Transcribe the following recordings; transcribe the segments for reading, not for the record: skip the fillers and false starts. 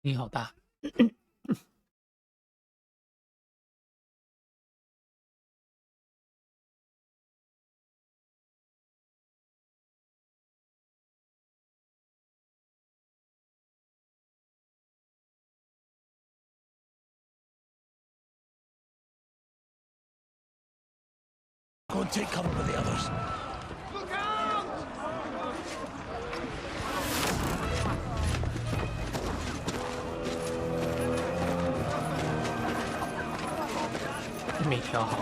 你好大。Go and take cover with the others. Look out! 没调好。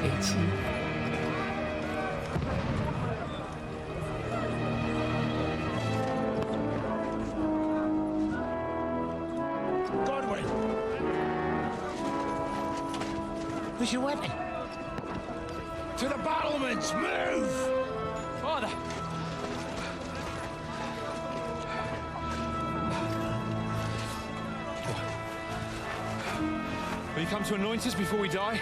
A7。Godwin! Where's your weapon? To the battlements! Move! Father! Will you come to anoint us before we die?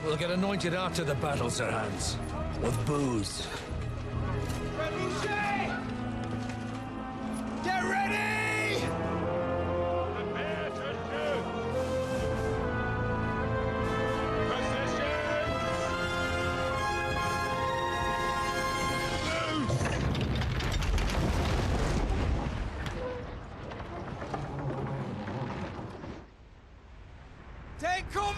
We'll get anointed after the battles are hands. With booze. Get ready! Prepare to shoot! Position! Take cover!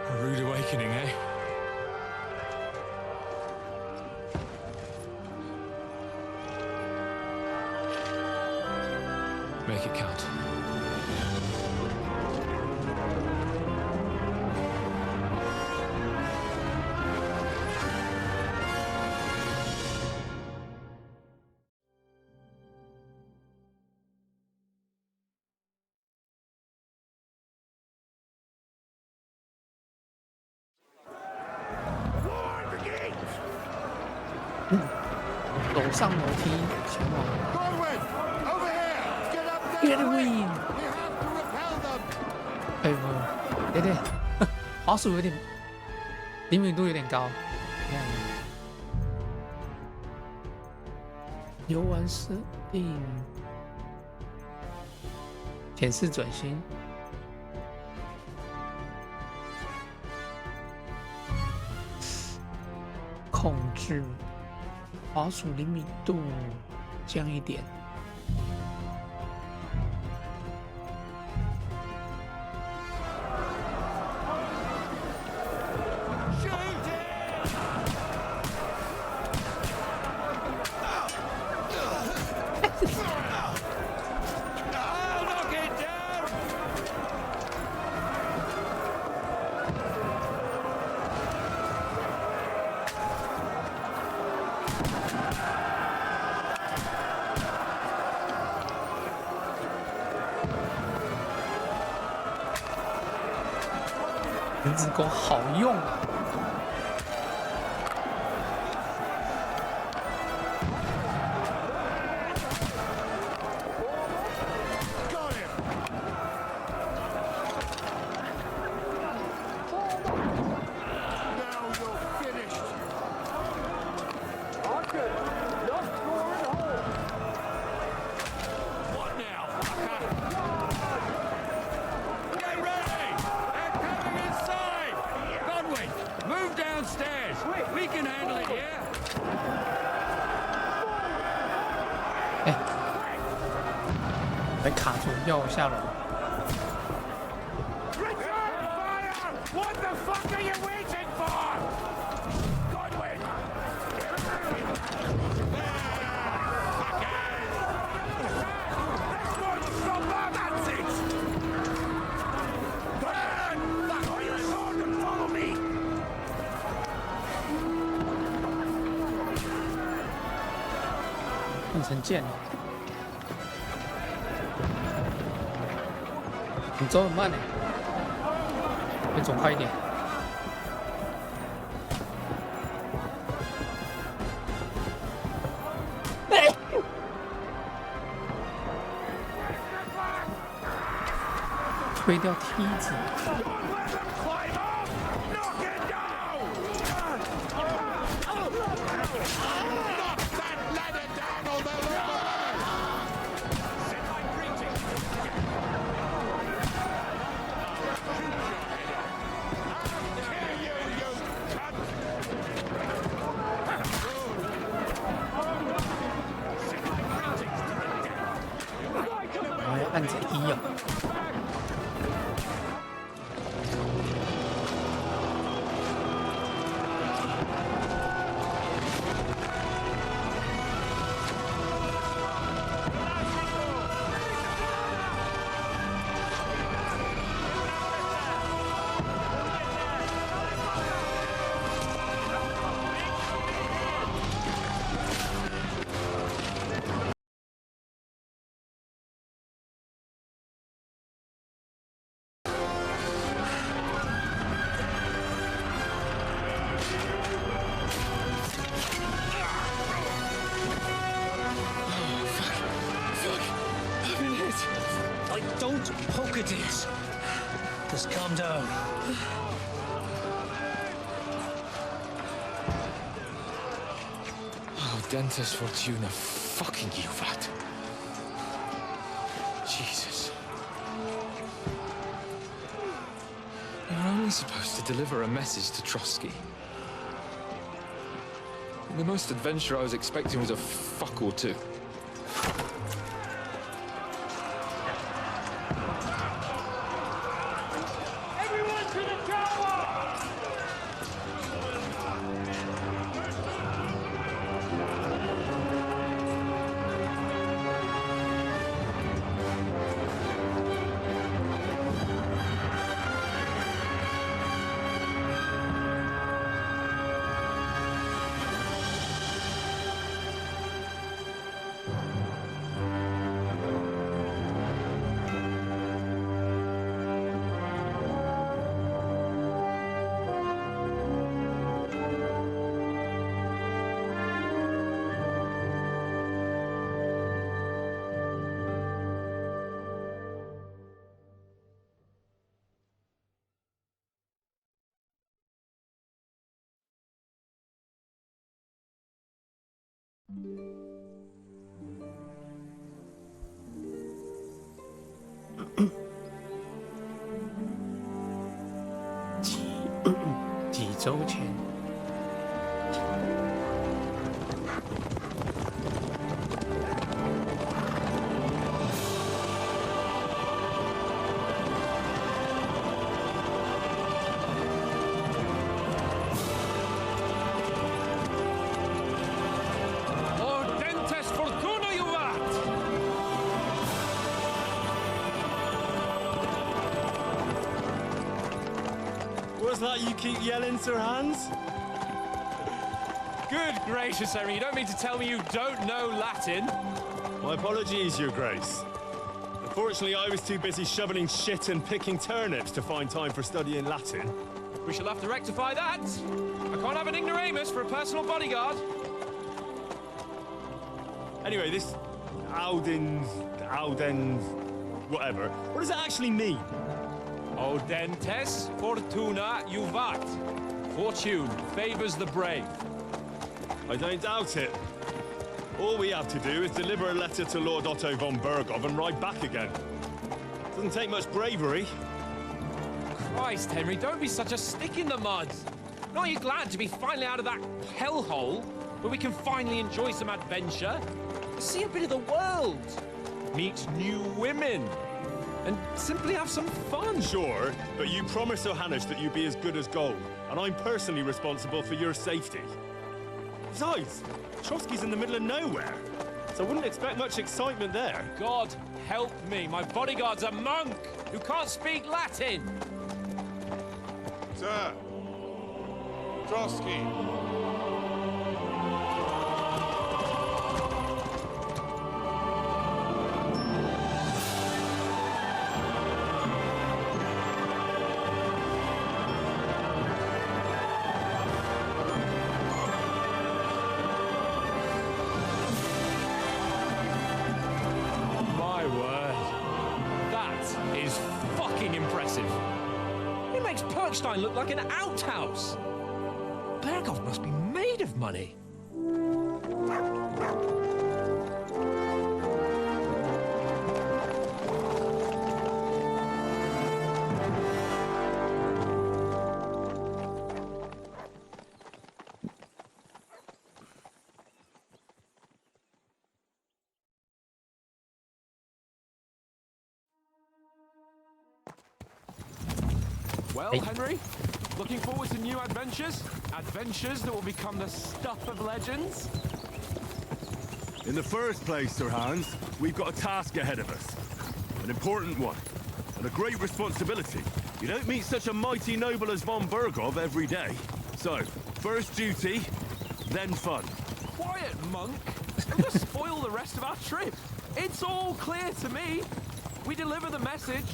A rude awakening, eh? Make it count. Forward brigade! 楼上楼梯前往 Godwin! Over here! Get up there! Get quick! away! We have to repel them! 哎呦，对对，滑鼠有点灵敏度有点高。你看，游玩设定，显示准星，控制滑鼠灵敏度降一点。I'll knock it down! 人字钩好用啊！ Got him! Now you're finished! What now, fucker? Get ready! They're coming inside! Godwin, move downstairs! We can handle it, yeah? 被卡住，要我下楼。 Return fire! What the fuck are you waiting for? Godwin! Let's go to stop that's it! Burn! Fuck all your sword and follow me! 变成剑了。你走很慢呢，你走快一点。推掉梯子。我要按着1哦。Don't poke at it. Just calm down. Oh, Dentes Fortuna, fucking you, Vat. Jesus. You're only supposed to deliver a message to Trotsky. The most adventure I was expecting was a fuck or two. Everyone to the tower!几周前，Or Dentes Fortuna, you rat! What's that you keep yelling, Sir Hans? Good gracious, Henry, you don't mean to tell me you don't know Latin? My apologies, Your Grace. Unfortunately, I was too busy shoveling shit and picking turnips to find time for studying Latin. We shall have to rectify that. I can't have an ignoramus for a personal bodyguard. Anyway, this Audens, whatever. What does it actually mean? O Dentes Fortuna Juvat. Fortune favors the brave. I don't doubt it. All we have to do is deliver a letter to Lord Otto von Bergov and ride back again. Doesn't take much bravery. Christ, Henry, don't be such a stick in the mud. Aren't you glad to be finally out of that hellhole where we can finally enjoy some adventure? See a bit of the world. Meet new women. And simply have some fun. Sure, but you promised Johannes that you'd be as good as gold, and I'm personally responsible for your safety. Besides, Trotsky's in the middle of nowhere, so I wouldn't expect much excitement there. God help me, my bodyguard's a monk who can't speak Latin. Sir! Trotsky! impressive. It makes Perkstein look like an outhouse. Berghoff must be made of money. Well, Henry, looking forward to new adventures? Adventures that will become the stuff of legends? In the first place, Sir Hans, we've got a task ahead of us. An important one. And a great responsibility. You don't meet such a mighty noble as von Berghoff every day. So, first duty, then fun. Quiet, monk. You'll just spoil the rest of our trip. It's all clear to me. We deliver the message,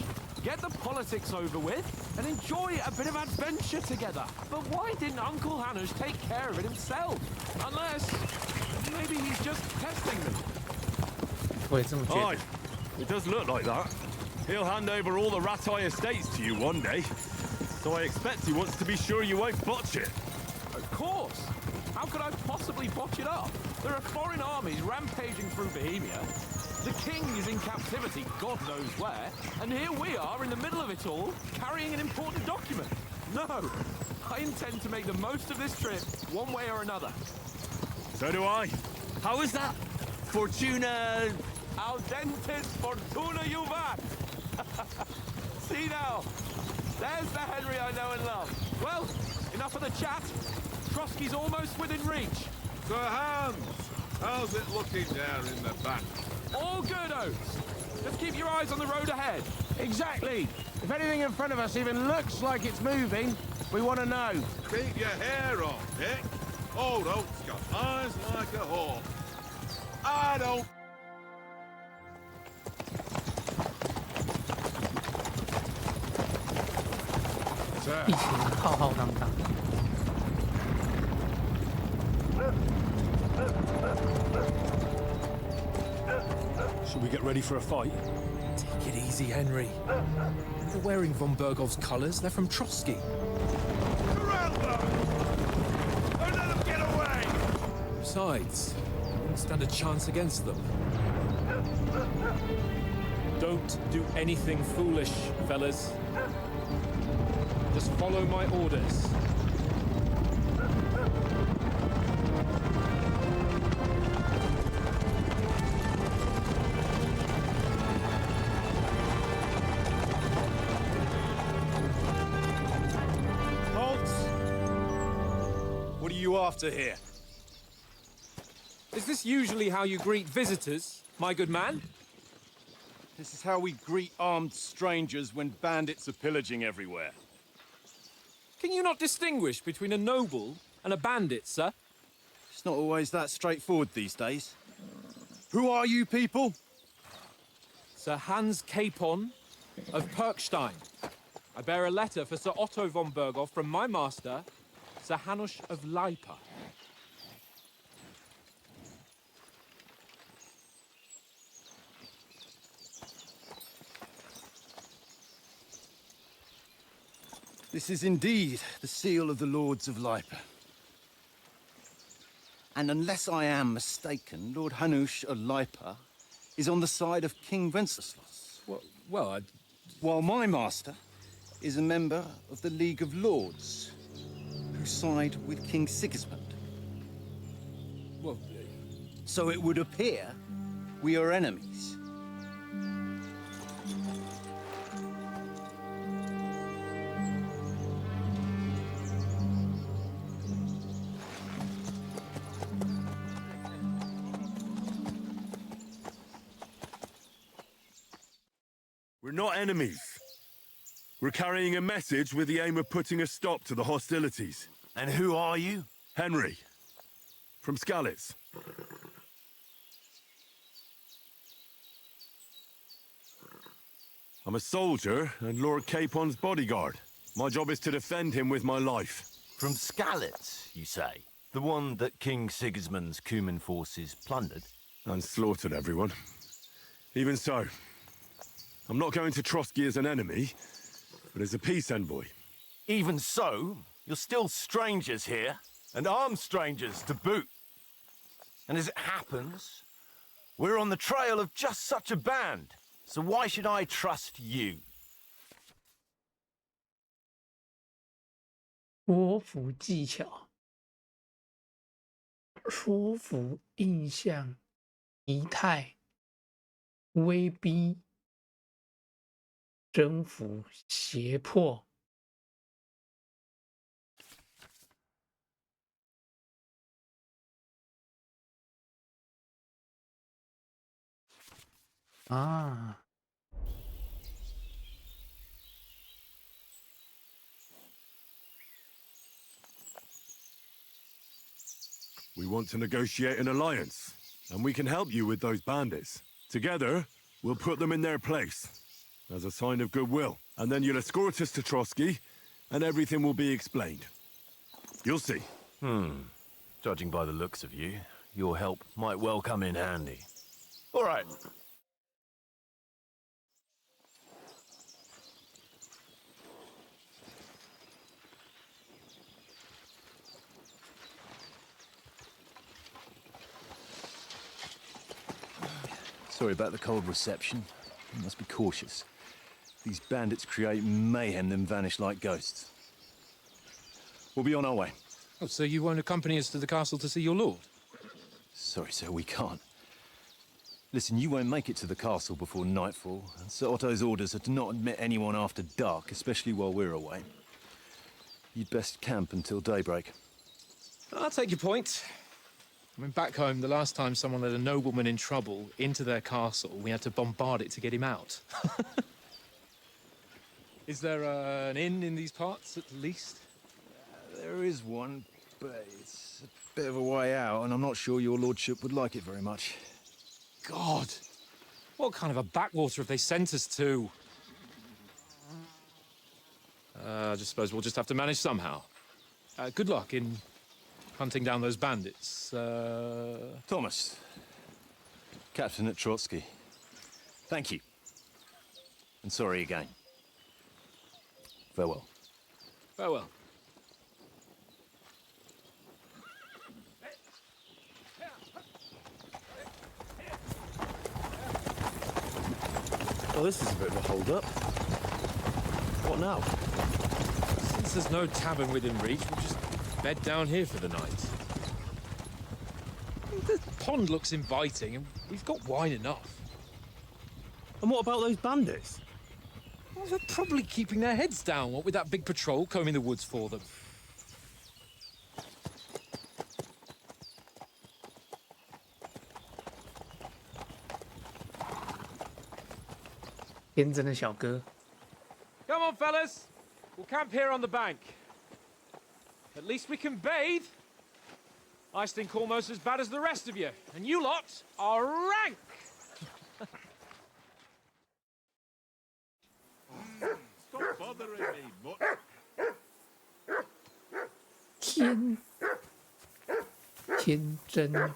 get the politics over with, and enjoy a bit of adventure together. But why didn't Uncle Hanush take care of it himself? Unless, maybe he's just testing me. 我也这么觉得。 Aye, it does look like that. He'll hand over all the Ratai estates to you one day. So I expect he wants to be sure you won't botch it. Of course. How could I possibly botch it up? There are foreign armies rampaging through Bohemia. The king is in captivity, God knows where, and here we are in the middle of it all, carrying an important document. No, I intend to make the most of this trip, one way or another. So do I. How is that? Fortuna... Audentes fortuna juvat! See now, there's the Henry I know and love. Well, enough of the chat. Trotsky's almost within reach. Sir Hans, how's it looking down in the back? All good, Oates. Just keep your eyes on the road ahead. Exactly. If anything in front of us even looks like it's moving, we want to know. Keep your hair on, Dick. Old Oak's got eyes like a hawk. I don't... Sir. 疫情浩浩荡荡。 Should we get ready for a fight? Take it easy, Henry. They're wearing von Berghoff's colours. They're from Trotsky. Surround them! Don't let them get away! Besides, we wouldn't stand a chance against them. Don't do anything foolish, fellas. Just follow my orders. What are you after here? Is this usually how you greet visitors, my good man? This is how we greet armed strangers when bandits are pillaging everywhere. Can you not distinguish between a noble and a bandit, sir? It's not always that straightforward these days. Who are you people? Sir Hans Capon of Perkstein. I bear a letter for Sir Otto von Berghoff from my master, Sir Hanush of Lipa. This is indeed the seal of the Lords of Lipa. And unless I am mistaken, Lord Hanush of Lipa is on the side of King Wenceslas. While my master is a member of the League of Lords, who side with King Sigismund. So it would appear we are enemies. We're not enemies. We're carrying a message with the aim of putting a stop to the hostilities. And who are you? Henry, from Skalitz. I'm a soldier and Lord Capon's bodyguard. My job is to defend him with my life. From Skalitz, you say? The one that King Sigismund's Cuman forces plundered? And slaughtered everyone. Even so, I'm not going to Trotsky as an enemy. but as a peace envoy. Even so, you're still strangers here, and armed strangers to boot. And as it happens, we're on the trail of just such a band, so why should I trust you? 说服技巧、说服印象、仪态、威逼、征服、胁迫。啊，We want to negotiate an alliance, and we can help you with those bandits. Together, we'll put them in their place, as a sign of goodwill. And then you'll escort us to Trotsky, and everything will be explained. You'll see. Judging by the looks of you, your help might well come in handy. All right. Sorry about the cold reception. You must be cautious. These bandits create mayhem, then vanish like ghosts. We'll be on our way. Oh, so you won't accompany us to the castle to see your lord? Sorry, sir, we can't. Listen, you won't make it to the castle before nightfall, and Sir Otto's orders are to not admit anyone after dark, especially while we're away. You'd best camp until daybreak. I'll take your point. I mean, back home, the last time someone let a nobleman in trouble into their castle, we had to bombard it to get him out. Is there an inn in these parts, at least? There is one, but it's a bit of a way out, and I'm not sure your lordship would like it very much. God! What kind of a backwater have they sent us to? I just suppose we'll just have to manage somehow. Good luck in hunting down those bandits. Thomas, captain at Trotsky. Thank you. And sorry again. Farewell. Farewell. Well, this is a bit of a hold-up. What now? Since there's no tavern within reach, we'll just bed down here for the night. The pond looks inviting, and we've got wine enough. And what about those bandits? Well, they're probably keeping their heads down, what with that big patrol combing the woods for them.天真的小哥， Come on, fellas. We'll camp here on the bank. At least we can bathe. I stink almost as bad as the rest of you, and you lot are rank. Stop bothering me, mutt. 天真。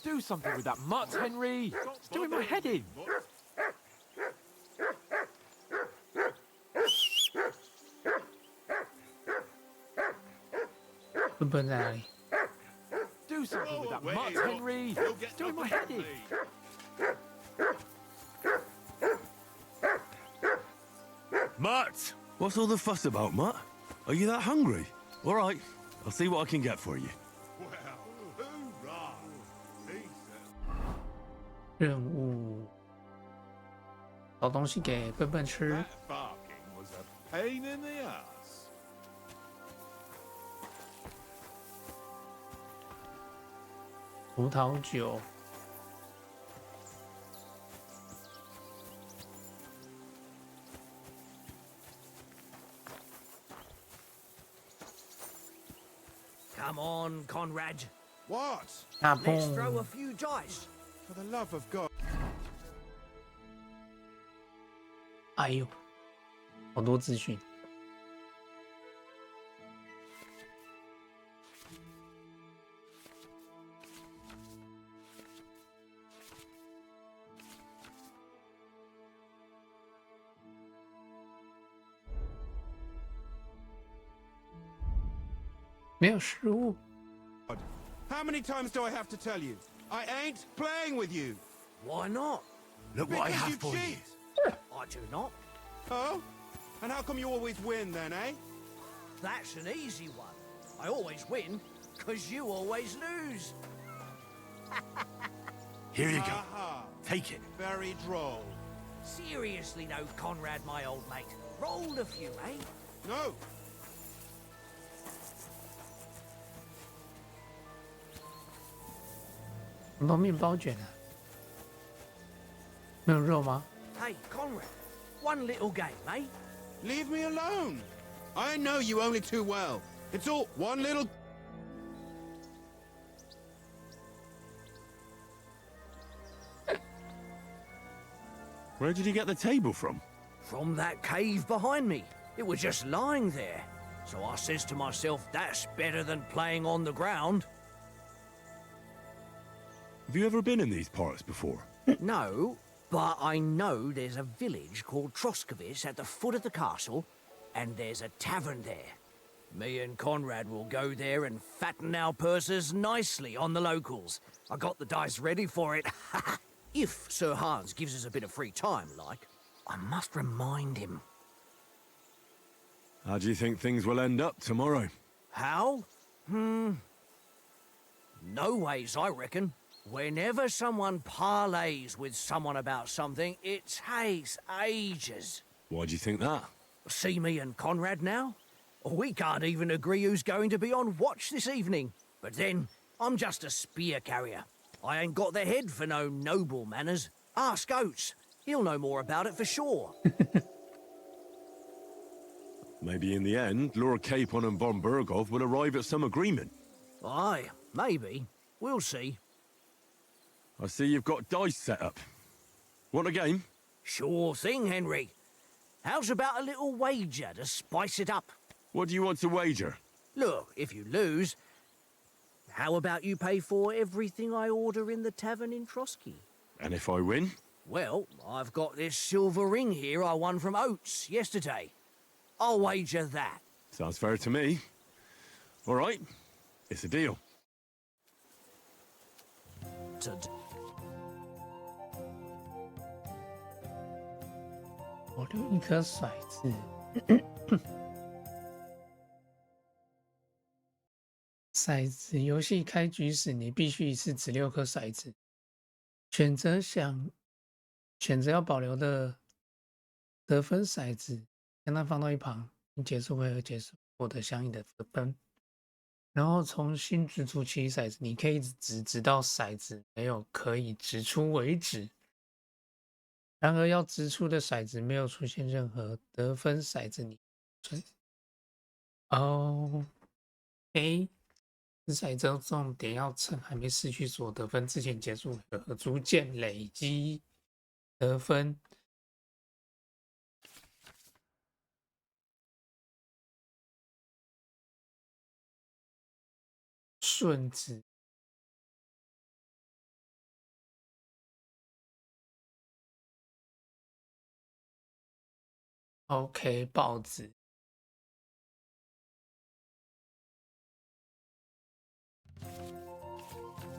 Do something with that mutt, Henry. It's doing my head in. 笨笨在哪里？ Do something with that mutt, Henry. It's doing my head in. Mutt! What's all the fuss about, Mutt? Are you that hungry? All right, I'll see what I can get for you. 任务，找东西给笨笨吃。 Barking was a pain in the ass. 葡萄酒， Come on, Conrad. What? 大 Let's throw 碰 a few dice. For the love of God. 哎呦，好多资讯。没有失误。 How many times do I have to tell you? I ain't playing with you. Why not? Look what I Because have you for you. cheat. I do not. Oh? And how come you always win then, eh? That's an easy one. I always win, because you always lose. Here you go. Aha. Take it. Very droll. Seriously though, Conrad, my old mate. Rolled a few, eh? No. 很多面包卷啊，没有肉吗？ Hey, Conrad. One little game, eh? Leave me alone. I know you only too well. It's all one little... Where did you get the table from? From that cave behind me. It was just lying there. So I says to myself, that's better than playing on the ground. Have you ever been in these parts before? No, but I know there's a village called Troskovic at the foot of the castle, and there's a tavern there. Me and Conrad will go there and fatten our purses nicely on the locals. I got the dice ready for it. If Sir Hans gives us a bit of free time, like, I must remind him. How do you think things will end up tomorrow? How? No ways, I reckon. Whenever someone parleys with someone about something, it takes ages. Why do you think that? See me and Conrad now? We can't even agree who's going to be on watch this evening. But then, I'm just a spear carrier. I ain't got the head for no noble manners. Ask Oates. He'll know more about it for sure. Maybe in the end, Lord Capon and von Berghoff will arrive at some agreement. Aye, maybe. We'll see. I see you've got dice set up. Want a game? Sure thing, Henry. How's about a little wager to spice it up? What do you want to wager? Look, if you lose, how about you pay for everything I order in the tavern in Trotsky? And if I win? Well, I've got this silver ring here I won from Oates yesterday. I'll wager that. Sounds fair to me. All right, it's a deal. To 我留一颗骰子。骰子游戏开局时，你必须一次掷6颗骰子，选择要保留的得分骰子，将它放到一旁，并结束回合结束，获得相应的得分。然后重新掷出其余骰子，你可以一直直到骰子没有可以掷出为止。然而，要掷出的骰子没有出现任何得分骰子，你OK。骰子重点要趁还没失去所得分之前结束回合，逐渐累积得分。顺子。OK， 豹子。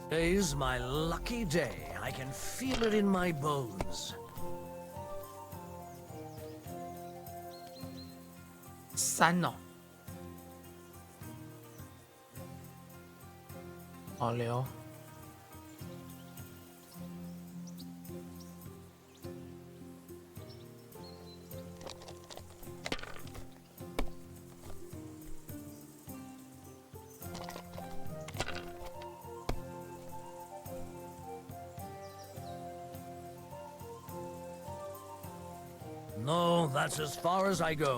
Today's my lucky day. I can feel it in my bones. 3哦，保留。No, that's as far as I go.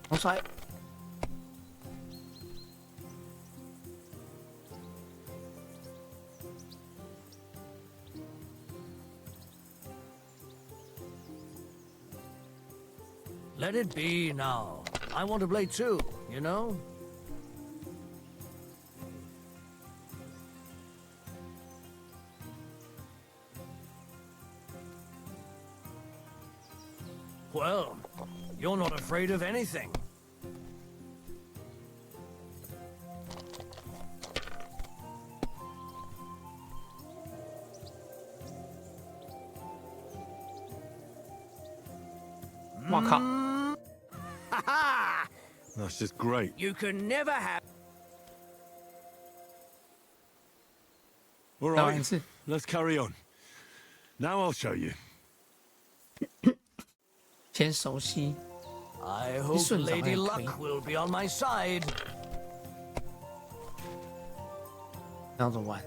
重摔。Let it be now. I want to play too, you know? Well, you're not afraid of anything. Wow,靠 Ha ha! That's just great. You can never have. All 再玩 right, 一次。 let's carry on. Now I'll show you. 先熟悉。 I hope 顺着好像 Lady 可以。 Luck will be on my side. 然后怎么玩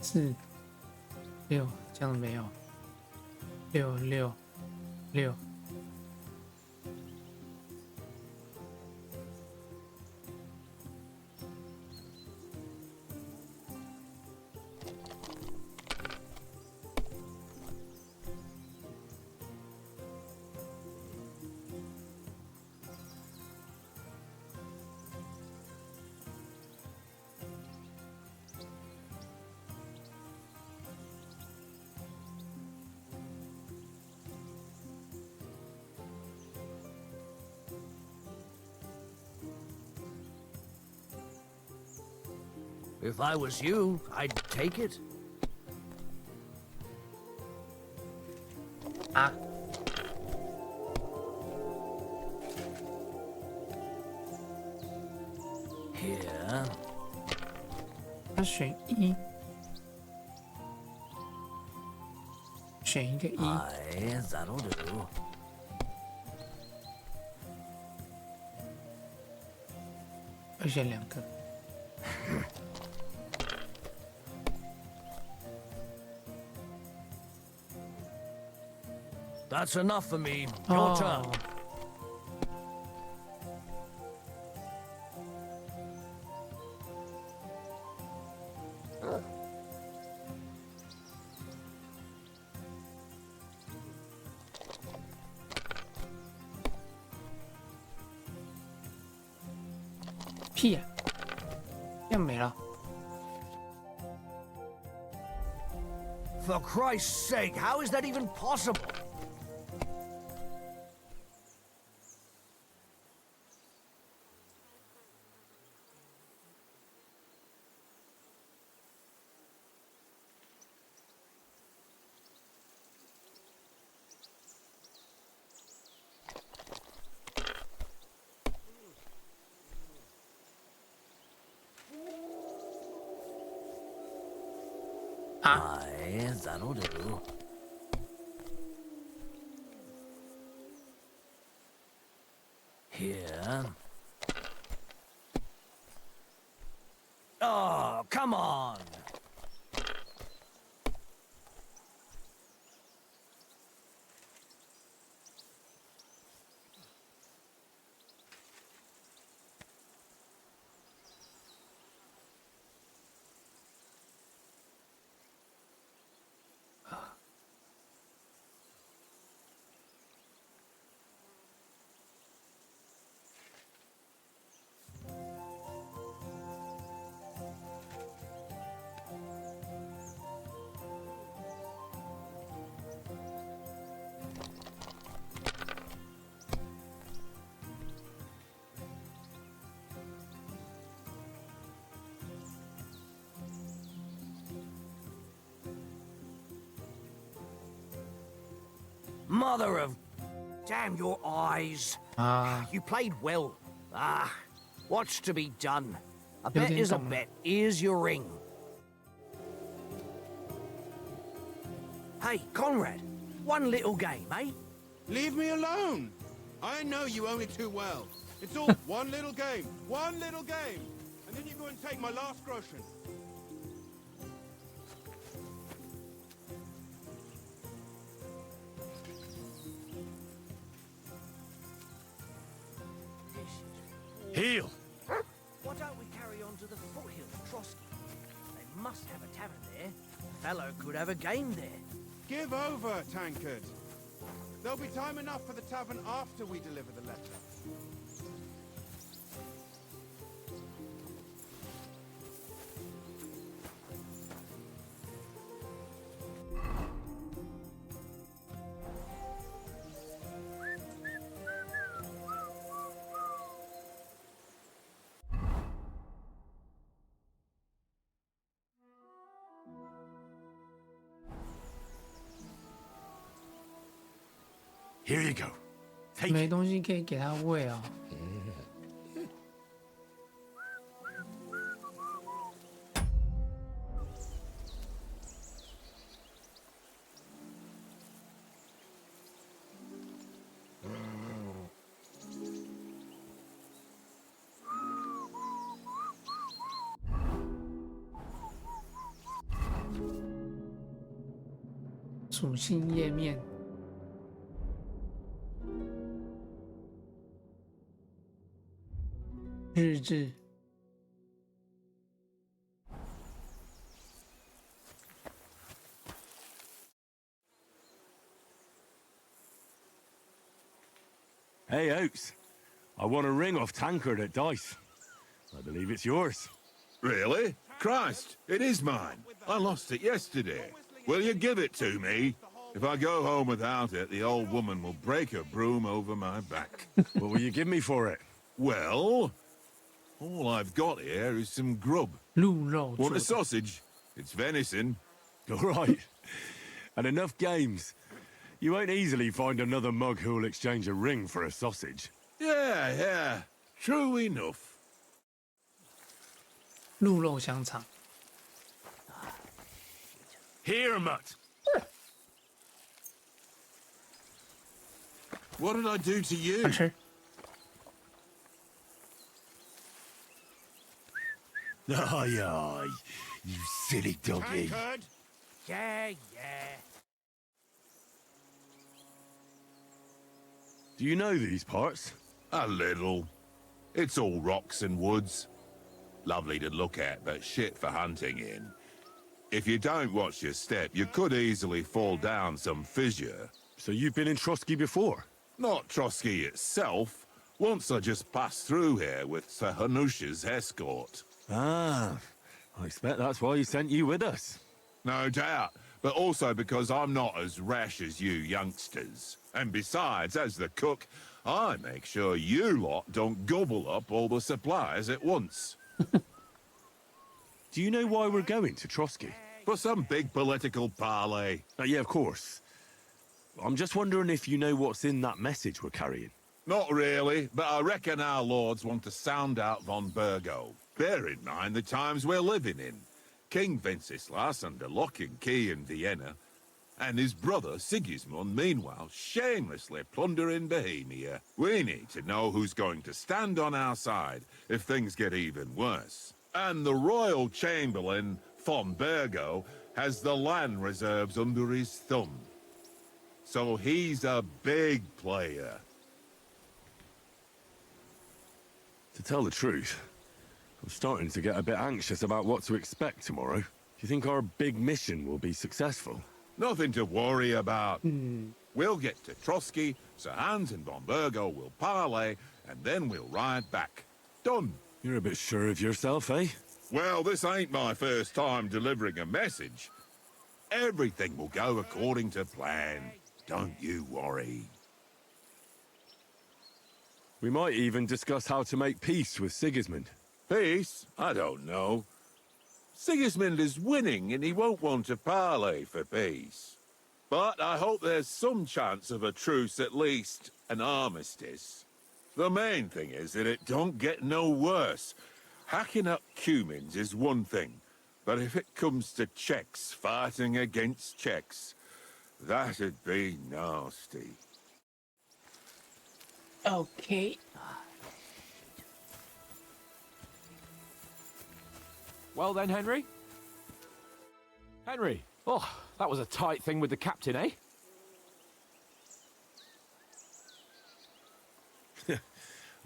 ？4、6，这样子没有。6、6、6。If I was you, I'd take it. 啊！ Here. 要选1，选一个1。 Aye, that'll do. 要选2个。 That's enough for me. Your turn. 哦 屁呀、这样没了。 For Christ's sake, how is that even possible? Aye, that'll do. Here. Oh, come on. Mother of... Damn your eyes. 啊， You played well. Ah, what's to be done? A bet Building is a done. bet. Here's your ring. Hey, Conrad, one little game, eh? Leave me alone! I know you only too well. It's all one little game, and then you go and take my last groschen. Heel! Why don't we carry on to the foothill of Trotsky? They must have a tavern there. A fellow could have a game there. Give over, tankard. There'll be time enough for the tavern after we deliver the letter. Here you go. Take 没 it. 东西可以给他喂啊、属性页面。日志。Hey, Oates. I want a ring off Tankard at Dice. I believe it's yours. Really? Christ, it is mine. I lost it yesterday. Will you give it to me? If I go home without it, the old woman will break her broom over my back. What will you give me for it? Well, all I've got here is some grub. 鹿肉 Want 做 a 的 sausage? It's venison. All right. And enough games. You won't easily find another mug who'll exchange a ring for a sausage. Yeah. True enough. 鹿肉香肠。 Here, mutt. What did I do to you? 好吃。 Aye, aye. You silly doggy. Tankard! Yeah. Do you know these parts? A little. It's all rocks and woods. Lovely to look at, but shit for hunting in. If you don't watch your step, you could easily fall down some fissure. So you've been in Trotsky before? Not Trotsky itself. Once I just passed through here with Sir Hanush's escort. Ah, I expect that's why he sent you with us. No doubt, but also because I'm not as rash as you youngsters. And besides, as the cook, I make sure you lot don't gobble up all the supplies at once. Do you know why we're going to Trotsky? For some big political parley. Yeah, of course. I'm just wondering if you know what's in that message we're carrying. Not really, but I reckon our lords want to sound out von Burgo. Bear in mind the times we're living in. King Wenceslas under lock and key in Vienna, and his brother Sigismund, meanwhile, shamelessly plundering Bohemia. We need to know who's going to stand on our side if things get even worse. And the royal chamberlain, von Burgo, has the land reserves under his thumb. So he's a big player. To tell the truth, I'm starting to get a bit anxious about what to expect tomorrow. Do you think our big mission will be successful? Nothing to worry about. We'll get to Trotsky, Sir Hans and von Burgo will parley, and then we'll ride back. Done. You're a bit sure of yourself, eh? Well, this ain't my first time delivering a message. Everything will go according to plan. Don't you worry. We might even discuss how to make peace with Sigismund. Peace? I don't know. Sigismund is winning and he won't want to parley for peace. But I hope there's some chance of a truce, at least an armistice. The main thing is that it don't get no worse. Hacking up Cumins is one thing, but if it comes to Czechs fighting against Czechs, that'd be nasty. OK， Well then, Henry? Henry! Oh, that was a tight thing with the captain, eh?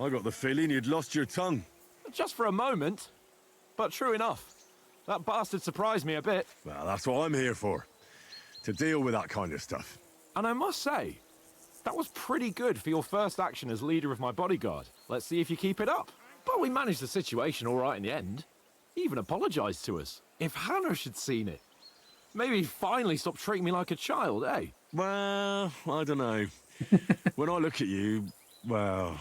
I got the feeling you'd lost your tongue. Just for a moment. But true enough. That bastard surprised me a bit. Well, that's what I'm here for. To deal with that kind of stuff. And I must say, that was pretty good for your first action as leader of my bodyguard. Let's see if you keep it up. But we managed the situation all right in the end. He even apologized to us. If Hanush had seen it, maybe he'd finally stop treating me like a child, eh? Well, I don't know. When I look at you, well,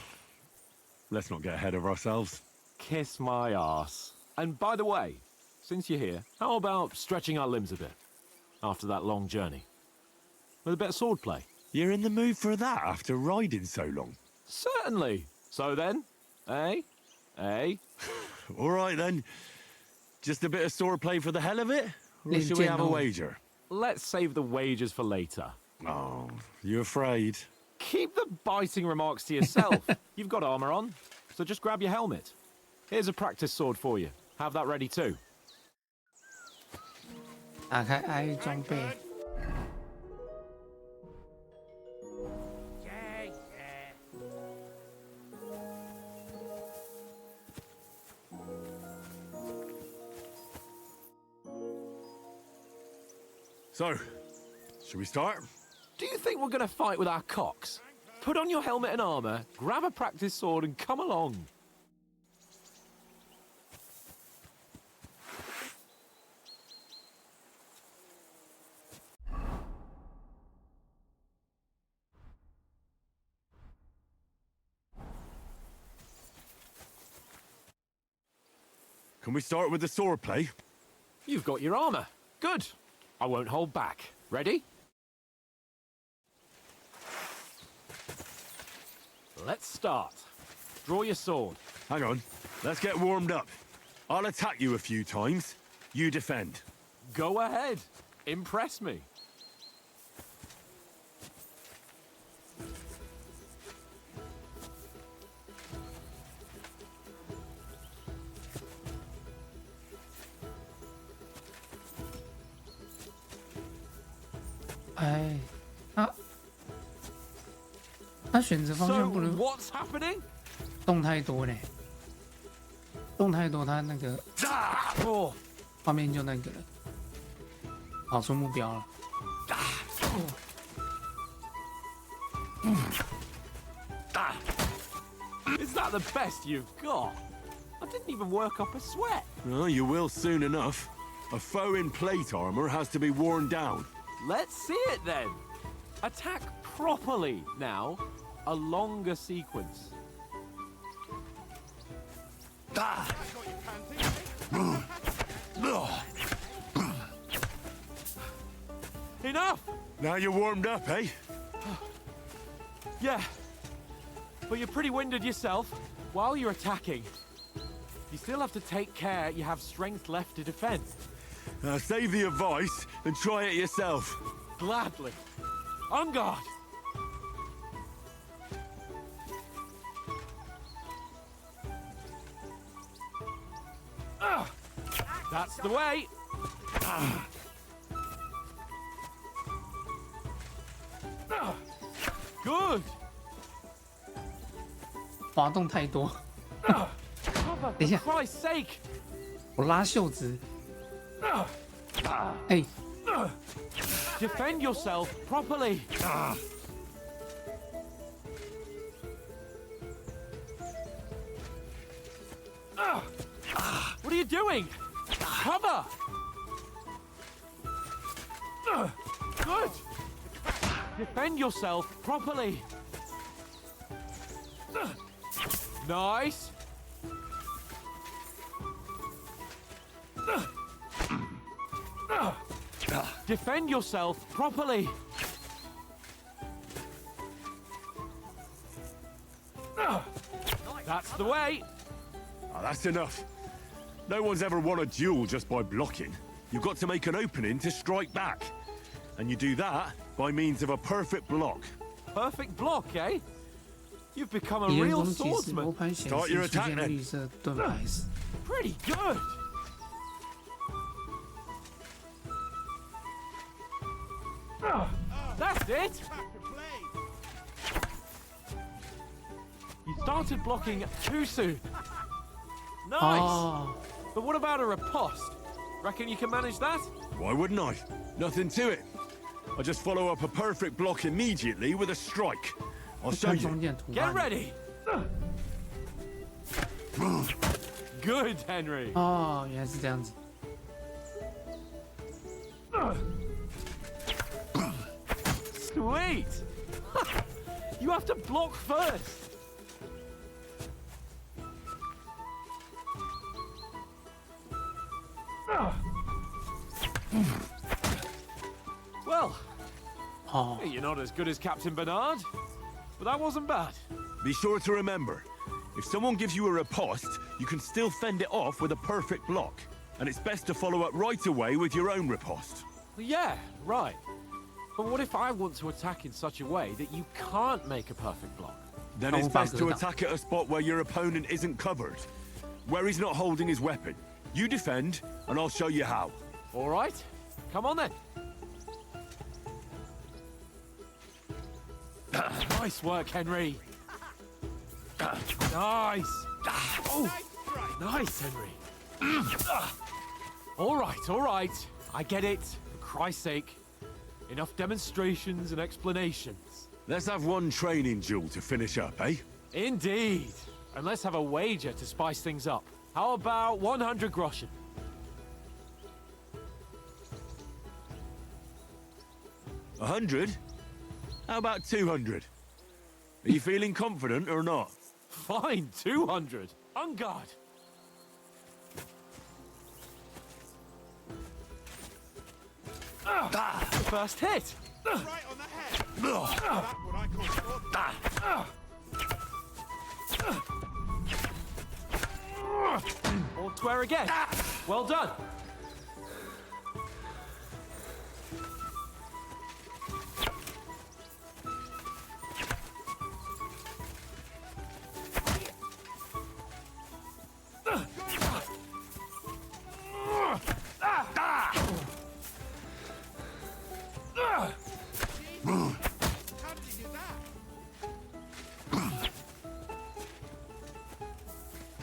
let's not get ahead of ourselves. Kiss my arse. And by the way, since you're here, how about stretching our limbs a bit? After that long journey. With a bit of swordplay. You're in the mood for that after riding so long? Certainly. So then, eh? Eh? All right then. Just a bit of swordplay for the hell of it? Or should we have a wager? Let's save the wagers for later. Oh, you afraid? Keep the biting remarks to yourself. You've got armor on, so just grab your helmet. Here's a practice sword for you. Have that ready too. 打开 I 装备。Yeah. So, should we start? Do you think we're gonna fight with our cocks? Put on your helmet and armor, grab a practice sword and come along. Can we start with the swordplay? You've got your armor. Good. I won't hold back. Ready? Let's start. Draw your sword. Hang on. Let's get warmed up. I'll attack you a few times. You defend. Go ahead. Impress me.哎，他选择方 So 向不能 what's happening? 动太多嘞，动太多他那个哦，画面就那个了，跑出目标了。Is that the best you've got? I didn't even work up a sweat. Oh, you will soon enough. A foe in plate armor has to be worn down. Let's see it then. Attack properly now. A longer sequence. Enough! Now you're warmed up, eh? Yeah. But you're pretty winded yourself. While you're attacking, you still have to take care you have strength left to defend. Save the advice and try it yourself. Gladly. On guard! That's the way! Good! 滑动太多。 For 等一下， Christ's sake! 我拉袖子。哎， Defend yourself properly! What are you doing? Cover! Good! Defend yourself properly! Nice! Defend yourself properly! That's the way! Oh, that's enough. No one's ever won a duel just by blocking. You've got to make an opening to strike back. And you do that by means of a perfect block. Perfect block, eh? You've become a 敌人 real 攻击时， swordsman. 罗盘显 Start 示 your 出 attack 现 then. 绿色盾牌时， Pretty good! That's it! You started blocking too soon. Nice! Oh. But what about a riposte? Reckon you can manage that? Why wouldn't I? Nothing to it. I just follow up a perfect block immediately with a strike. I'll show 看 you. 中间图 Get 案。 ready! Good, Henry. 哦，原来是这样子。 Sweet! You have to block first. Well, 哦， you're not as good as Captain Bernard, but that wasn't bad. Be sure to remember, if someone gives you a riposte, you can still fend it off with a perfect block. And it's best to follow up right away with your own riposte. Yeah, right. But what if I want to attack in such a way that you can't make a perfect block? Then it's best to attack at a spot where your opponent isn't covered. Where he's not holding his weapon. You defend, and I'll show you how. All right, come on then. Nice work, Henry. Nice. Oh, nice, Henry. All right. I get it. For Christ's sake. Enough demonstrations and explanations. Let's have one training duel to finish up, eh? Indeed. And let's have a wager to spice things up. How about 100 groschen? 100? How about 200? Are you feeling confident or not? Fine, 200. On guard. First hit. Right on the head. That's what I call All square again. Well done. How did you do that?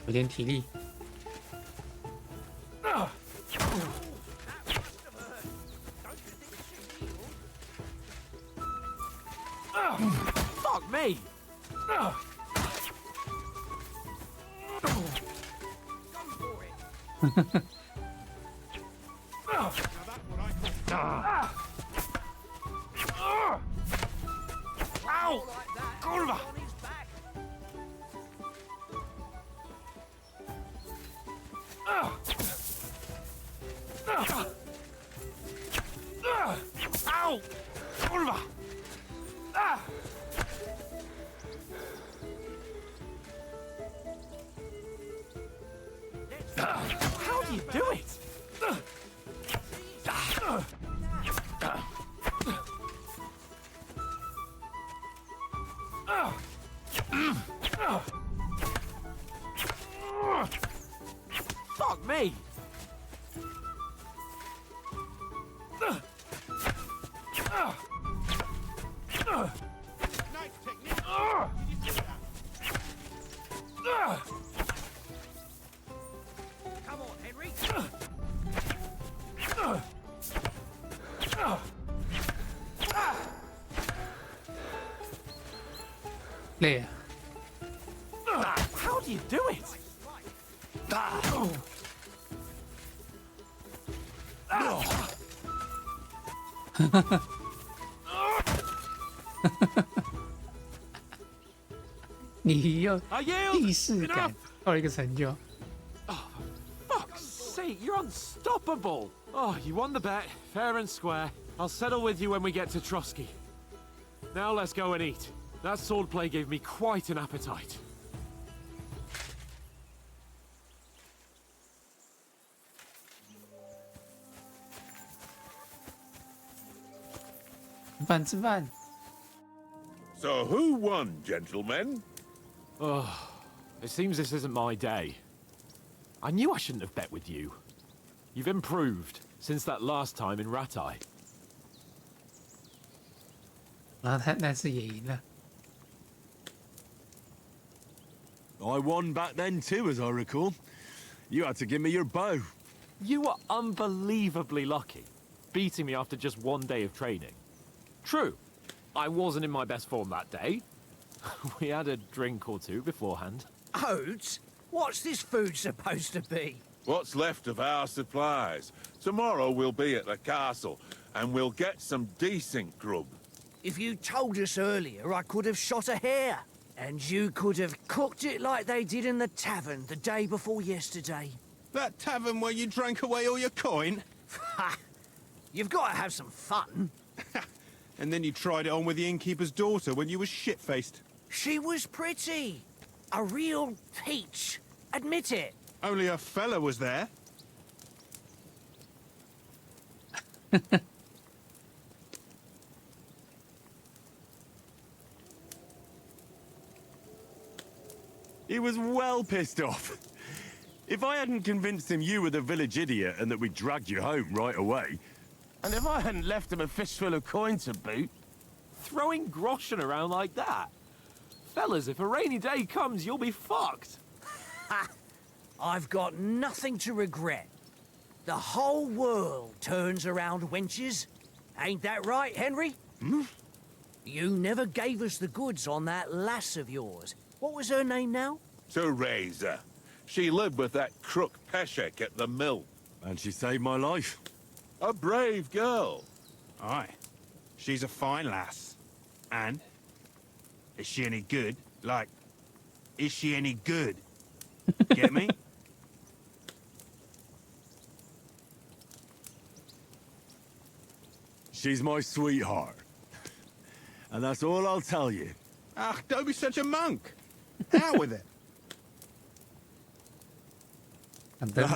有点体力。 Fuck me. Ow! Kurva! On his back. Ow! Kurva! How do you do it? Fuck me! Nice technique. Did you see that? Come on, Henry.累啊！ How do you do it? Ah. 你又 I yield. 意识感 Enough. 到了一个成就。 Fuck's sake, you're unstoppable. Oh, you won the bet, fair and square. I'll settle with you when we get to Trotsky. Now let's go and eat. That swordplay gave me quite an appetite. 吃饭吃饭。 So who won, gentlemen? It seems this isn't my day. I knew I shouldn't have bet with you. You've improved since that last time in Ratai. 然后他那次也赢了。I won back then too, as I recall. You had to give me your bow. You were unbelievably lucky, beating me after just one day of training. True, I wasn't in my best form that day. We had a drink or two beforehand. Oats? What's this food supposed to be? What's left of our supplies. Tomorrow we'll be at the castle, and we'll get some decent grub. If you told us earlier, I could have shot a hare. And you could have cooked it like they did in the tavern the day before yesterday. That tavern where you drank away all your coin? Ha! You've got to have some fun. And then you tried it on with the innkeeper's daughter when you were shit-faced. She was pretty. A real peach. Admit it. Only a fella was there. He was well pissed off. If I hadn't convinced him you were the village idiot and that we dragged you home right away... And if I hadn't left him a fistful of coin to boot... Throwing groschen around like that? Fellas, if a rainy day comes, you'll be fucked. Ha! I've got nothing to regret. The whole world turns around wenches. Ain't that right, Henry? Hmm? You never gave us the goods on that lass of yours. What was her name now? Teresa. She lived with that crook Peshek at the mill. And she saved my life. A brave girl. Aye. She's a fine lass. And? Is she any good? Like, is she any good? Get me? She's my sweetheart. And that's all I'll tell you. Ah, don't be such a monk. Out with it.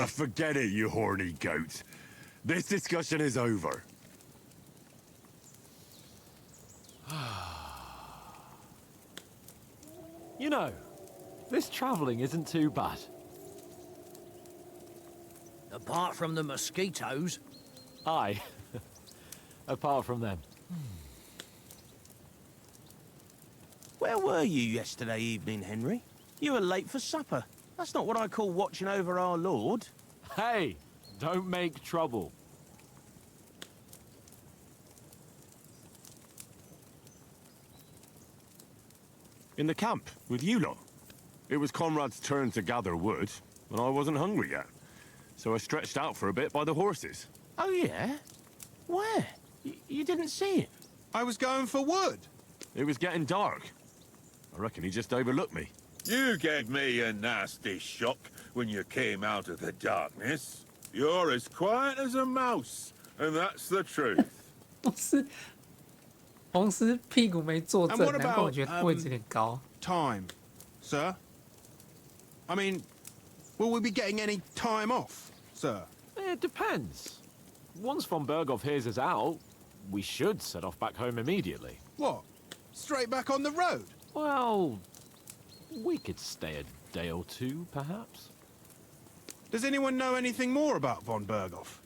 Forget it, you horny goat. This discussion is over. You know, this travelling isn't too bad. Apart from the mosquitoes. Aye. Apart from them. Where were you yesterday evening, Henry? You were late for supper. That's not what I call watching over our Lord. Hey, don't make trouble. In the camp, with you lot. It was Conrad's turn to gather wood, and I wasn't hungry yet. So I stretched out for a bit by the horses. Oh, yeah? Where? You didn't see it? I was going for wood. It was getting dark. I reckon he just overlooked me. You gave me a nasty shock when you came out of the darkness. You're as quiet as a mouse, and that's the truth. 红丝屁股没坐 And 正， what 难怪我 about, 觉得位置有点高。 time, sir? I mean, will we be getting any time off, sir? It depends. Once von Berghoff hears us out, we should set off back home immediately. What? Straight back on the road? Well, we could stay a day or two, perhaps. Does anyone know anything more about von Berghoff?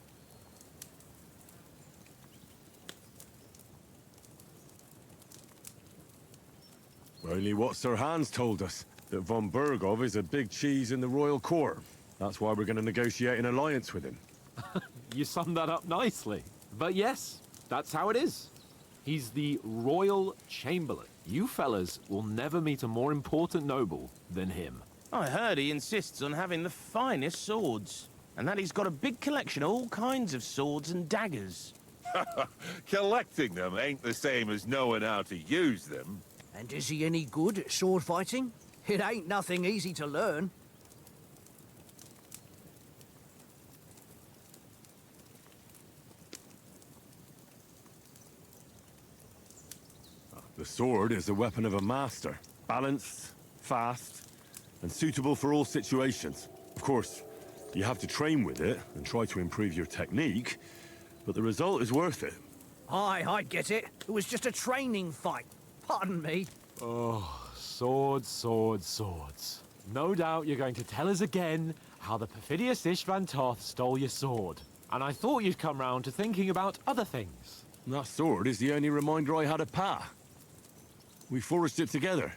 Only what Sir Hans told us, that von Berghoff is a big cheese in the royal court. That's why we're going to negotiate an alliance with him. You summed that up nicely. But yes, that's how it is. He's the Royal Chamberlain. You fellas will never meet a more important noble than him. I heard he insists on having the finest swords. And that he's got a big collection of all kinds of swords and daggers. Collecting them ain't the same as knowing how to use them. And is he any good at sword fighting? It ain't nothing easy to learn. The sword is the weapon of a master. Balanced, fast, and suitable for all situations. Of course, you have to train with it and try to improve your technique, but the result is worth it. Aye, I get it. It was just a training fight. Pardon me. Oh, swords, swords, swords. No doubt you're going to tell us again how the perfidious Istvan Toth stole your sword. And I thought you'd come round to thinking about other things. That sword is the only reminder I had of Pa. We forged it together,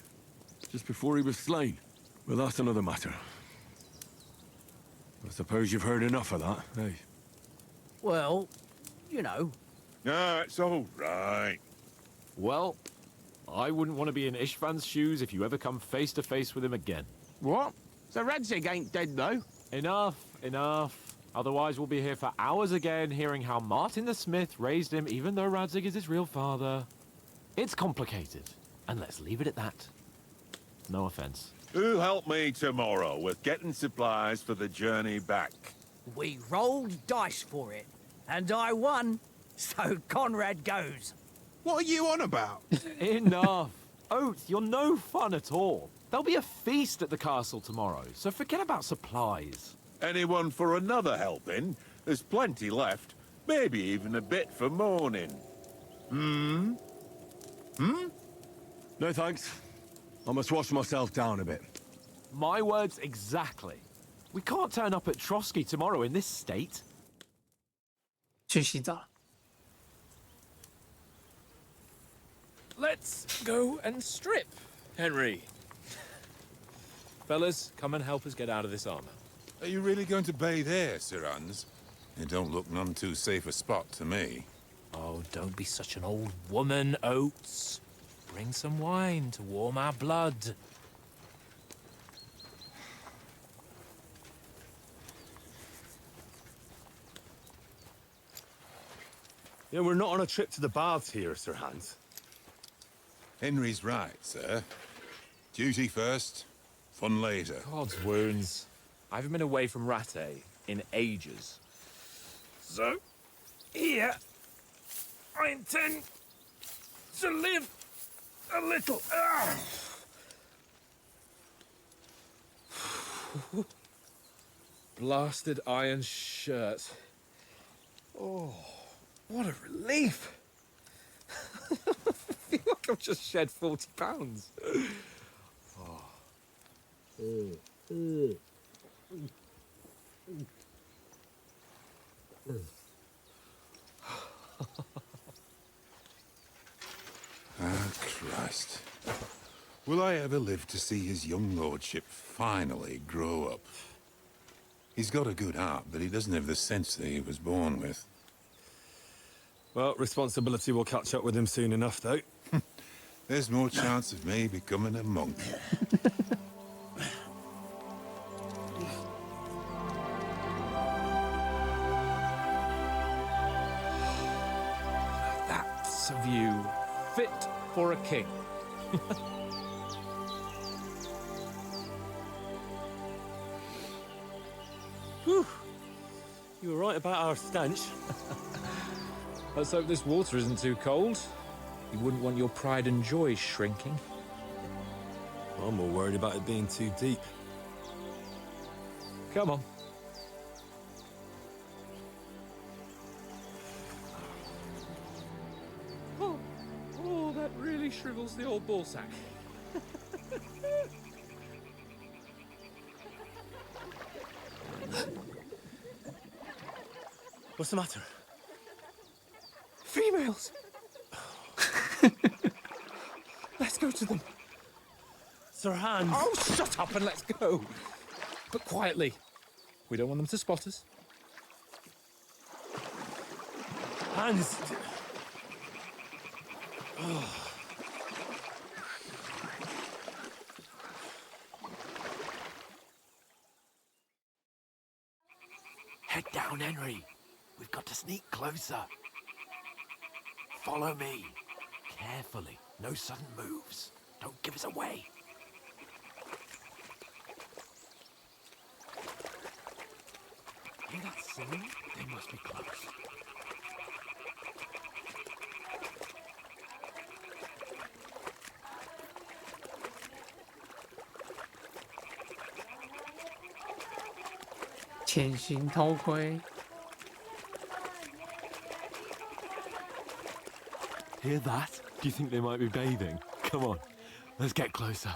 just before he was slain. Well, that's another matter. I suppose you've heard enough of that, eh? Well, you know. No, it's all right. Well, I wouldn't want to be in Ishvan's shoes if you ever come face to face with him again. What? So Radzig ain't dead, though? Enough, enough. Otherwise we'll be here for hours again hearing how Martin the Smith raised him even though Radzig is his real father. It's complicated, and let's leave it at that. No offense. Who'll help me tomorrow with getting supplies for the journey back? We rolled dice for it, and I won, so Conrad goes. What are you on about? Enough. Oath, you're no fun at all. There'll be a feast at the castle tomorrow, so forget about supplies. Anyone for another helping? There's plenty left. Maybe even a bit for morning. Hmm? No thanks. I must wash myself down a bit. My words exactly. We can't turn up at Trotsky tomorrow in this state. 去洗澡。 Let's go and strip, Henry. Fellas, come and help us get out of this armor. Are you really going to bathe here, Sir Hans? It don't look none too safe a spot to me. Oh, don't be such an old woman, Oates. Bring some wine to warm our blood. Yeah, we're not on a trip to the baths here, Sir Hans. Henry's right, sir. Duty first, fun later. God's wounds. I haven't been away from Rattay in ages. So, here, I intend to live a little. Blasted iron shirt. Oh, what a relief. I feel like I've just shed 40 pounds. Ah, Christ. Will I ever live to see his young lordship finally grow up? He's got a good heart, but he doesn't have the sense that he was born with. Well, responsibility will catch up with him soon enough, though. There's more chance of me becoming a monk. That's a view fit for a king. Whew. You were right about our stench. Let's hope this water isn't too cold. You wouldn't want your pride and joy shrinking. I'm more worried about it being too deep. Come on. Oh, that really shrivels the old ballsack. What's the matter? Females! Let's go to them. Sir Hans! Oh, shut up and let's go. But quietly. We don't want them to spot us. Hans! Head down, Henry. We've got to sneak closer. Follow me. Carefully. No sudden moves. Don't give us away. Hear that singing? They must be close.潜行偷窥， Hear that? Do you think they might be bathing? Come on. Let's get closer.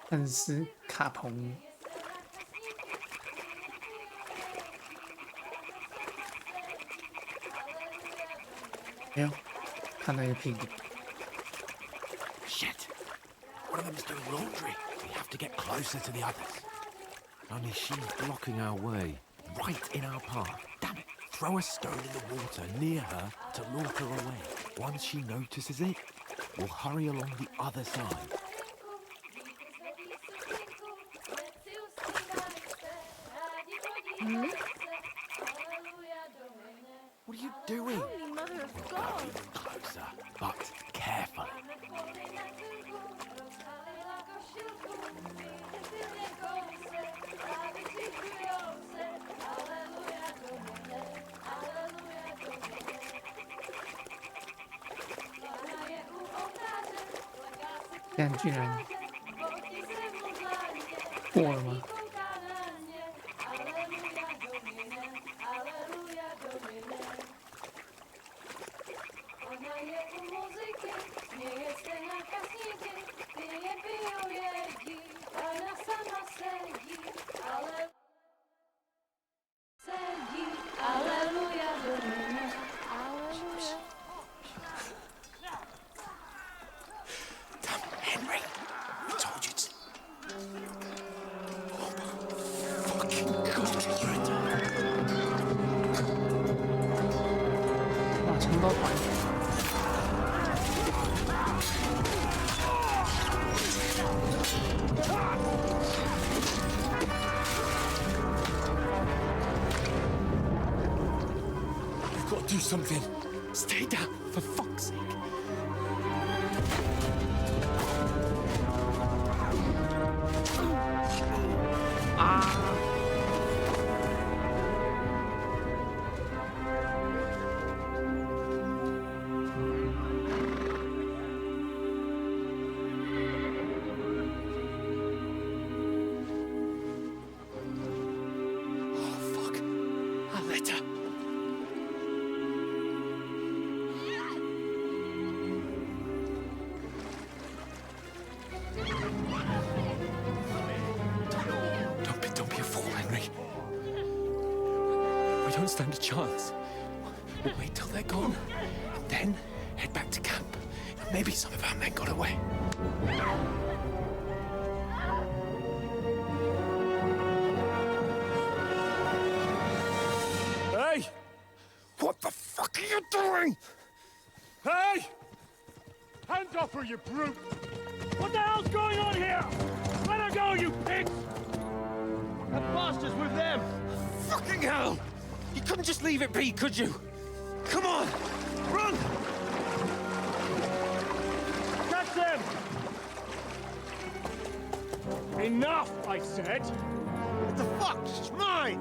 但是卡通。哎呦，看那个屁股。 Shit. One of them's doing laundry. We have to get closer to the others. Only she's blocking our way, right in our path. Damn it. Throw a stone in the water near her to lure her away. Once she notices it, we'll hurry along the other side. What are you doing? Holy Mother of We'll God! go even closer, but carefully.这样居然过了吗？Henry, I told you to. Fucking God, you're 哇，承包团。We've got to do something. Stay down, for fuck's sake. Oh, fuck. A letter. Don't be a fool, Henry. We don't stand a chance. We'll wait till they're gone, and then head back to camp. Maybe some of our men got away. Hey! What the fuck are you doing? Hey! Hands off her, you brute! What the hell's going on here? Let her go, you pigs! That bastard's with them! Fucking hell! You couldn't just leave it be, could you? Come on! Run! Catch them! Enough, I said! What the fuck? It's mine!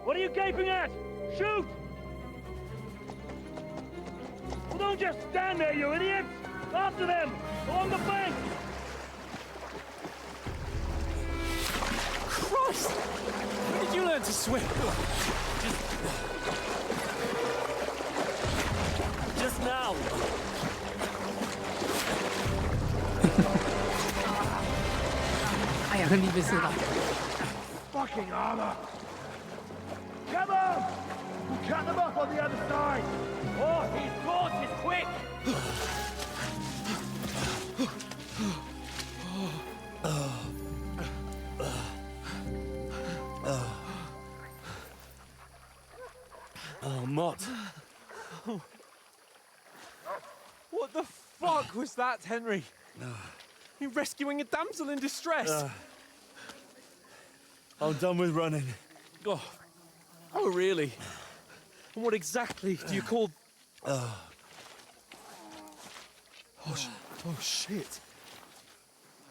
What are you gaping at? Shoot! Well, don't just stand there, you idiots! After them! Along the bank! Christ! When did you learn to swim? Just now!哎呀，亨利被射到。 Fucking armor! Come on! We'll cut them off on the other side! Oh, his force is quick! Oh, Mott. What the fuck was that, Henry? You rescuing a damsel in distress? I'm done with running. Oh, really? And what exactly do you call... Oh, shit.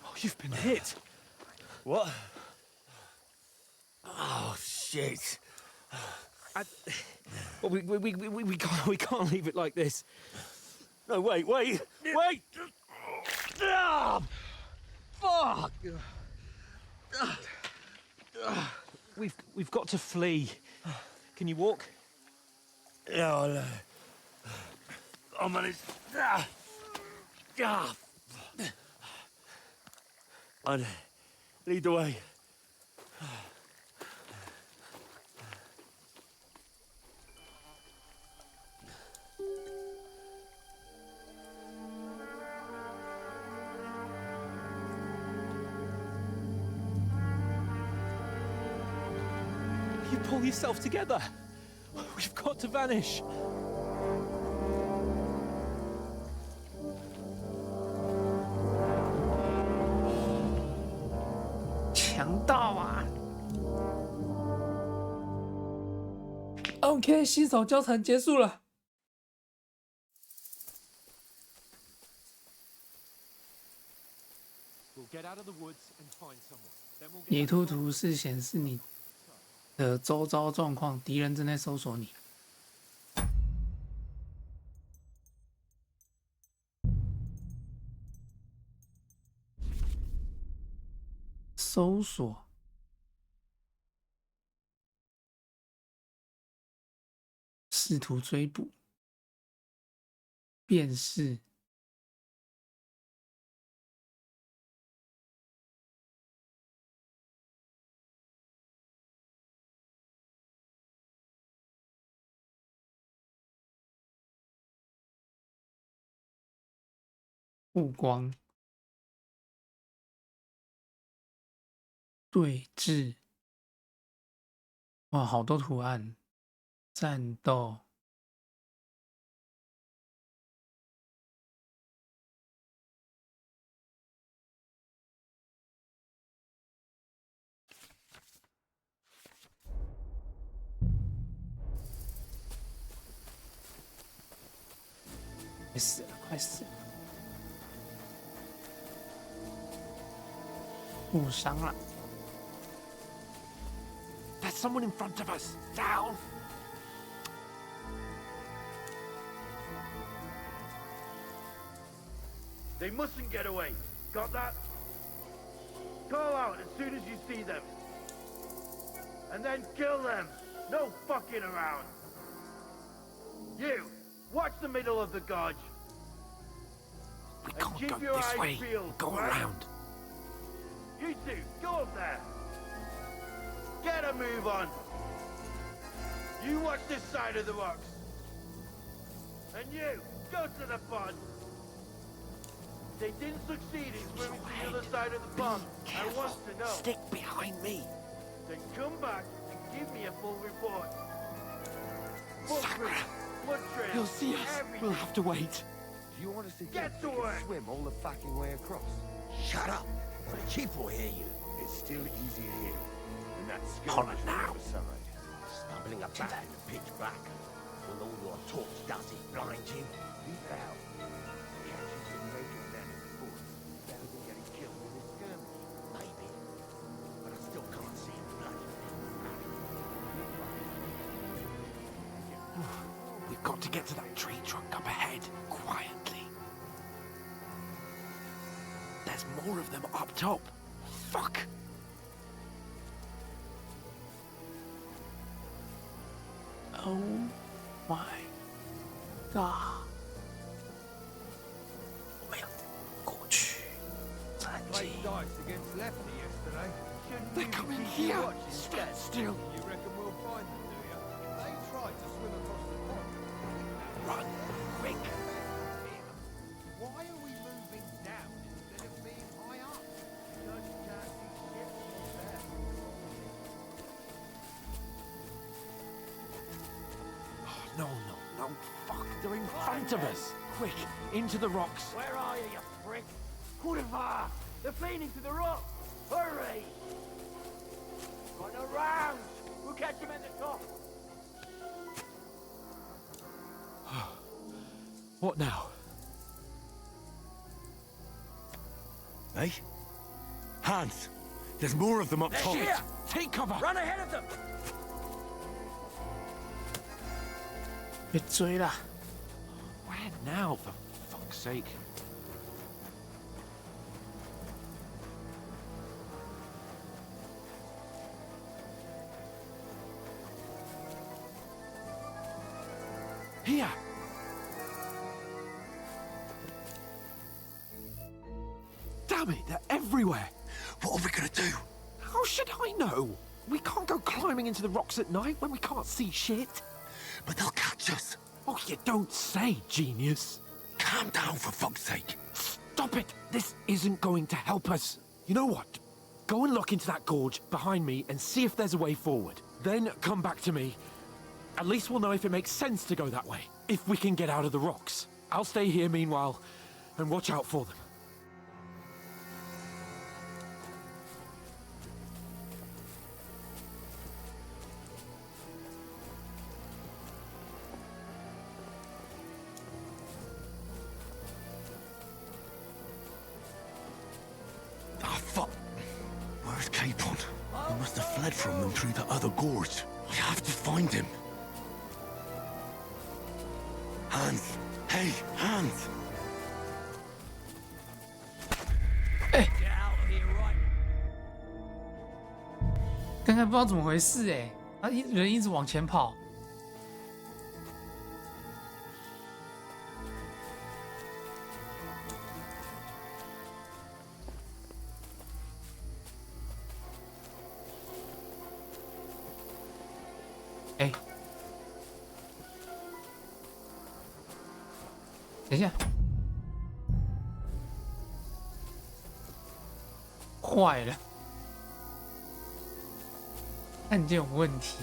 Oh, you've been hit. What? Oh, shit. Well, we can't leave it like this. No, wait! Ah, fuck! We've got to flee. Can you walk? Yeah, I managed. I'd lead the way. You pull yourself together. We've got to vanish. 强盗啊 ！OK， 携手交谈结束了。野兔图是显示你的周遭状况，敌人正在搜索你。搜索，试图追捕，辨识，曝光，对峙，哇，好多图案，战斗。快死了，快死了！误伤了。There's someone in front of us. Down. They mustn't get away. Got that? Call out as soon as you see them. And then kill them. No fucking around. You, watch the middle of the gorge. We can't go this way. Go around. You two, go up there. Get a move on. You watch this side of the rocks. And you, go to the pond. They didn't succeed in swimming to the other side of the pond. I want to know. Stick behind me. Then come back and give me a full report. Sakura, blood trail, you'll see us. everything. We'll have to wait. Do you want us to Get to work. swim all the fucking way across? Shut up! The chief will hear you. It's still easier here. And that's Hold it now. side. Stumbling about in the pitch black. When all your torch does is blind you. Leave it out. The actions you make of men in the forest. Better than getting killed in this skirmish. Maybe. But I still can't see the bloody We've got to get to that tree trunk up ahead, quietly. There's more of them up top. Fuck! Oh my god！ 我们要过去战机。 dice against Lefty yesterday. They're coming here! Stand still! You reckon we'll find them, do you? They tried to swim across the pond. Run, quick! Why are we moving down instead of being high up? Because you can't see shit from up there. No, no, no, fuck! They're in front of us! Quick, into the rocks! Where are you, you prick? Kudava! They're fleeing into the rock! Hurry! On around! We'll catch them at the top! What now? Hey? Hans! There's more of them up top! Here! Take cover! Run ahead of them! 别追啦！ Where now, for fuck's sake? Here! Damn it, they're everywhere. What are we gonna do? How should I know? We can't go climbing into the rocks at night when we can't see shit. But they'll catch us. Oh, you don't say, genius. Calm down, for fuck's sake. Stop it. This isn't going to help us. You know what? Go and look into that gorge behind me and see if there's a way forward. Then come back to me. At least we'll know if it makes sense to go that way, if we can get out of the rocks. I'll stay here meanwhile and watch out for them. Ah, fuck. Where's Capon? He must have fled from them through the other gorge. I have to find him. Hans! Hey, Hans! 刚才不知道怎么回事人一直往前跑。等一下，坏了，按键有问题。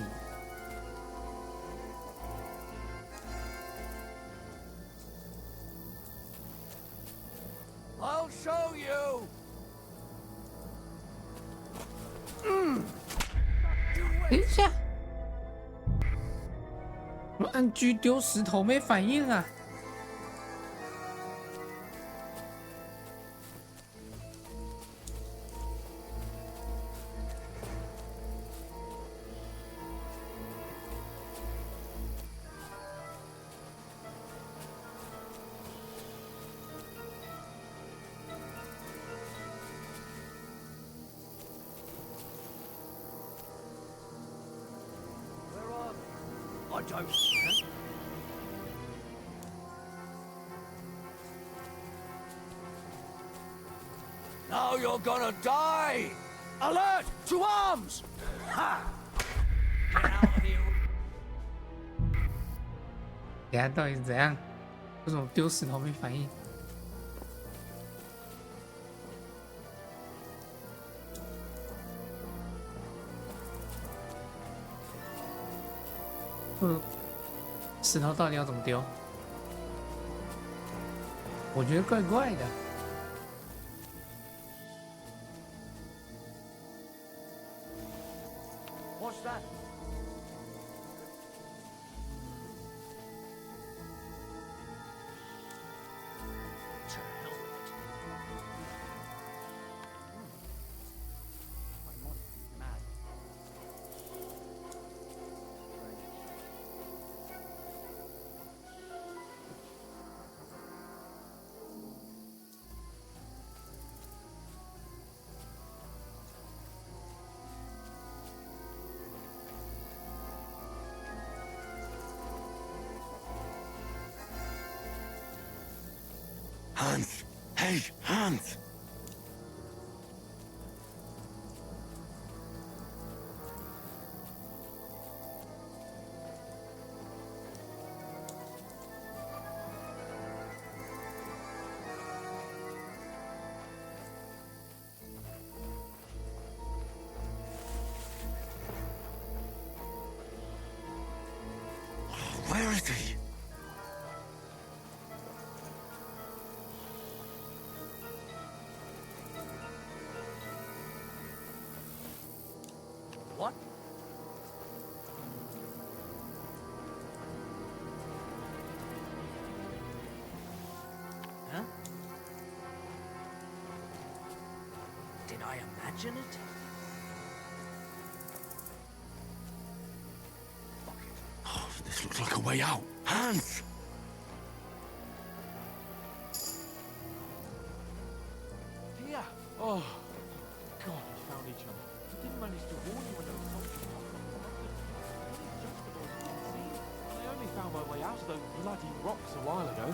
I'll show you. 等一下，我按G丢石头没反应啊。I don't. Now you're gonna die! Alert! To arms! Ha! Get out of here! 等下到底是怎样？为什么丢石头没反应？石头到底要怎么丢？我觉得怪怪的。What's that? To hell with it. I might be mad. Hans! Hey, Hans! Where is he? What? Huh? Did I imagine it? Fuck it. Oh, this looks like a way out. Hans! Here! Oh, God, we found each other. We didn't manage to warn you when there was something just the boys didn't see. I only found my way out of those bloody rocks a while ago.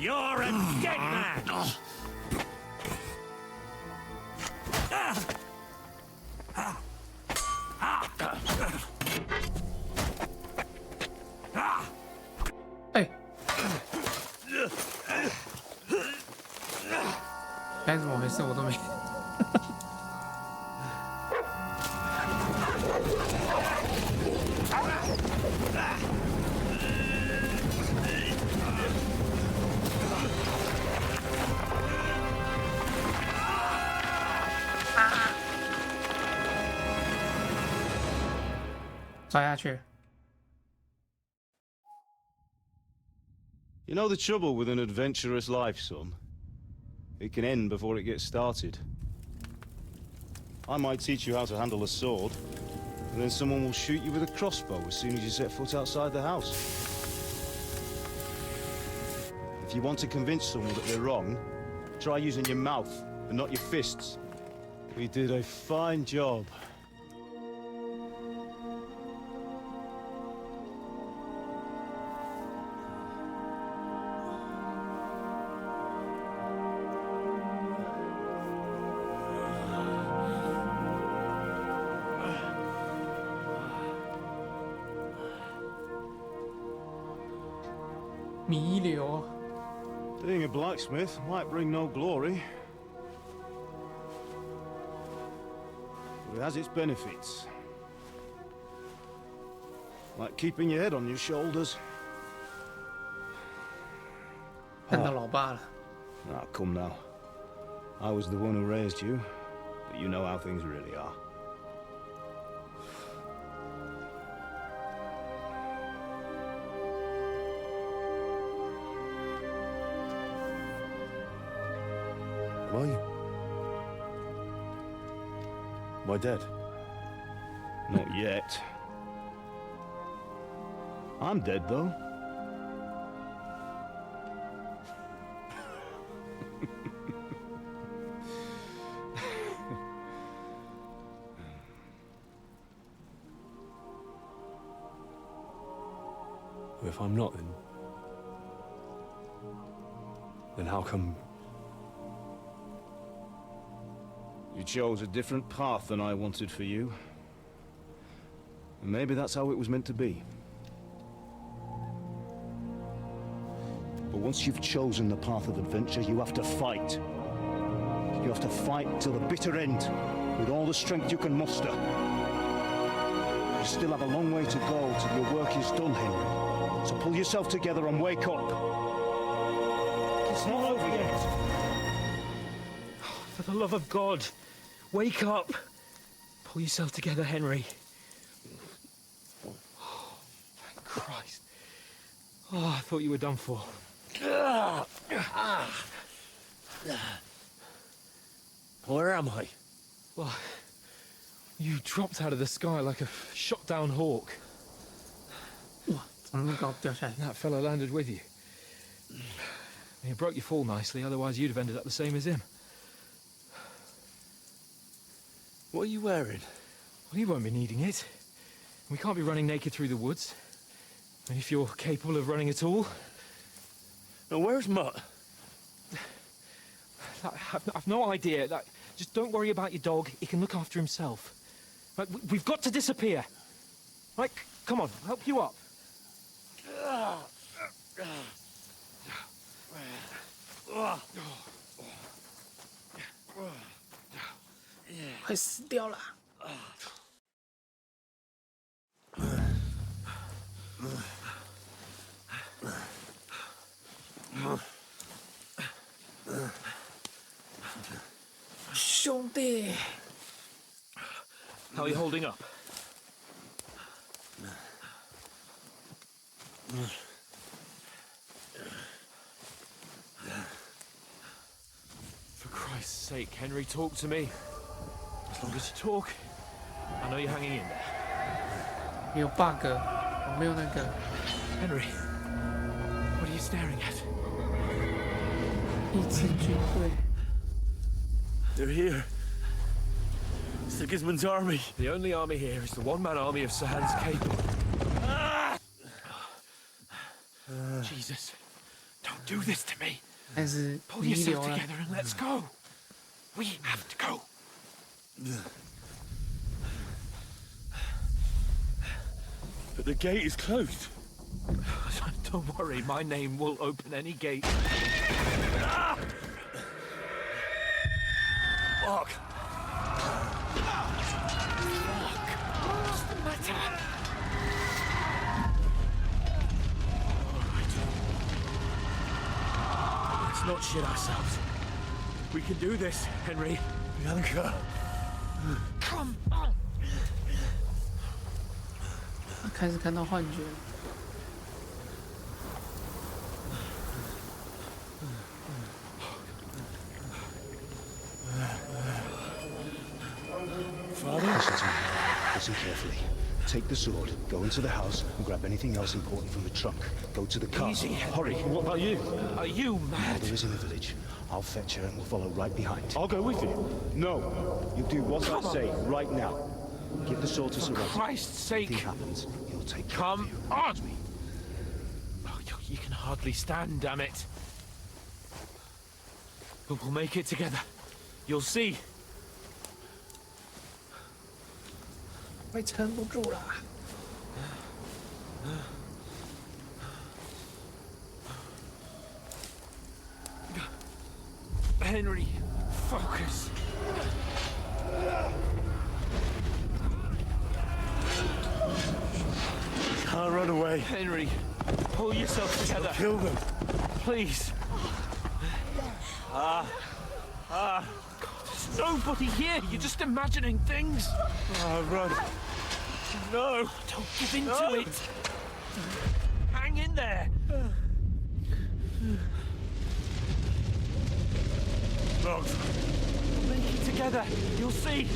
You're a dead man! Hey. 该怎么回事我都没。抓下去。 You know the trouble with an adventurous life, son? It can end before it gets started. I might teach you how to handle a sword, and then someone will shoot you with a crossbow as soon as you set foot outside the house. If you want to convince someone that they're wrong, try using your mouth and not your fists. We did a fine job. Being a blacksmith might bring no glory, but it has its benefits. Like keeping your head on your shoulders. 看到老爸了。 Ah, come now. I was the one who raised you, but you know how things really are. Am I dead? Not yet. I'm dead, though. If I'm not, then how come... You chose a different path than I wanted for you. And maybe that's how it was meant to be. But once you've chosen the path of adventure, you have to fight. You have to fight till the bitter end, with all the strength you can muster. You still have a long way to go till your work is done, Henry. So pull yourself together and wake up. It's not over yet. For the love of God, wake up! Pull yourself together, Henry. Oh, thank Christ. Oh, I thought you were done for. Where am I? Well, you dropped out of the sky like a shot-down hawk. 从那么高掉下来。 That fella landed with you. You broke your fall nicely, otherwise you'd have ended up the same as him. What are you wearing? Well, you won't be needing it. We can't be running naked through the woods. And if you're capable of running at all... Now, where's Mutt? I've no idea. Just don't worry about your dog. He can look after himself. Right, we've got to disappear. Right, come on, I'll help you up. 快死掉了。兄弟 How are you holding up? For Christ's sake, Henry, talk to me. As long as you talk, I know you're hanging in there. 没有 bug， 我没有那个。 Henry, what are you staring at? 一支军队。 They're here. Sigismund's army. The only army here is the one-man army of Sahan's cable. Jesus. Don't do this to me. 开始 Pull 弥 yourself 留了。 together and let's go. We have to go. But the gate is closed. Don't worry, my name will open any gate. Fuck. What's the matter? Let's not shit ourselves. We can do this, Henry. Bianca. Come on. 开始看到幻觉了。 Father? Listen to me. Listen carefully. Take the sword, go into the house, and grab anything else important from the trunk. Go to the car. Easy, Hurry. What about you? Are you mad? Mother is in the village. I'll fetch her and we'll follow right behind. I'll go with you. No. You do what I say right now. Give the sword to For Sir Christ's Anything sake. happens, you'll take care Come of you. on! Oh, you can hardly stand, damn it. But we'll make it together. You'll see. 快撑不住了。 Henry, focus. Can't run away. Henry, pull yourself together. Kill them. Please. God, there's nobody here. You're just imagining things. Run. No, don't give in to it. Hang in there. Logs. We'll make it together. You'll see.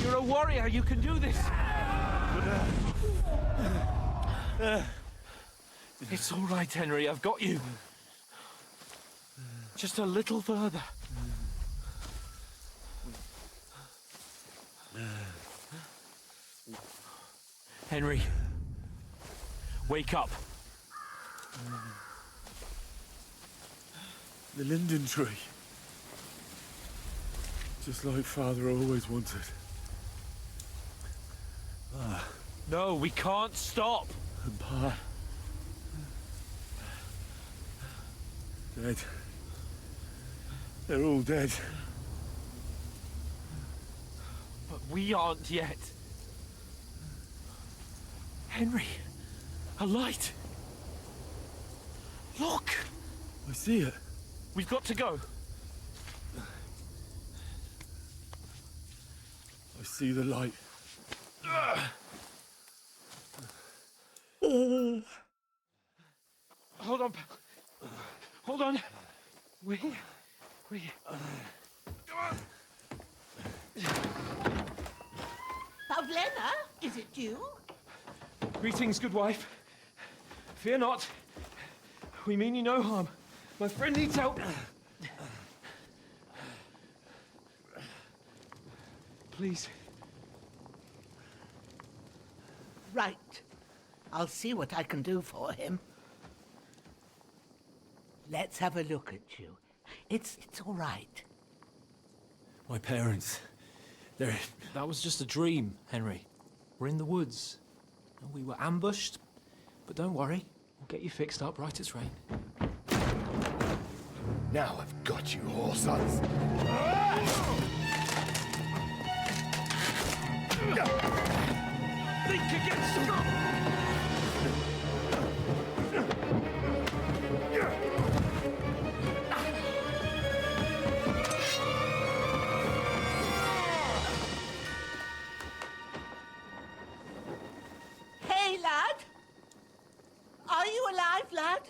You're a warrior. You can do this. It's all right, Henry. I've got you. Just a little further. Henry, wake up. The linden tree. Just like Father always wanted. No, we can't stop. And Pa. Dead. They're all dead. But we aren't yet. Henry, a light. Look, I see it. we've got to go. I see the light. Hold on. Hold on. We're here. Pavlena, is it you? Greetings, good wife. Fear not. We mean you no harm. My friend needs help. Please. Right. I'll see what I can do for him. Let's have a look at you. It's all right. My parents. They're... That was just a dream, Henry. We're in the woods. And we were ambushed. But don't worry. We'll get you fixed up right as rain. Now I've got you, whoresons. Think against Hey, lad! Are you alive, lad?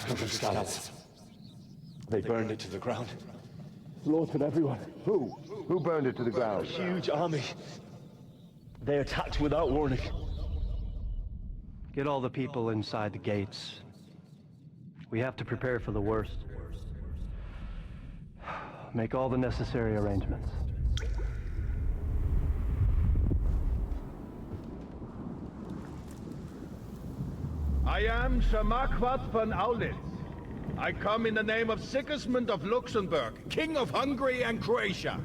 The scouts. They burned it to the ground. Slaughtered everyone. Who? Who burned it to the ground? A huge army. They attacked without warning. Get all the people inside the gates. We have to prepare for the worst. Make all the necessary arrangements. I am Shamakwat von Aulitz. I come in the name of Sigismund of Luxembourg, King of Hungary and Croatia.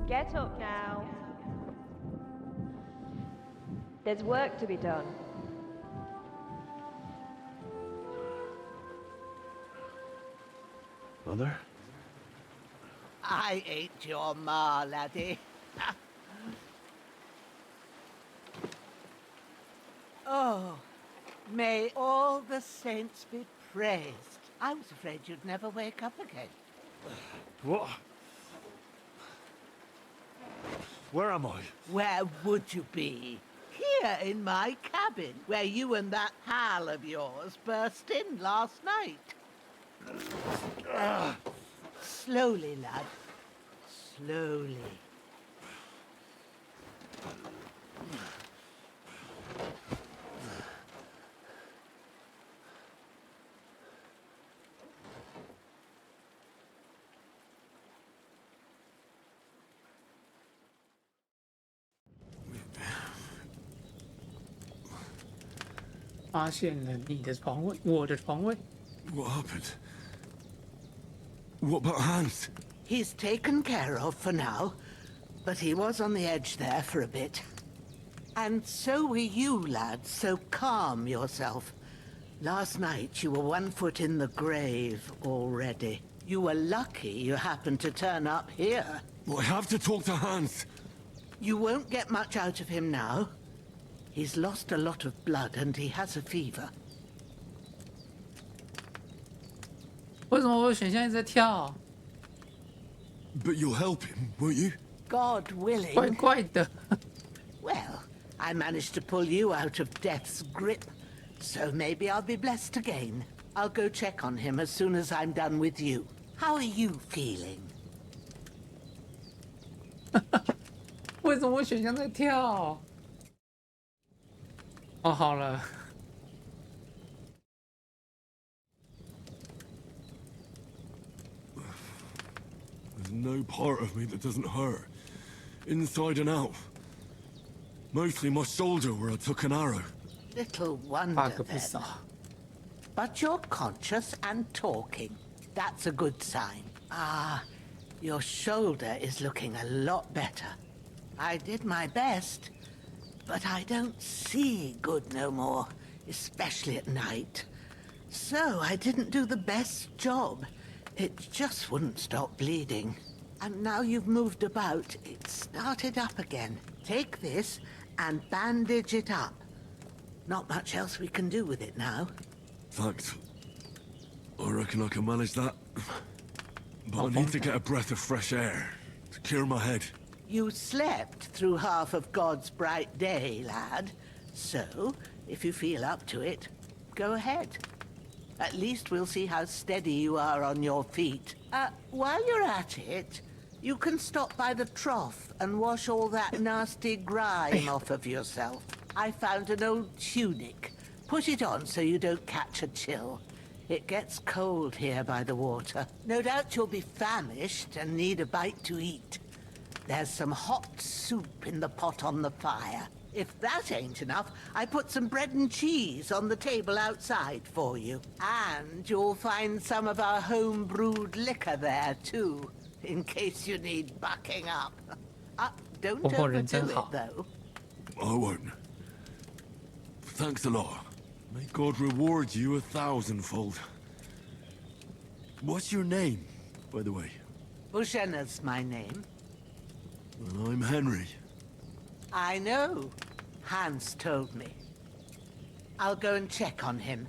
Get up now. There's work to be done. Mother? I ain't your ma, laddie. Oh, may all the saints be praised. I was afraid you'd never wake up again. What? Where am I? Where would you be? Here in my cabin, where you and that pal of yours burst in last night. Slowly, lad. Slowly.发现了你的床位，我的床位。 What happened? What about Hans? He's taken care of for now, but he was on the edge there for a bit. And so were you, lad, so calm yourself. Last night you were 1 foot in the grave already. You were lucky you happened to turn up here. Well, I have to talk to Hans. You won't get much out of him now. He's lost a lot of blood and he has a fever. 为什么我的选项一直在跳？ But you'll help him, won't you? God willing. 怪怪的。 Well, I managed to pull you out of death's grip, so maybe I'll be blessed again. I'll go check on him as soon as I'm done with you. How are you feeling? 为什么我选项在跳？哦，好了。 There's no part of me that doesn't hurt, inside and out. Mostly my shoulder where I took an arrow. Little wonder then. But you're conscious and talking. That's a good sign. Ah, your shoulder is looking a lot better. I did my best, but I don't see good no more, especially at night. So I didn't do the best job. It just wouldn't stop bleeding. And now you've moved about, it started up again. Take this and bandage it up. Not much else we can do with it now. Thanks. I reckon I can manage that. But I need to get a breath of fresh air to clear my head. You slept through half of God's bright day, lad. So, if you feel up to it, go ahead. At least we'll see how steady you are on your feet. While you're at it, you can stop by the trough and wash all that nasty grime off of yourself. I found an old tunic. Put it on so you don't catch a chill. It gets cold here by the water. No doubt you'll be famished and need a bite to eat. There's some hot soup in the pot on the fire. If that ain't enough, I put some bread and cheese on the table outside for you. And you'll find some of our home-brewed liquor there, too, in case you need bucking up. Don't overdo it, though. I won't. Thanks a lot. May God reward you 1,000-fold. What's your name, by the way? Bushena's my name. Well, I'm Henry. I know. Hans told me. I'll go and check on him.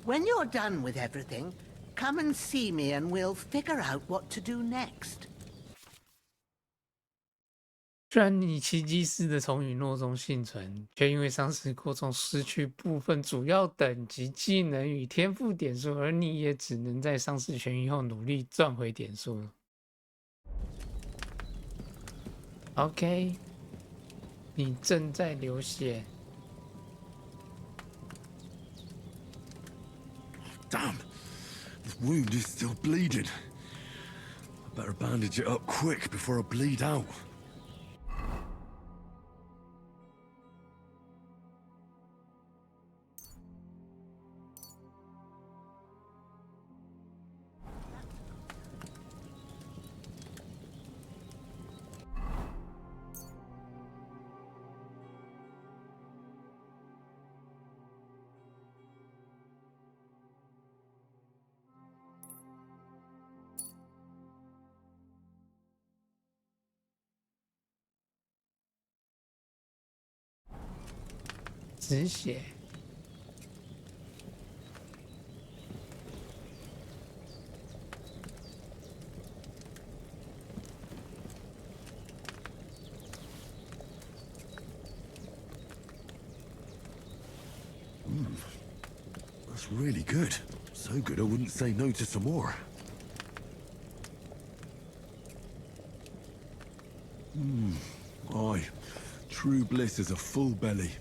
When you're done with everything, come and see me and we'll figure out what to do next. 虽然你奇迹似的从陨落中幸存，却因为丧失过重失去部分主要等级技能与天赋点数，而你也只能在丧失痊愈后努力赚回点数。OK， 你正在流血。Damn, this wound is still bleeding. I better bandage it up quick before I bleed out.止血。That's really good. So good I wouldn't say no to some more. Aye. True bliss is a full belly.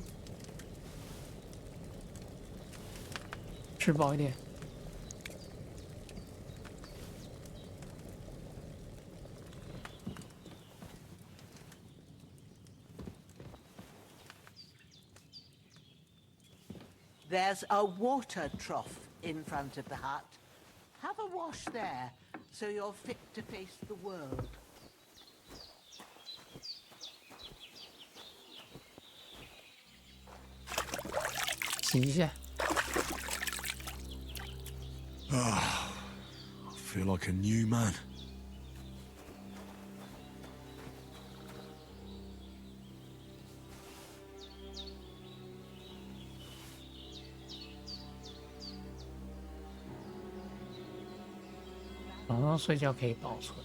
吃饱一点。There's a water trough in front of the hut. Have a wash there, so you're fit to face the world. 洗一下。I feel like a new man.晚上睡觉可以保存。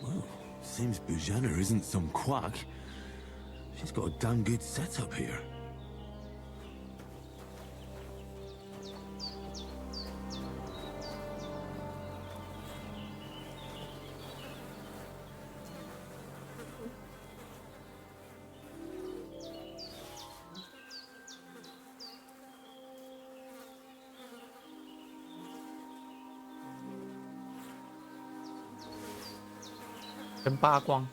Well, seems Bujana isn't some quack. She's got a damn good setup here. Ken 跟扒光。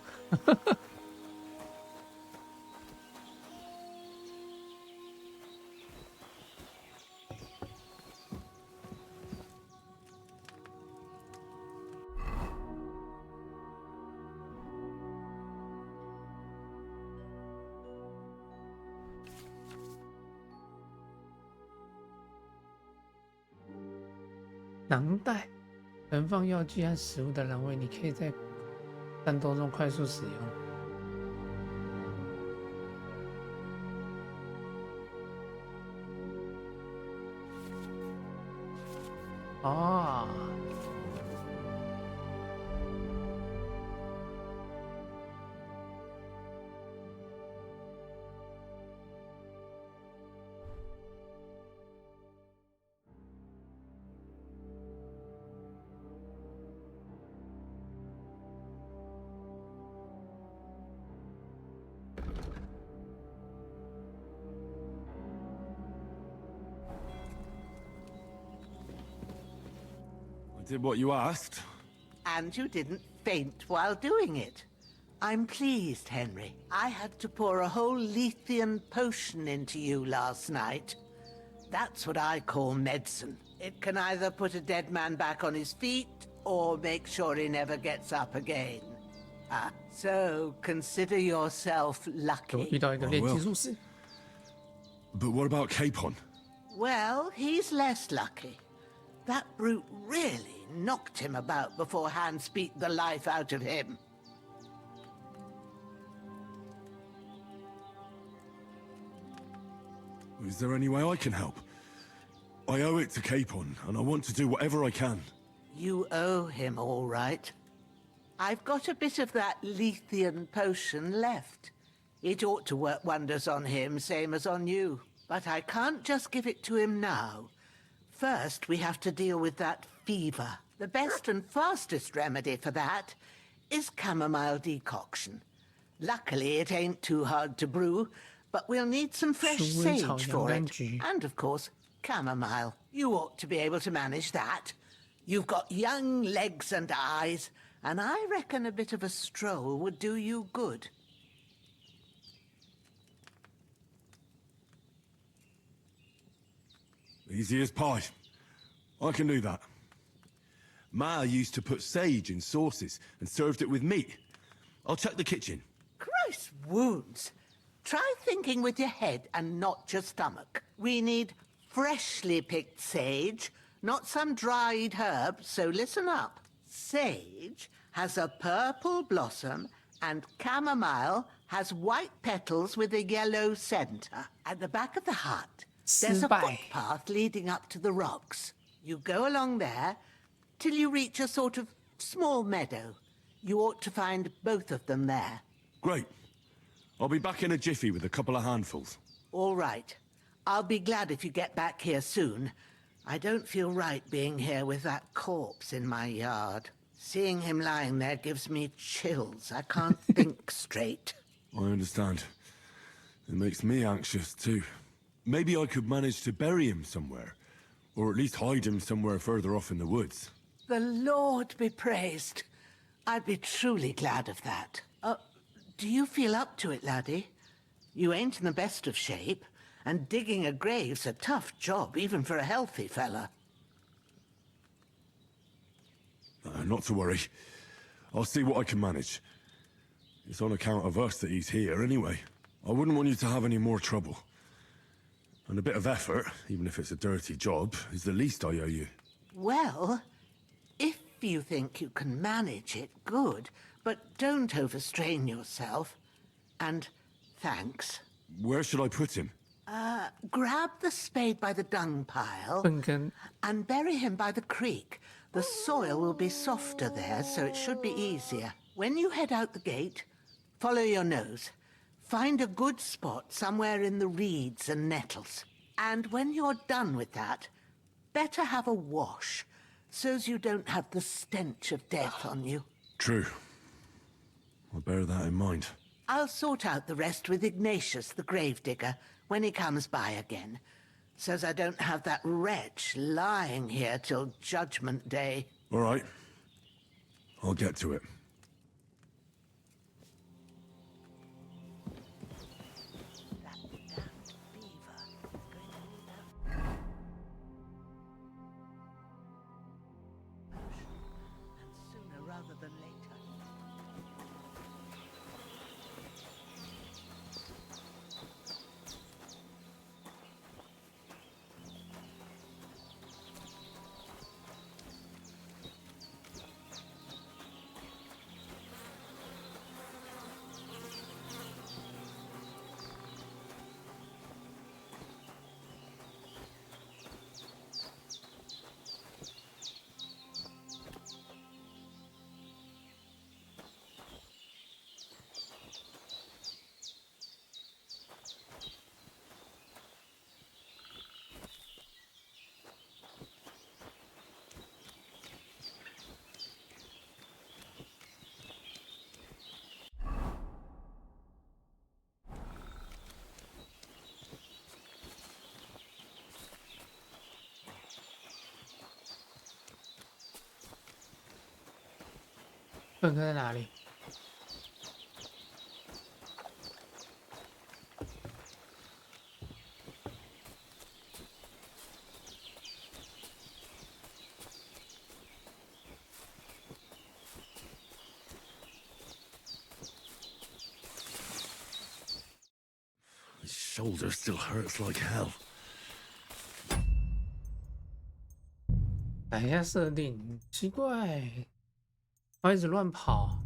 囊袋存放药剂和食物的栏位，你可以在战斗中快速使用。哦，Did what you asked. And you didn't faint while doing it. I'm pleased, Henry. I had to pour a whole Lethean potion into you last night. That's what I call medicine. It can either put a dead man back on his feet, or make sure he never gets up again. So consider yourself lucky. But what about Capon? Well, he's less lucky. That brute really knocked him about before Hans beat the life out of him. Is there any way I can help? I owe it to Capon, and I want to do whatever I can. You owe him, all right. I've got a bit of that Lethean potion left. It ought to work wonders on him, same as on you. But I can't just give it to him now. First, we have to deal with that fever. The best and fastest remedy for that is chamomile decoction. Luckily, it ain't too hard to brew, but we'll need some fresh sage for it. And, of course, chamomile. You ought to be able to manage that. You've got young legs and eyes, and I reckon a bit of a stroll would do you good. Easy as pie. I can do that. Ma used to put sage in sauces and served it with meat. I'll check the kitchen. Christ wounds! Try thinking with your head and not your stomach. We need freshly picked sage, not some dried herb, so listen up. Sage has a purple blossom and chamomile has white petals with a yellow center. At the back of the hut, there's a footpath leading up to the rocks. You go along there till you reach a sort of small meadow. You ought to find both of them there. Great. I'll be back in a jiffy with a couple of handfuls. All right. I'll be glad if you get back here soon. I don't feel right being here with that corpse in my yard. Seeing him lying there gives me chills. I can't think straight. I understand. It makes me anxious too. Maybe I could manage to bury him somewhere. Or at least hide him somewhere further off in the woods. The Lord be praised. I'd be truly glad of that. Do you feel up to it, laddie? You ain't in the best of shape, and digging a grave's a tough job, even for a healthy fella. Not to worry. I'll see what I can manage. It's on account of us that he's here anyway. I wouldn't want you to have any more trouble. And a bit of effort, even if it's a dirty job, is the least I owe you. Well, if you think you can manage it, good. But don't overstrain yourself. And thanks. Where should I put him? Grab the spade by the dung pile and bury him by the creek. The soil will be softer there, so it should be easier. When you head out the gate, follow your nose. Find a good spot somewhere in the reeds and nettles. And when you're done with that, better have a wash, so's you don't have the stench of death on you. True. I'll bear that in mind. I'll sort out the rest with Ignatius, the gravedigger, when he comes by again, so's I don't have that wretch lying here till Judgment Day. All right. I'll get to it.笨哥在哪里？ His shoulder still hurts like hell. 改一下设定，奇怪，我一直乱跑。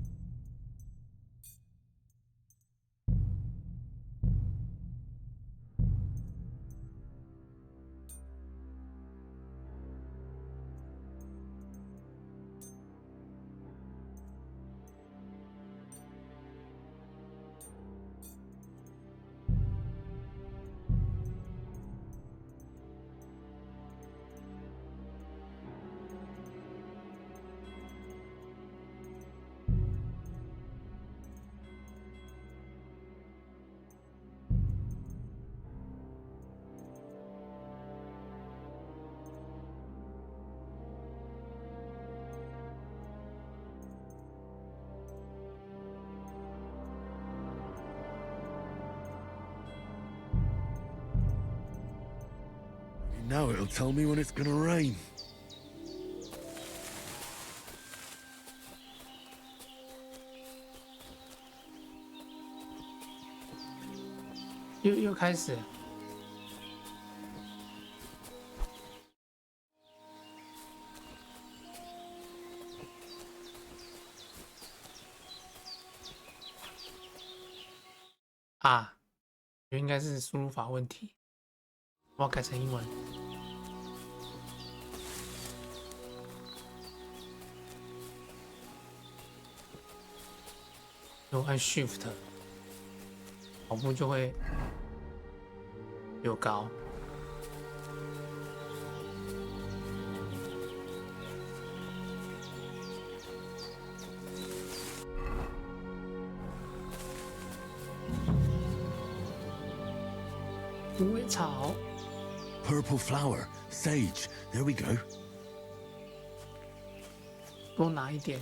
Now it'll tell me when it's gonna rain. 又开始了。啊，应该是输入法问题，我要改成英文。我按 Shift， 跑步就会有高。芦苇草 Purple flower, sage. There we go. 多拿一点。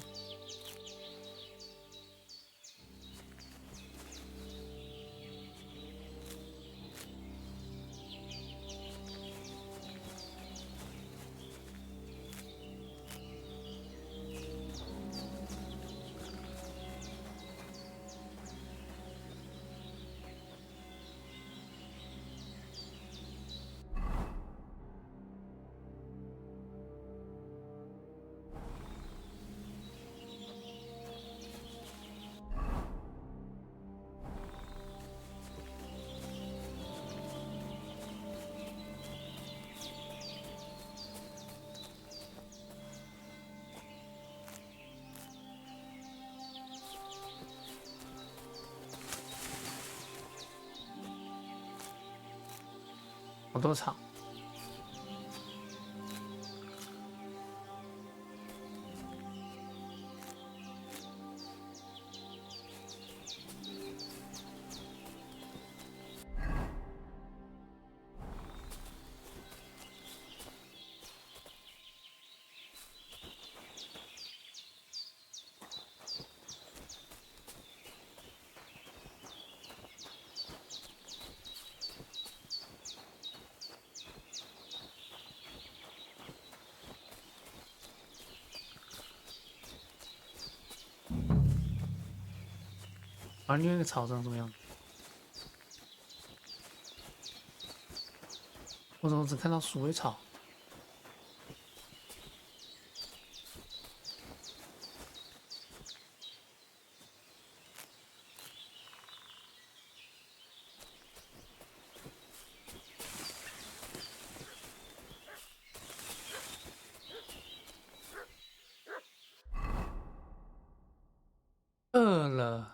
好多草。啊，另外一个草长什么样子？我怎么只看到鼠尾草？饿了。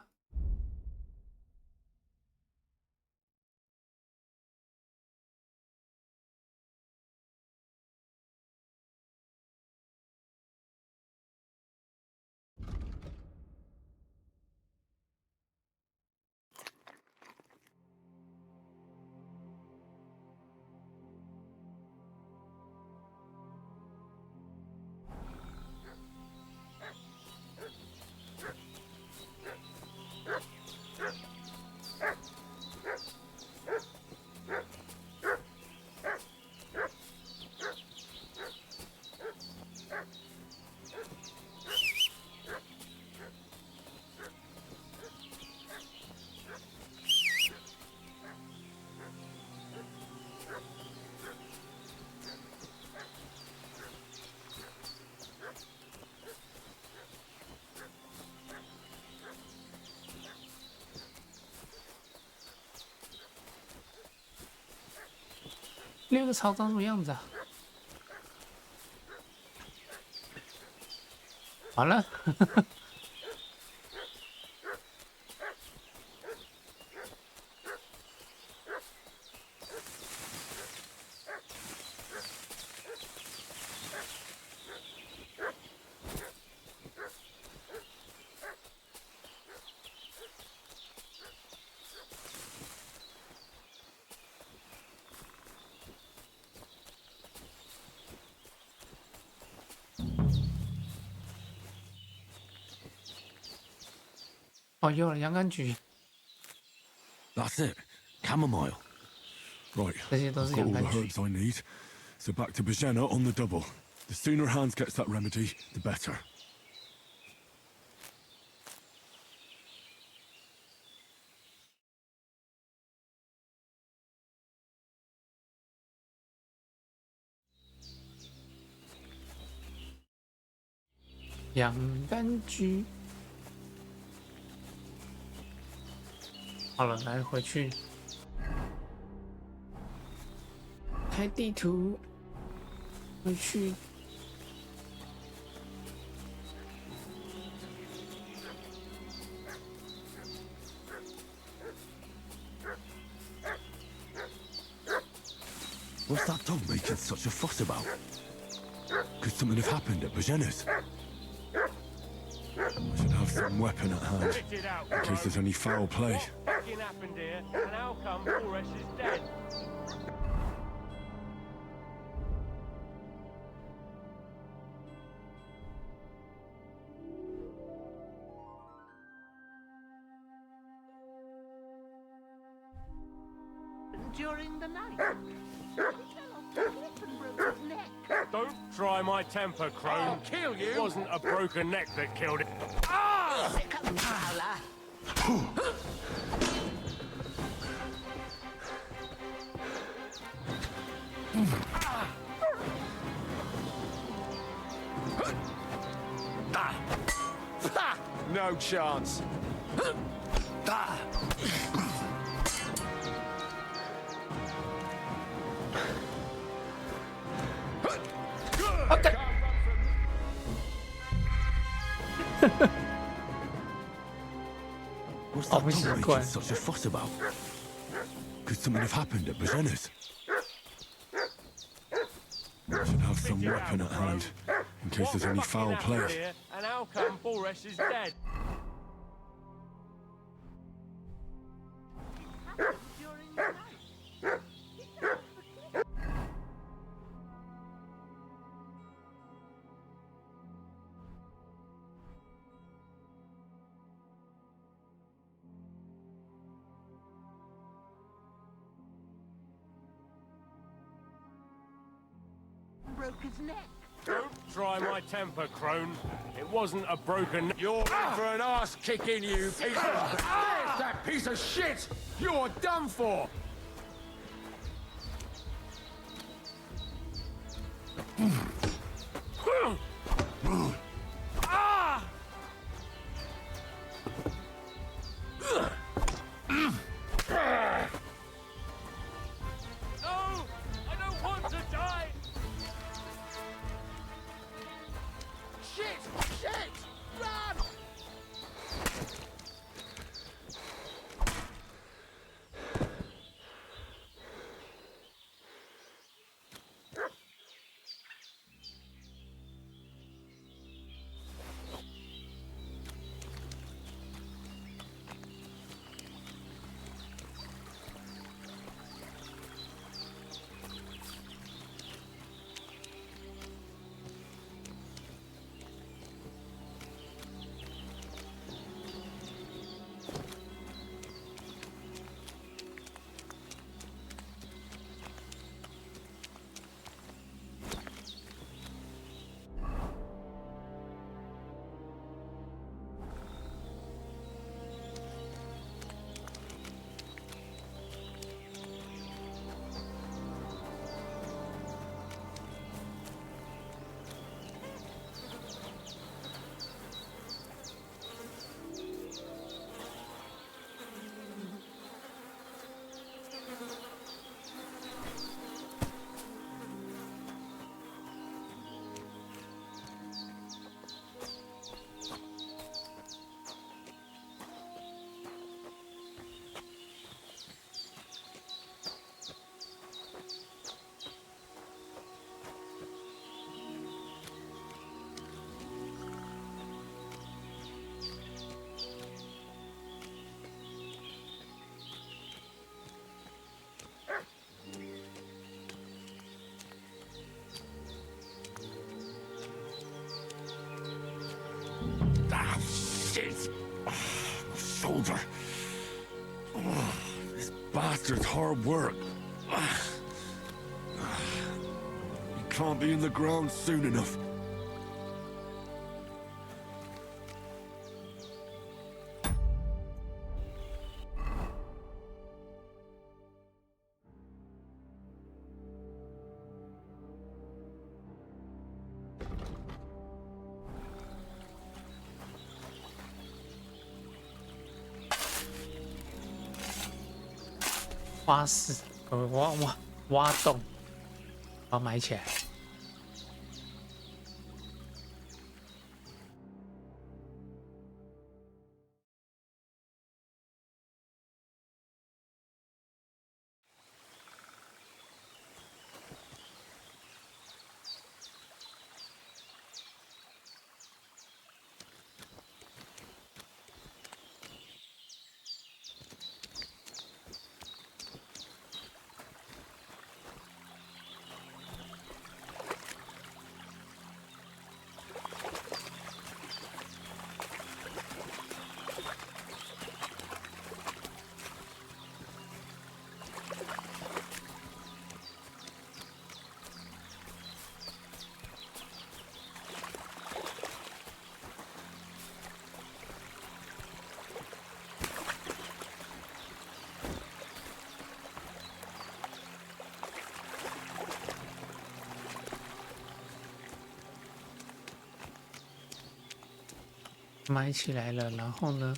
6个槽长什么样子啊？完了。哦，有了洋甘菊。That's it. Chamomile. Right, 这些都 I've 是 got 洋 all the 甘菊。 herbs I need. So back to Bajena on the double. The sooner Hans gets that remedy, the better. 洋甘菊。好了，来回去开地图，回去。What's that dog making such a fuss about? Could something have happened at Bajena's? I should have some weapon at hand, Spit it out, in case there's any foul play. What fucking happened here, and how come Boris is dead? During the night. Broke his neck. Don't try my temper, Crone. I'll kill you. It wasn't a broken neck that killed it. Pick up Prowler. No chance. Okay. What's Oh, that this is dog quiet. making such a fuss about? Could something have happened at Bajena's? I should have some weapon at hand, in case there's any foul play. Here, and how come Boris is dead? During the night. Broke his neck. Don't try my temper, Crone. It wasn't a broken neck. You're in for an ass kicking, you piece of... There's that piece of shit! You're done for! No! I don't want to die! Shit! Shit! Run! Shit! My shoulder. This bastard's hard work. He can't be in the ground soon enough. 挖屎，挖洞，把它埋起来。埋起来了，然后呢？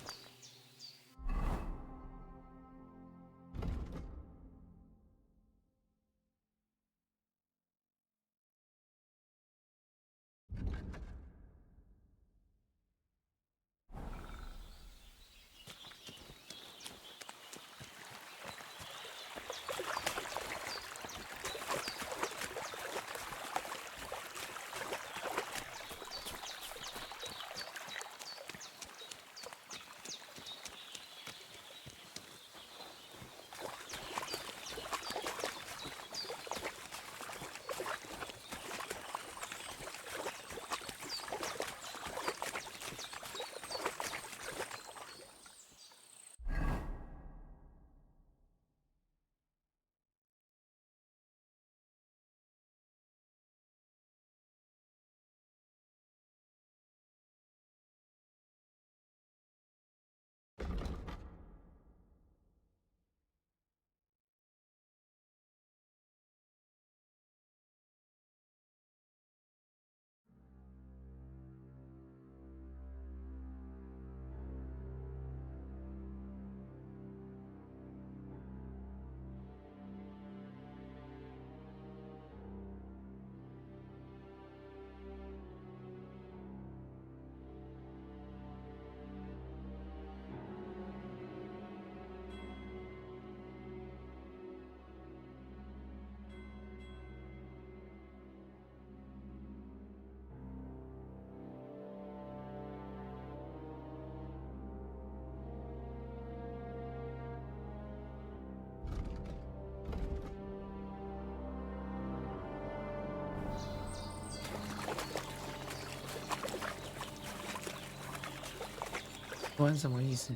关什么意思？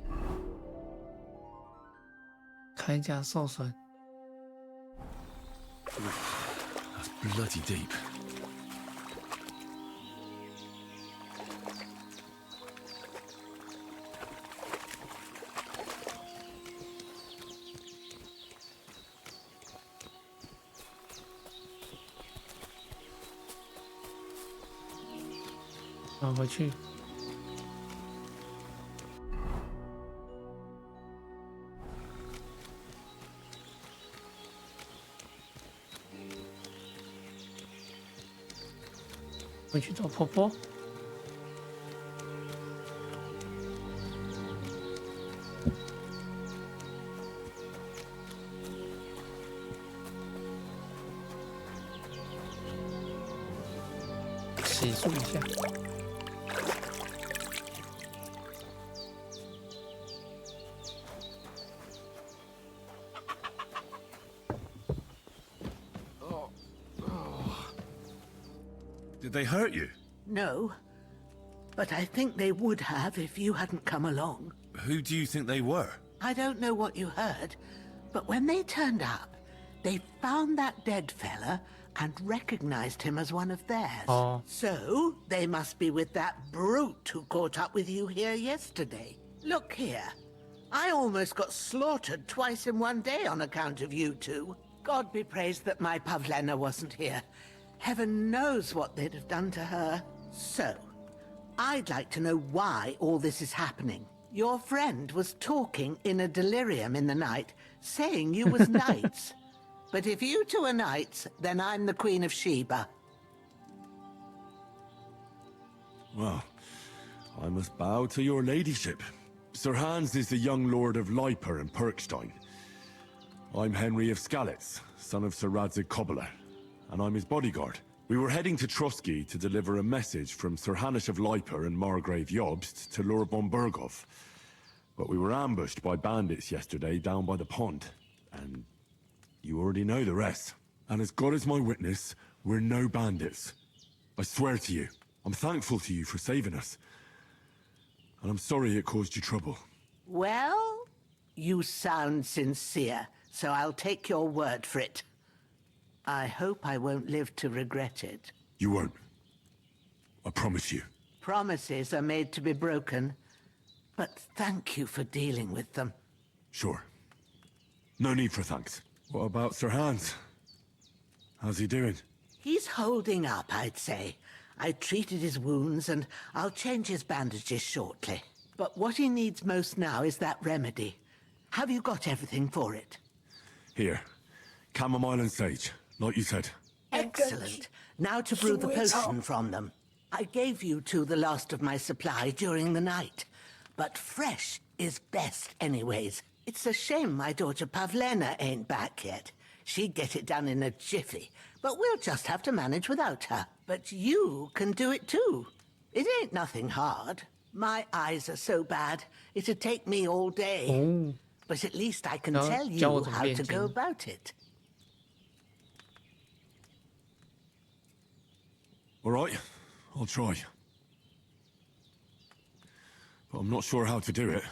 铠甲受损。That's bloody deep. 回去。回去找婆婆。洗漱一下。Did they hurt you? No, but I think they would have if you hadn't come along. Who do you think they were? I don't know what you heard, but when they turned up, they found that dead fella and recognized him as one of theirs. Oh. So, they must be with that brute who caught up with you here yesterday. Look here. I almost got slaughtered twice in one day on account of you two. God be praised that my Pavlena wasn't here. Heaven knows what they'd have done to her. So, I'd like to know why all this is happening. Your friend was talking in a delirium in the night, saying you was knights. But if you two are knights, then I'm the Queen of Sheba. Well, I must bow to your ladyship. Sir Hans is the young lord of Leiper and Perkstein. I'm Henry of Skalitz, son of Sir Radzig Kobyla, and I'm his bodyguard. We were heading to Trusky to deliver a message from Sir Hanush of Leiper and Margrave Jobst to Lord von Berghoff. But we were ambushed by bandits yesterday down by the pond, and you already know the rest. And as God is my witness, we're no bandits. I swear to you, I'm thankful to you for saving us. And I'm sorry it caused you trouble. Well, you sound sincere, so I'll take your word for it. I hope I won't live to regret it. You won't. I promise you. Promises are made to be broken, but thank you for dealing with them. Sure. No need for thanks. What about Sir Hans? How's he doing? He's holding up, I'd say. I treated his wounds, and I'll change his bandages shortly. But what he needs most now is that remedy. Have you got everything for it? Here. Chamomile and sage, like you said. Excellent. Now to brew the potion from them. I gave you two the last of my supply during the night. But fresh is best anyways. It's a shame my daughter Pavlena ain't back yet. She'd get it done in a jiffy, but we'll just have to manage without her. But you can do it too. It ain't nothing hard. My eyes are so bad, it'd take me all day. Oh. But at least I can No, tell you教我怎么 how 炼 to 金。 go about it. All right, I'll try. But I'm not sure how to do it.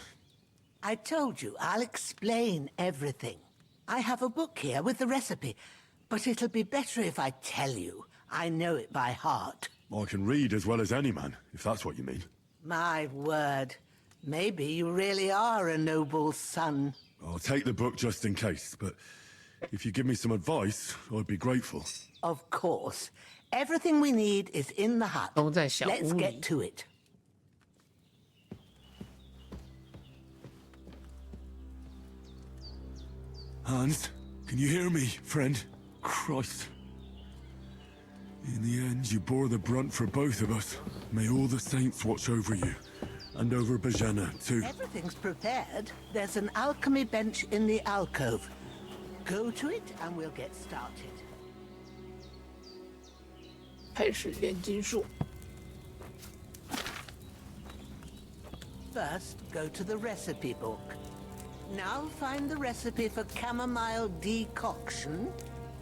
I told you, I'll explain everything. I have a book here with the recipe, but it'll be better if I tell you. I know it by heart. I can read as well as any man, if that's what you mean. My word. Maybe you really are a noble son. I'll take the book just in case, but if you give me some advice, I'd be grateful. Of course. Everything we need is in the hut. 都在小 Let's 屋 get 里。 to it. Hans, can you hear me, friend? Christ. In the end, you bore the brunt for both of us. May all the saints watch over you. And over Bajana, too. Everything's prepared. There's an alchemy bench in the alcove. Go to it and we'll get started. 开始炼金术。 First, go to the recipe book. Now find the recipe for chamomile decoction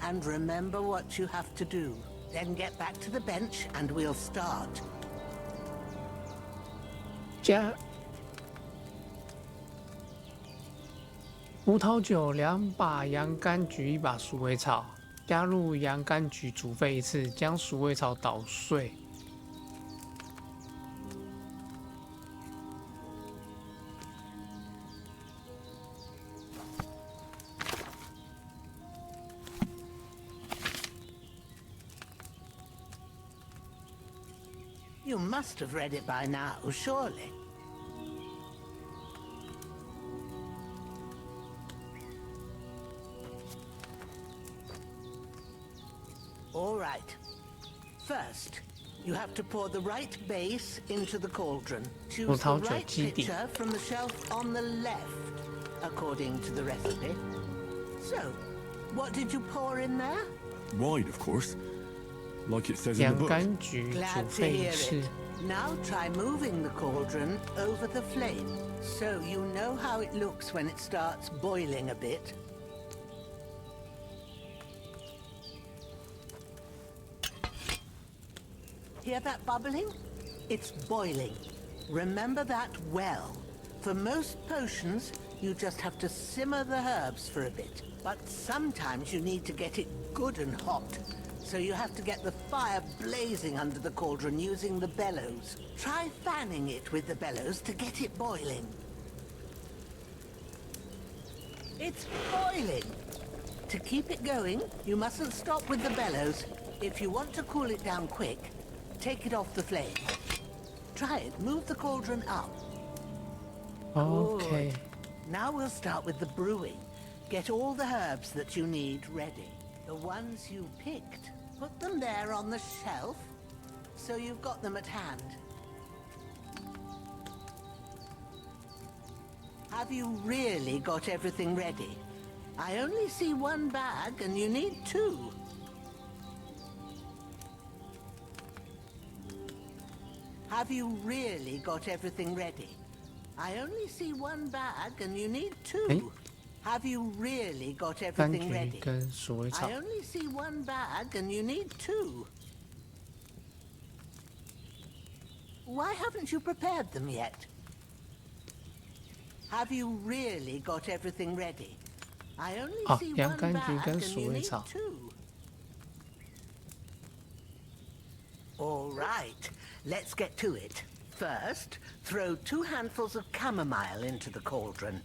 and remember what you have to do. Then get back to the bench and we'll start. 加葡萄酒2把洋甘菊1把鼠尾草，加入洋甘菊煮沸1次，将鼠尾草捣碎。You must have read it by now, surely. All right. First, you have to pour the right base into the cauldron. Choose the right pitcher from the shelf on the left, according to the recipe. So, what did you pour in there? Wine, of course. Like it says in the book. 洋甘菊煮 Glad to 沸 hear 1次 it. Now try moving the cauldron over the flame, so you know how it looks when it starts boiling a bit. Hear that bubbling? It's boiling. Remember that well. For most potions, you just have to simmer the herbs for a bit. But sometimes you need to get it good and hot. So you have to get the fire blazing under the cauldron using the bellows. Try fanning it with the bellows to get it boiling. It's boiling! To keep it going, you mustn't stop with the bellows. If you want to cool it down quick, take it off the flame. Try it. Move the cauldron up. Okay. Good. Now we'll start with the brewing. Get all the herbs that you need ready. The ones you picked. Put them there on the shelf, so you've got them at hand. Have you really got everything ready? I only see one bag, and you need 2. Have you really got everything ready? I only see one bag, and you need 2. Have you really got everything ready? I only see one bag, and you need 2. Why haven't you prepared them yet? Have you really got everything ready? I only see one bag, and you need 2. All right, let's get to it. First, throw 2 handfuls of chamomile into the cauldron.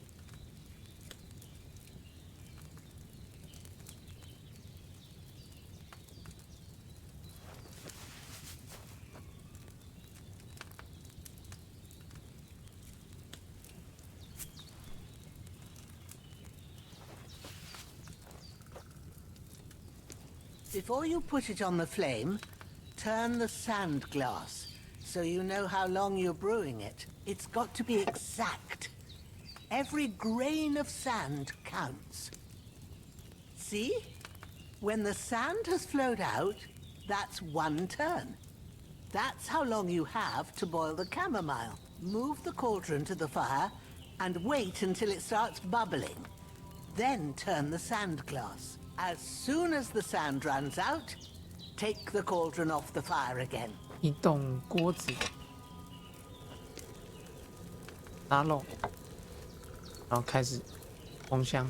Before you put it on the flame, turn the sand glass so you know how long you're brewing it. It's got to be exact. Every grain of sand counts. See? When the sand has flowed out, that's 1 turn. That's how long you have to boil the chamomile. Move the cauldron to the fire and wait until it starts bubbling. Then turn the sand glass. As soon as the sand runs out, take the cauldron off the fire again. 移动锅子，拉肉，然后开始烘香。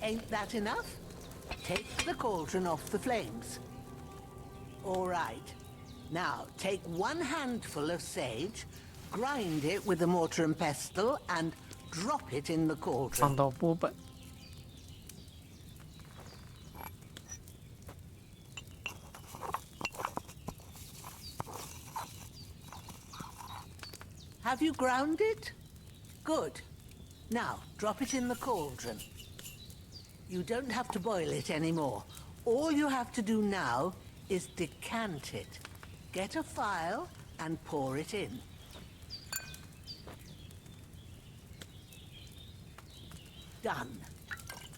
Ain't that enough? Take the cauldron off the flames. All right. Now, take 1 handful of sage, grind it with a mortar and pestle, and drop it in the cauldron. 放到波本。Have you ground it? Good. Now, drop it in the cauldron. You don't have to boil it anymore. All you have to do now is decant it. Get a phial and pour it in. Done.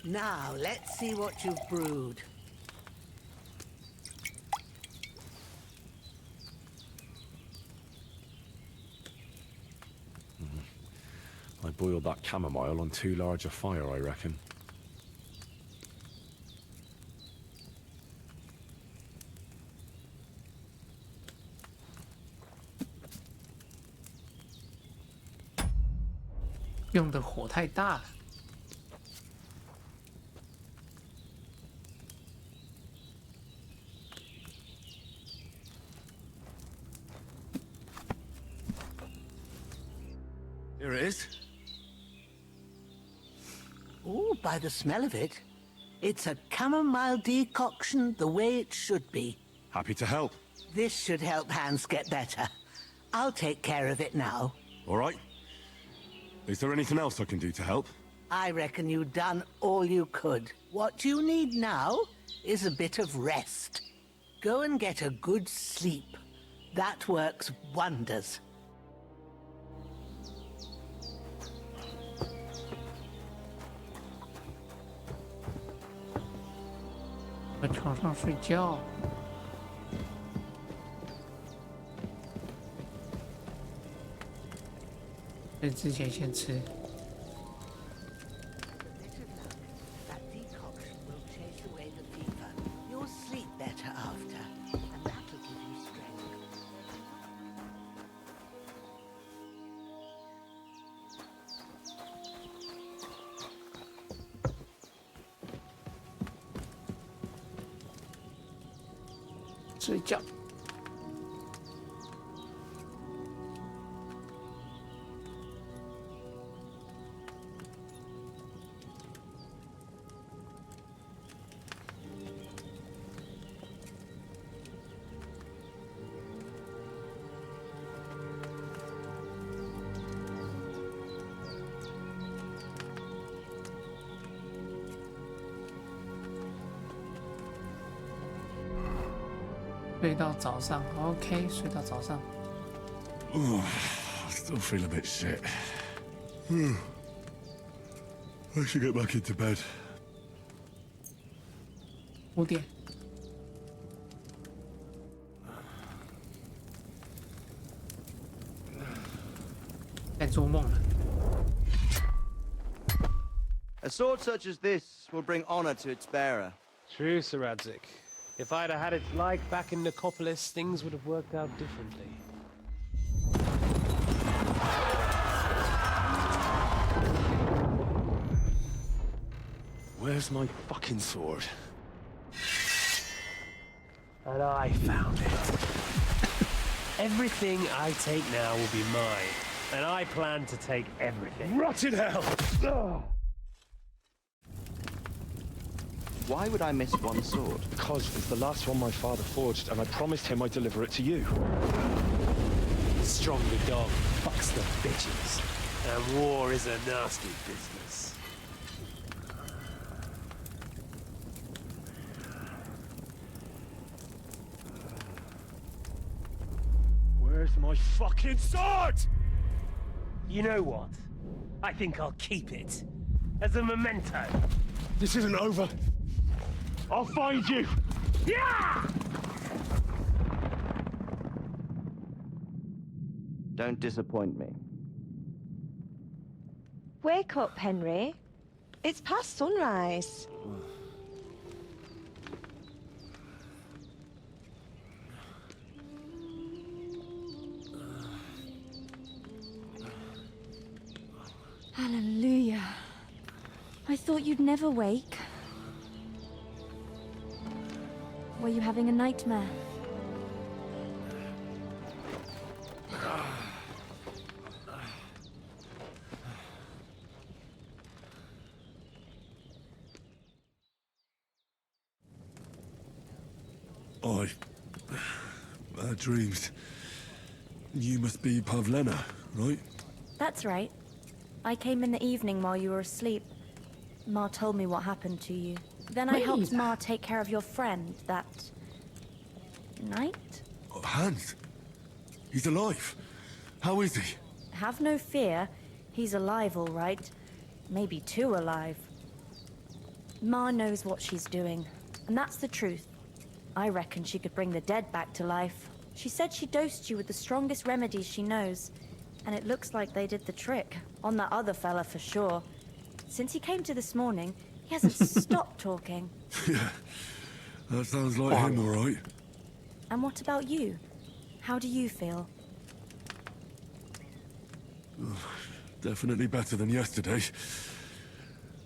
Now, let's see what you've brewed. I boiled that chamomile on too large a fire, I reckon. "用的火太大了。" Here it is. Ooh, by the smell of it, it's a chamomile decoction the way it should be. Happy to help. This should help Hans get better. I'll take care of it now. All right. Is there anything else I can do to help? I reckon you've done all you could. What you need now is a bit of rest. Go and get a good sleep. That works wonders. 在床上睡觉。所以之前先吃。睡觉。睡到早上 ，OK， 睡到早上。Oh, I still feel a bit shit. I should get back into bed. 5点。在做梦了。A sword such as this will bring honor to its bearer. True, Sir Radzik. If I'd have had its like back in Nicopolis, things would have worked out differently. Where's my fucking sword? And I found it. Everything I take now will be mine, and I plan to take everything. Rotted hell! Why would I miss one sword? Because it's the last one my father forged, and I promised him I'd deliver it to you. The stronger dog fucks the bitches, and war is a nasty business. Where's my fucking sword? You know what? I think I'll keep it. As a memento. This isn't over. I'll find you! Yeah! Don't disappoint me. Wake up, Henry. It's past sunrise. Hallelujah. I thought you'd never wake. Were you having a nightmare? Bad dreams. You must be Pavlena, right? That's right. I came in the evening while you were asleep. Ma told me what happened to you. Then I helped Ma take care of your friend that night? Oh, Hans? He's alive. How is he? Have no fear. He's alive, all right. Maybe too alive. Ma knows what she's doing, and that's the truth. I reckon she could bring the dead back to life. She said she dosed you with the strongest remedies she knows, and it looks like they did the trick. On that other fella for sure. Since he came to this morning, he hasn't stopped talking. Yeah, that sounds like him, all right. And what about you? How do you feel? Definitely better than yesterday.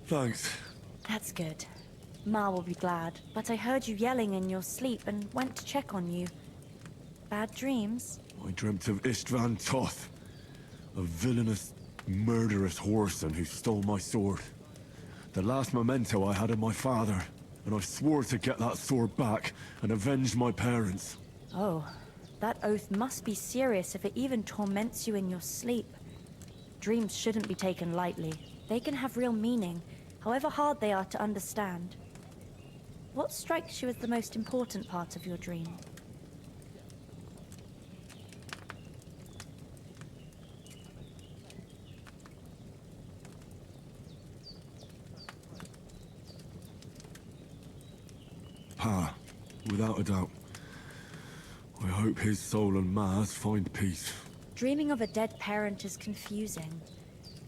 Thanks. That's good. Ma will be glad, but I heard you yelling in your sleep and went to check on you. Bad dreams? I dreamt of Istvan Toth, a villainous, murderous whoreson who stole my sword. The last memento I had of my father, and I swore to get that sword back and avenge my parents. Oh, that oath must be serious if it even torments you in your sleep. Dreams shouldn't be taken lightly. They can have real meaning, however hard they are to understand. What strikes you as the most important part of your dream? Pa, without a doubt. I hope his soul and Ma's find peace. Dreaming of a dead parent is confusing.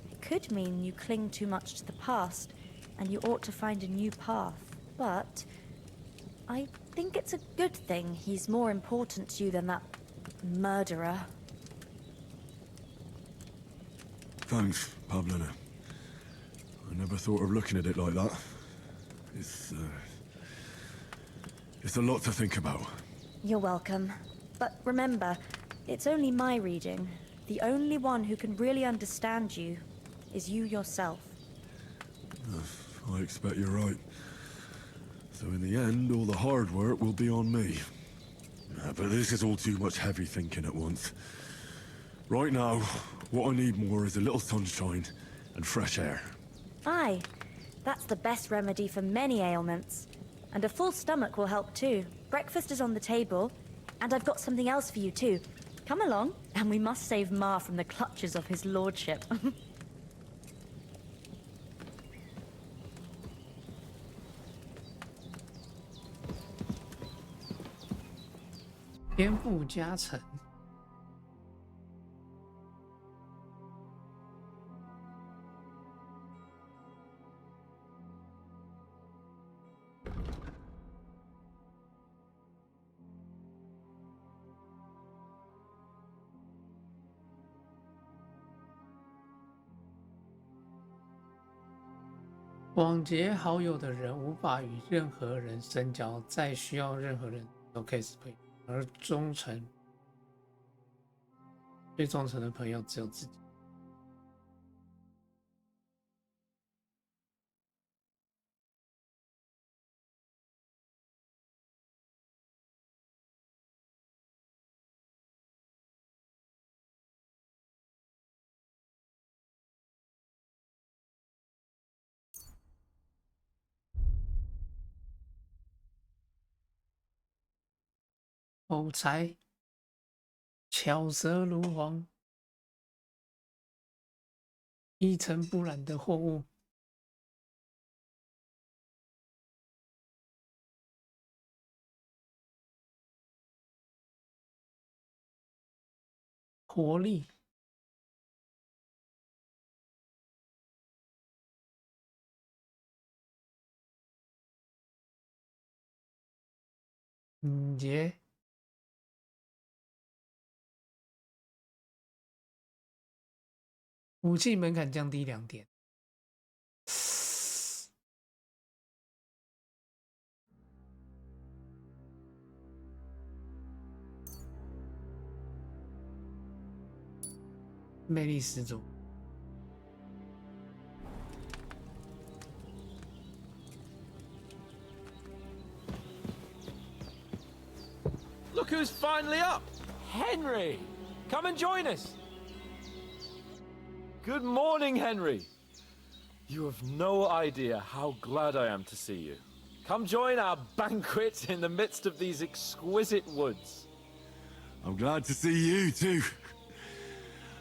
It could mean you cling too much to the past, and you ought to find a new path. But I think it's a good thing he's more important to you than that murderer. Thanks, Pavlena. I never thought of looking at it like that. It's a lot to think about. You're welcome. But remember, it's only my reading. The only one who can really understand you is you yourself. I expect you're right. So in the end, all the hard work will be on me. But this is all too much heavy thinking at once. Right now, what I need more is a little sunshine and fresh air. Aye, that's the best remedy for many ailments. And a full stomach will help too. Breakfast is on the table, and I've got something else for you too. Come along, and we must save Ma from the clutches of his lordship. 天赋加成。广结好友的人无法与任何人深交，在需要任何人都可以是朋友，而最忠诚的朋友只有自己。口才巧舌如簧，一尘不染的货物。活力。敏捷。武器门槛降低2点。魅力十足。Look who's finally up! Henry! Come and join us! Good morning, Henry. You have no idea how glad I am to see you. Come join our banquet in the midst of these exquisite woods. I'm glad to see you too.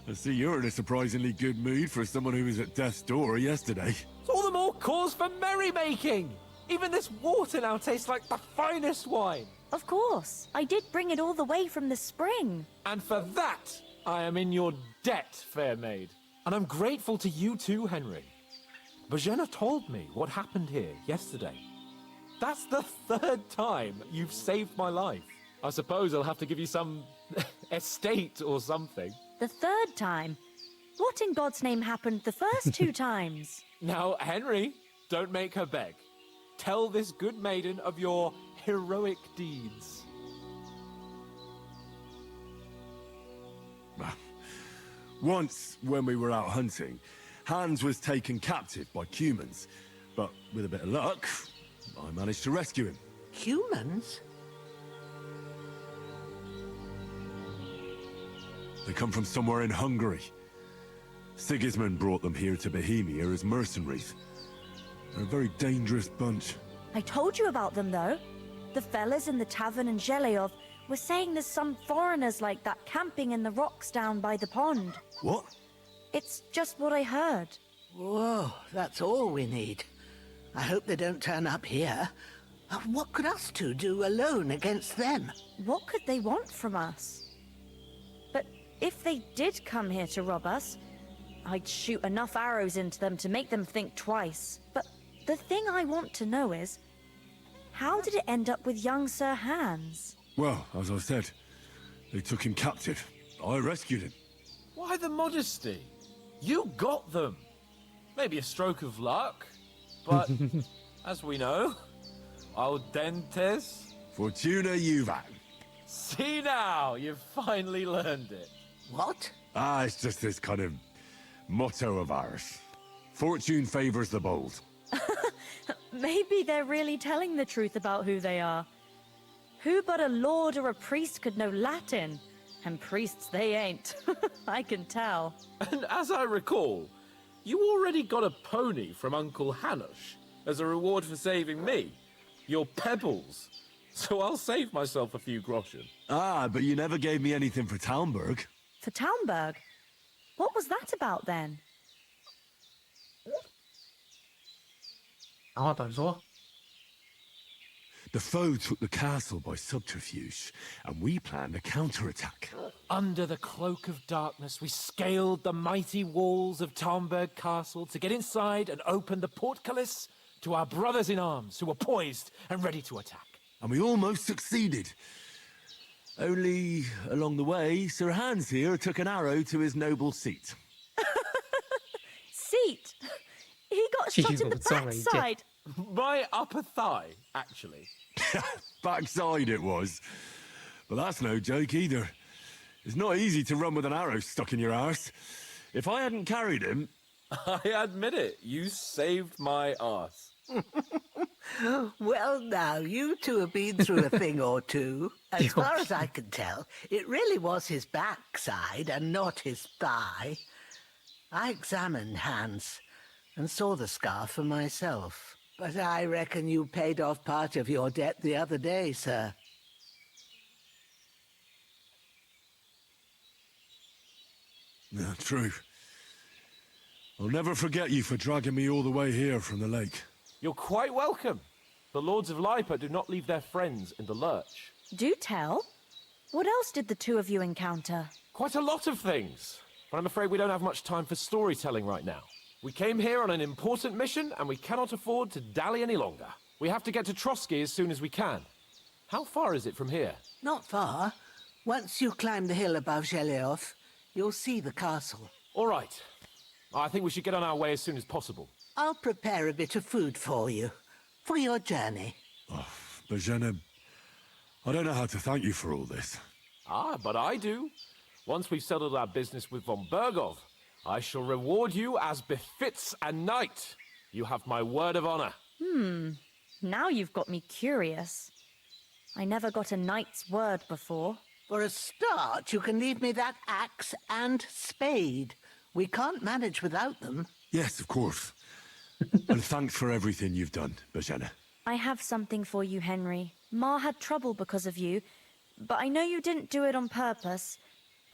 I see you're in a surprisingly good mood for someone who was at death's door yesterday. It's all the more cause for merrymaking. Even this water now tastes like the finest wine. Of course. I did bring it all the way from the spring. And for that, I am in your debt, fair maid. And I'm grateful to you too, Henry. Bojena told me what happened here yesterday. That's the 3rd time you've saved my life. I suppose I'll have to give you some estate or something. The 3rd time? What in God's name happened the first 2 times? Now, Henry, don't make her beg. Tell this good maiden of your heroic deeds. Once, when we were out hunting, Hans was taken captive by humans. But with a bit of luck, I managed to rescue him. Humans? They come from somewhere in Hungary. Sigismund brought them here to Bohemia as mercenaries. They're a very dangerous bunch. I told you about them, though. The fellas in the tavern in Zheleyov were saying there's some foreigners like that camping in the rocks down by the pond. What? It's just what I heard. Whoa, that's all we need. I hope they don't turn up here. What could us two do alone against them? What could they want from us? But if they did come here to rob us, I'd shoot enough arrows into them to make them think twice. But the thing I want to know is, how did it end up with young Sir Hans? Well, as I said, they took him captive. I rescued him. Why the modesty? You got them. Maybe a stroke of luck, but as we know, al dentes. Fortuna juvat. See now, you've finally learned it. What? Ah, it's just this kind of motto of ours. Fortune favors the bold. Maybe they're really telling the truth about who they are. Who but a lord or a priest could know Latin? And priests they ain't. I can tell. And as I recall, you already got a pony from Uncle Hanush as a reward for saving me. Your pebbles. So I'll save myself a few groschen. Ah, but you never gave me anything for Talmberg. For Talmberg? What was that about then? 然后等于说 The foe took the castle by subterfuge, and we planned a counterattack. Under the cloak of darkness, we scaled the mighty walls of Talmberg Castle to get inside and open the portcullis to our brothers in arms who were poised and ready to attack. And we almost succeeded. Only, along the way, Sir Hans here took an arrow to his noble seat. Seat? He got shot in the backside. My upper thigh, actually. Backside it was. But that's no joke either. It's not easy to run with an arrow stuck in your arse. If I hadn't carried him... I admit it, you saved my arse. Well, now, you two have been through a thing or two. As far as I can tell, it really was his backside and not his thigh. I examined Hans and saw the scar for myself. But I reckon you paid off part of your debt the other day, sir. Yeah, true. I'll never forget you for dragging me all the way here from the lake. You're quite welcome. The Lords of Lipa do not leave their friends in the lurch. Do tell. What else did the two of you encounter? Quite a lot of things. But I'm afraid we don't have much time for storytelling right now. We came here on an important mission, and we cannot afford to dally any longer. We have to get to Trotsky as soon as we can. How far is it from here? Not far. Once you climb the hill above Zheleov, you'll see the castle. All right. I think we should get on our way as soon as possible. I'll prepare a bit of food for you, for your journey. Oh, Bozhena, I don't know how to thank you for all this. Ah, but I do. Once we've settled our business with von Bergov, I shall reward you as befits a knight. You have my word of honor. Now you've got me curious. I never got a knight's word before. For a start, you can leave me that axe and spade. We can't manage without them. Yes, of course. And thanks for everything you've done, Bozhena. I have something for you, Henry. Ma had trouble because of you, but I know you didn't do it on purpose,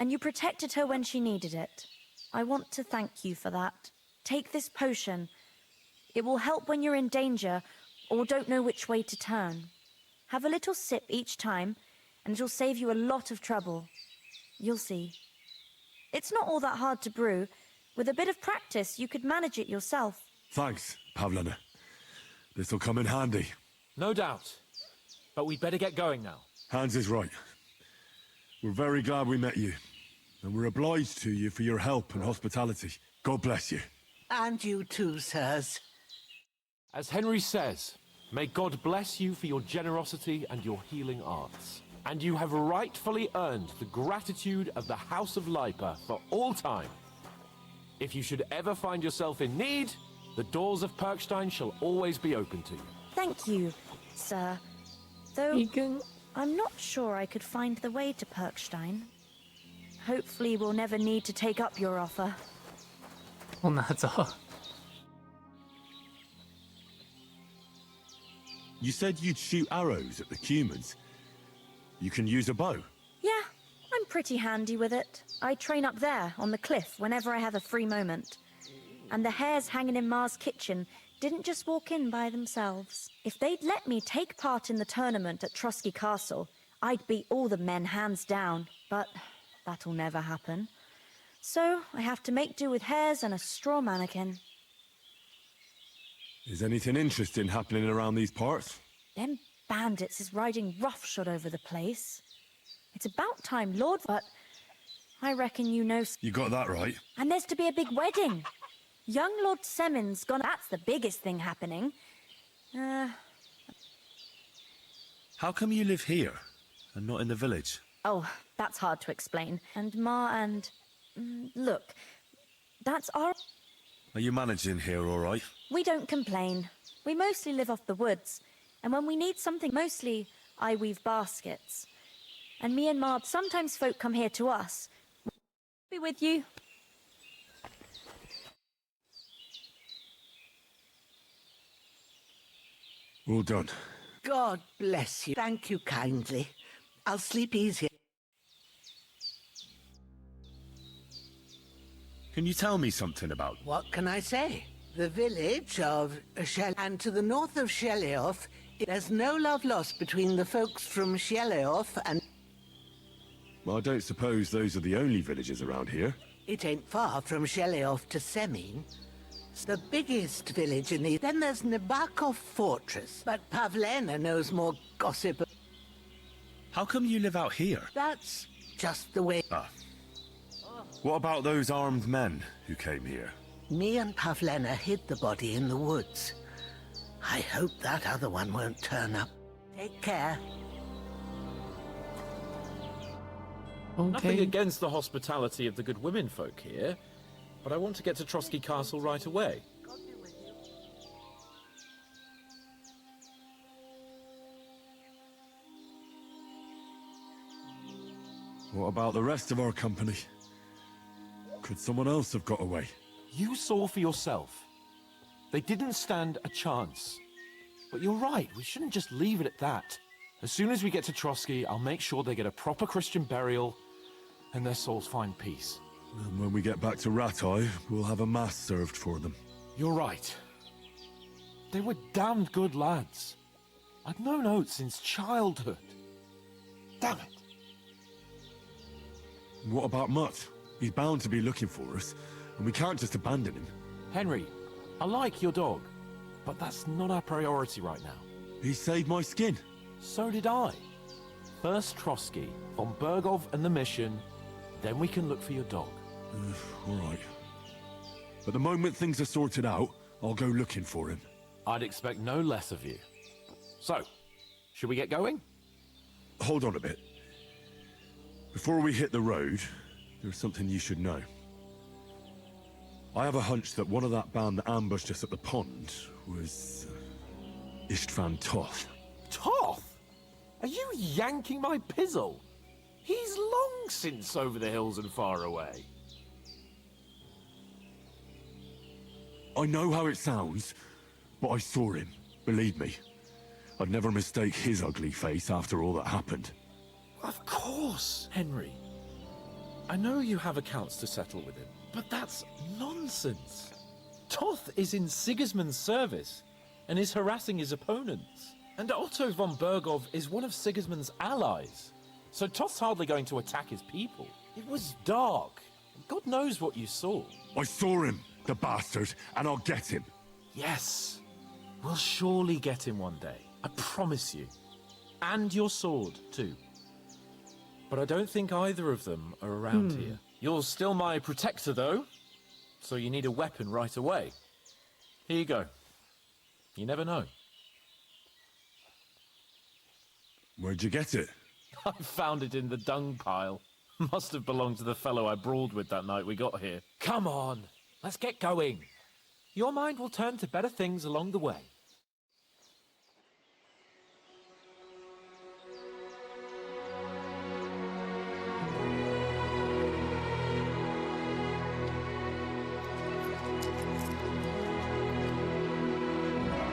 and you protected her when she needed it. I want to thank you for that. Take this potion. It will help when you're in danger or don't know which way to turn. Have a little sip each time, and it'll save you a lot of trouble. You'll see. It's not all that hard to brew. With a bit of practice, you could manage it yourself. Thanks, Pavlena. This'll come in handy. No doubt. But we'd better get going now. Hans is right. We're very glad we met you. And we're obliged to you for your help and hospitality. God bless you. And you too, sirs. As Henry says, may God bless you for your generosity and your healing arts. And you have rightfully earned the gratitude of the House of Lipa for all time. If you should ever find yourself in need, the doors of Perkstein shall always be open to you. Thank you, sir. Though I'm not sure I could find the way to Perkstein. Hopefully we'll never need to take up your offer. 我拿走。 You said you'd shoot arrows at the humans. You can use a bow. Yeah, I'm pretty handy with it. I train up there, on the cliff, whenever I have a free moment. And the hares hanging in Ma's kitchen didn't just walk in by themselves. If they'd let me take part in the tournament at Trotsky Castle, I'd beat all the men hands down, but that'll never happen. So I have to make do with hares and a straw mannequin. Is anything interesting happening around these parts? Them bandits is riding roughshod over the place. It's about time, Lord, but I reckon you know... You got that right. And there's to be a big wedding. Young Lord Semon's gone... That's the biggest thing happening. How come you live here? and not in the village? Oh, that's hard to explain. And Ma and... look, that's our... Are you managing here all right? We don't complain. We mostly live off the woods. And when we need something, mostly I weave baskets. And me and Ma, sometimes folk come here to us. Be with you. All done. God bless you. Thank you kindly. I'll sleep easy. Can you tell me something about... What can I say? The village of and to the north of Shelioth, there's no love lost between the folks from Shelioth and... Well, I don't suppose those are the only villages around here. It ain't far from Shelioth to Semin. It's the biggest village in the... Then there's Nabakov Fortress, but Pavlena knows more gossip. How come you live out here? That's just the way... Ah. What about those armed men who came here? Me and Pavlena hid the body in the woods. I hope that other one won't turn up. Take care. Nothing against the hospitality of the good women folk here, but I want to get to Trotsky Castle right away. What about the rest of our company? Could someone else have got away? You saw for yourself. They didn't stand a chance. But you're right, we shouldn't just leave it at that. As soon as we get to Trotsky, I'll make sure they get a proper Christian burial and their souls find peace. And when we get back to Ratai, we'll have a mass served for them. You're right. They were damned good lads. I'd known Oates since childhood. Damn it. What about Mutt? He's bound to be looking for us, and we can't just abandon him. Henry, I like your dog, but that's not our priority right now. He saved my skin. So did I. First Trotsky, von Bergov and the mission, then we can look for your dog. All right. But the moment things are sorted out, I'll go looking for him. I'd expect no less of you. So, should we get going? Hold on a bit. Before we hit the road, there's something you should know. I have a hunch that one of that band that ambushed us at the pond was... Istvan Toth. Toth? Are you yanking my pizzle? He's long since over the hills and far away. I know how it sounds, but I saw him, believe me. I'd never mistake his ugly face after all that happened. Of course, Henry. I know you have accounts to settle with him, but that's nonsense. Toth is in Sigismund's service and is harassing his opponents. And Otto von Bergov is one of Sigismund's allies. So Toth's hardly going to attack his people. It was dark. God knows what you saw. I saw him, the bastard, and I'll get him. Yes. We'll surely get him one day. I promise you. And your sword, too. But I don't think either of them are around here. You're still my protector, though. So you need a weapon right away. Here you go. You never know. Where'd you get it? I found it in the dung pile. Must have belonged to the fellow I brawled with that night we got here. Come on, let's get going. Your mind will turn to better things along the way.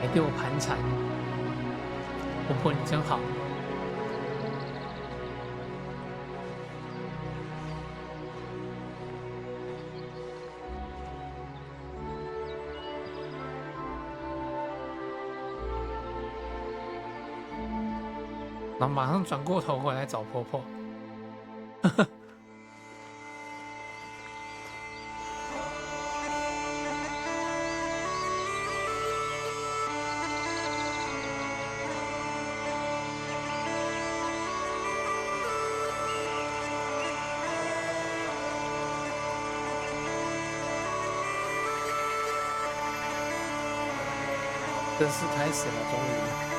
还对我盘缠，婆婆你真好。然后马上转过头回来找婆婆。正式开始了，终于。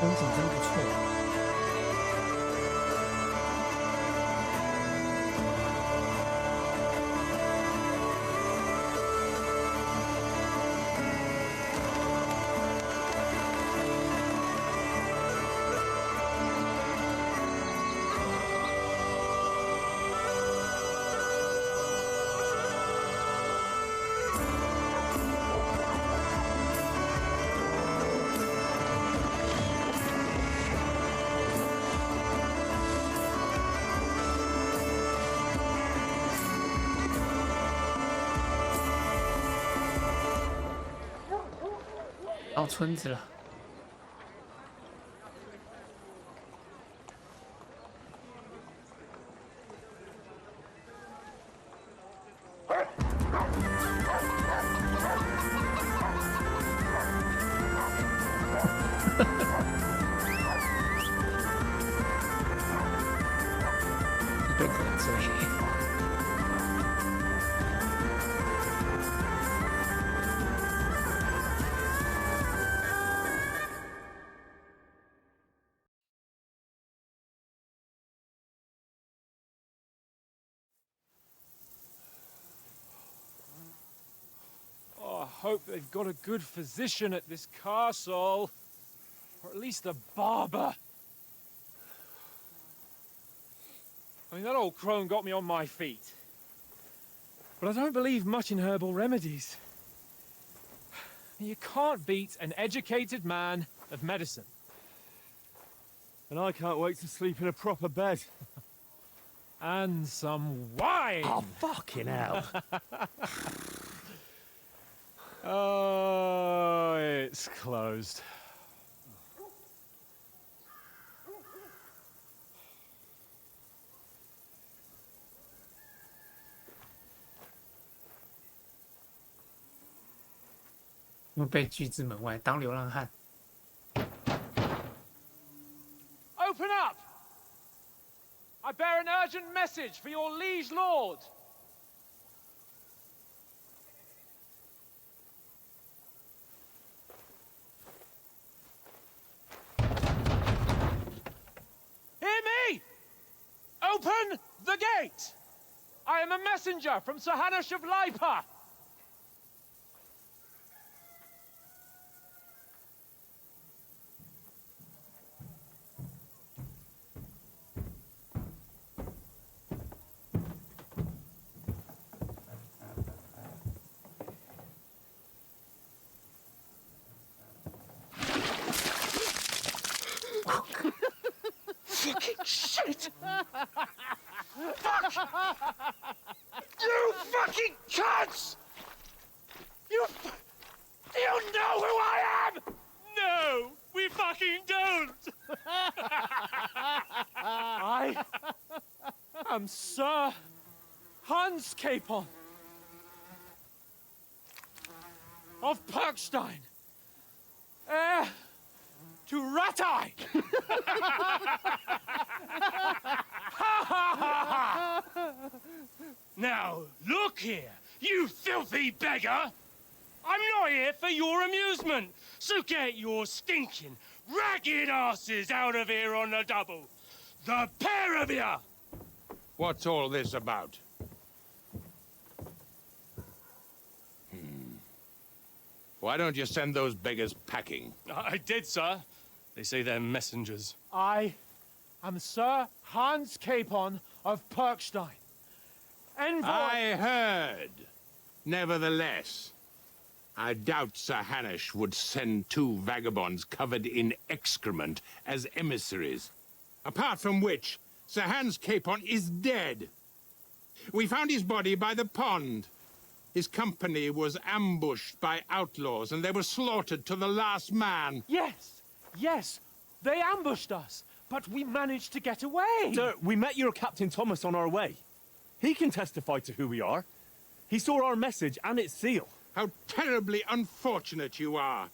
风景真不错。到村子了。被狗追。I hope they've got a good physician at this castle. Or at least a barber. I mean, that old crone got me on my feet. But I don't believe much in herbal remedies. You can't beat an educated man of medicine. And I can't wait to sleep in a proper bed. And some wine! Oh, fucking hell. Oh, it's closed.被拒之门外，当流浪汉。 Open up! I bear an urgent message for your liege lord. Hear me! Open the gate! I am a messenger from Sir Hanush of Lipa. Fucking shit! Fuck! You fucking cunts! You know who I am? No, we fucking don't! I am Sir Hans Capon of Perkstein, heir to Ratai! Now, look here, you filthy beggar! I'm not here for your amusement, so get your stinking, ragged asses out of here on the double. The pair of you! What's all this about? Why don't you send those beggars packing? I did, sir. They say they're messengers. I am Sir Hans Capon of Perkstein. Envoy... I heard. Nevertheless, I doubt Sir Hanush would send two vagabonds covered in excrement as emissaries. Apart from which, Sir Hans Capon is dead. We found his body by the pond. His company was ambushed by outlaws, and they were slaughtered to the last man. Yes, yes, they ambushed us, but we managed to get away. Sir, we met your Captain Thomas on our way. He can testify to who we are. He saw our message and its seal. How terribly unfortunate you are.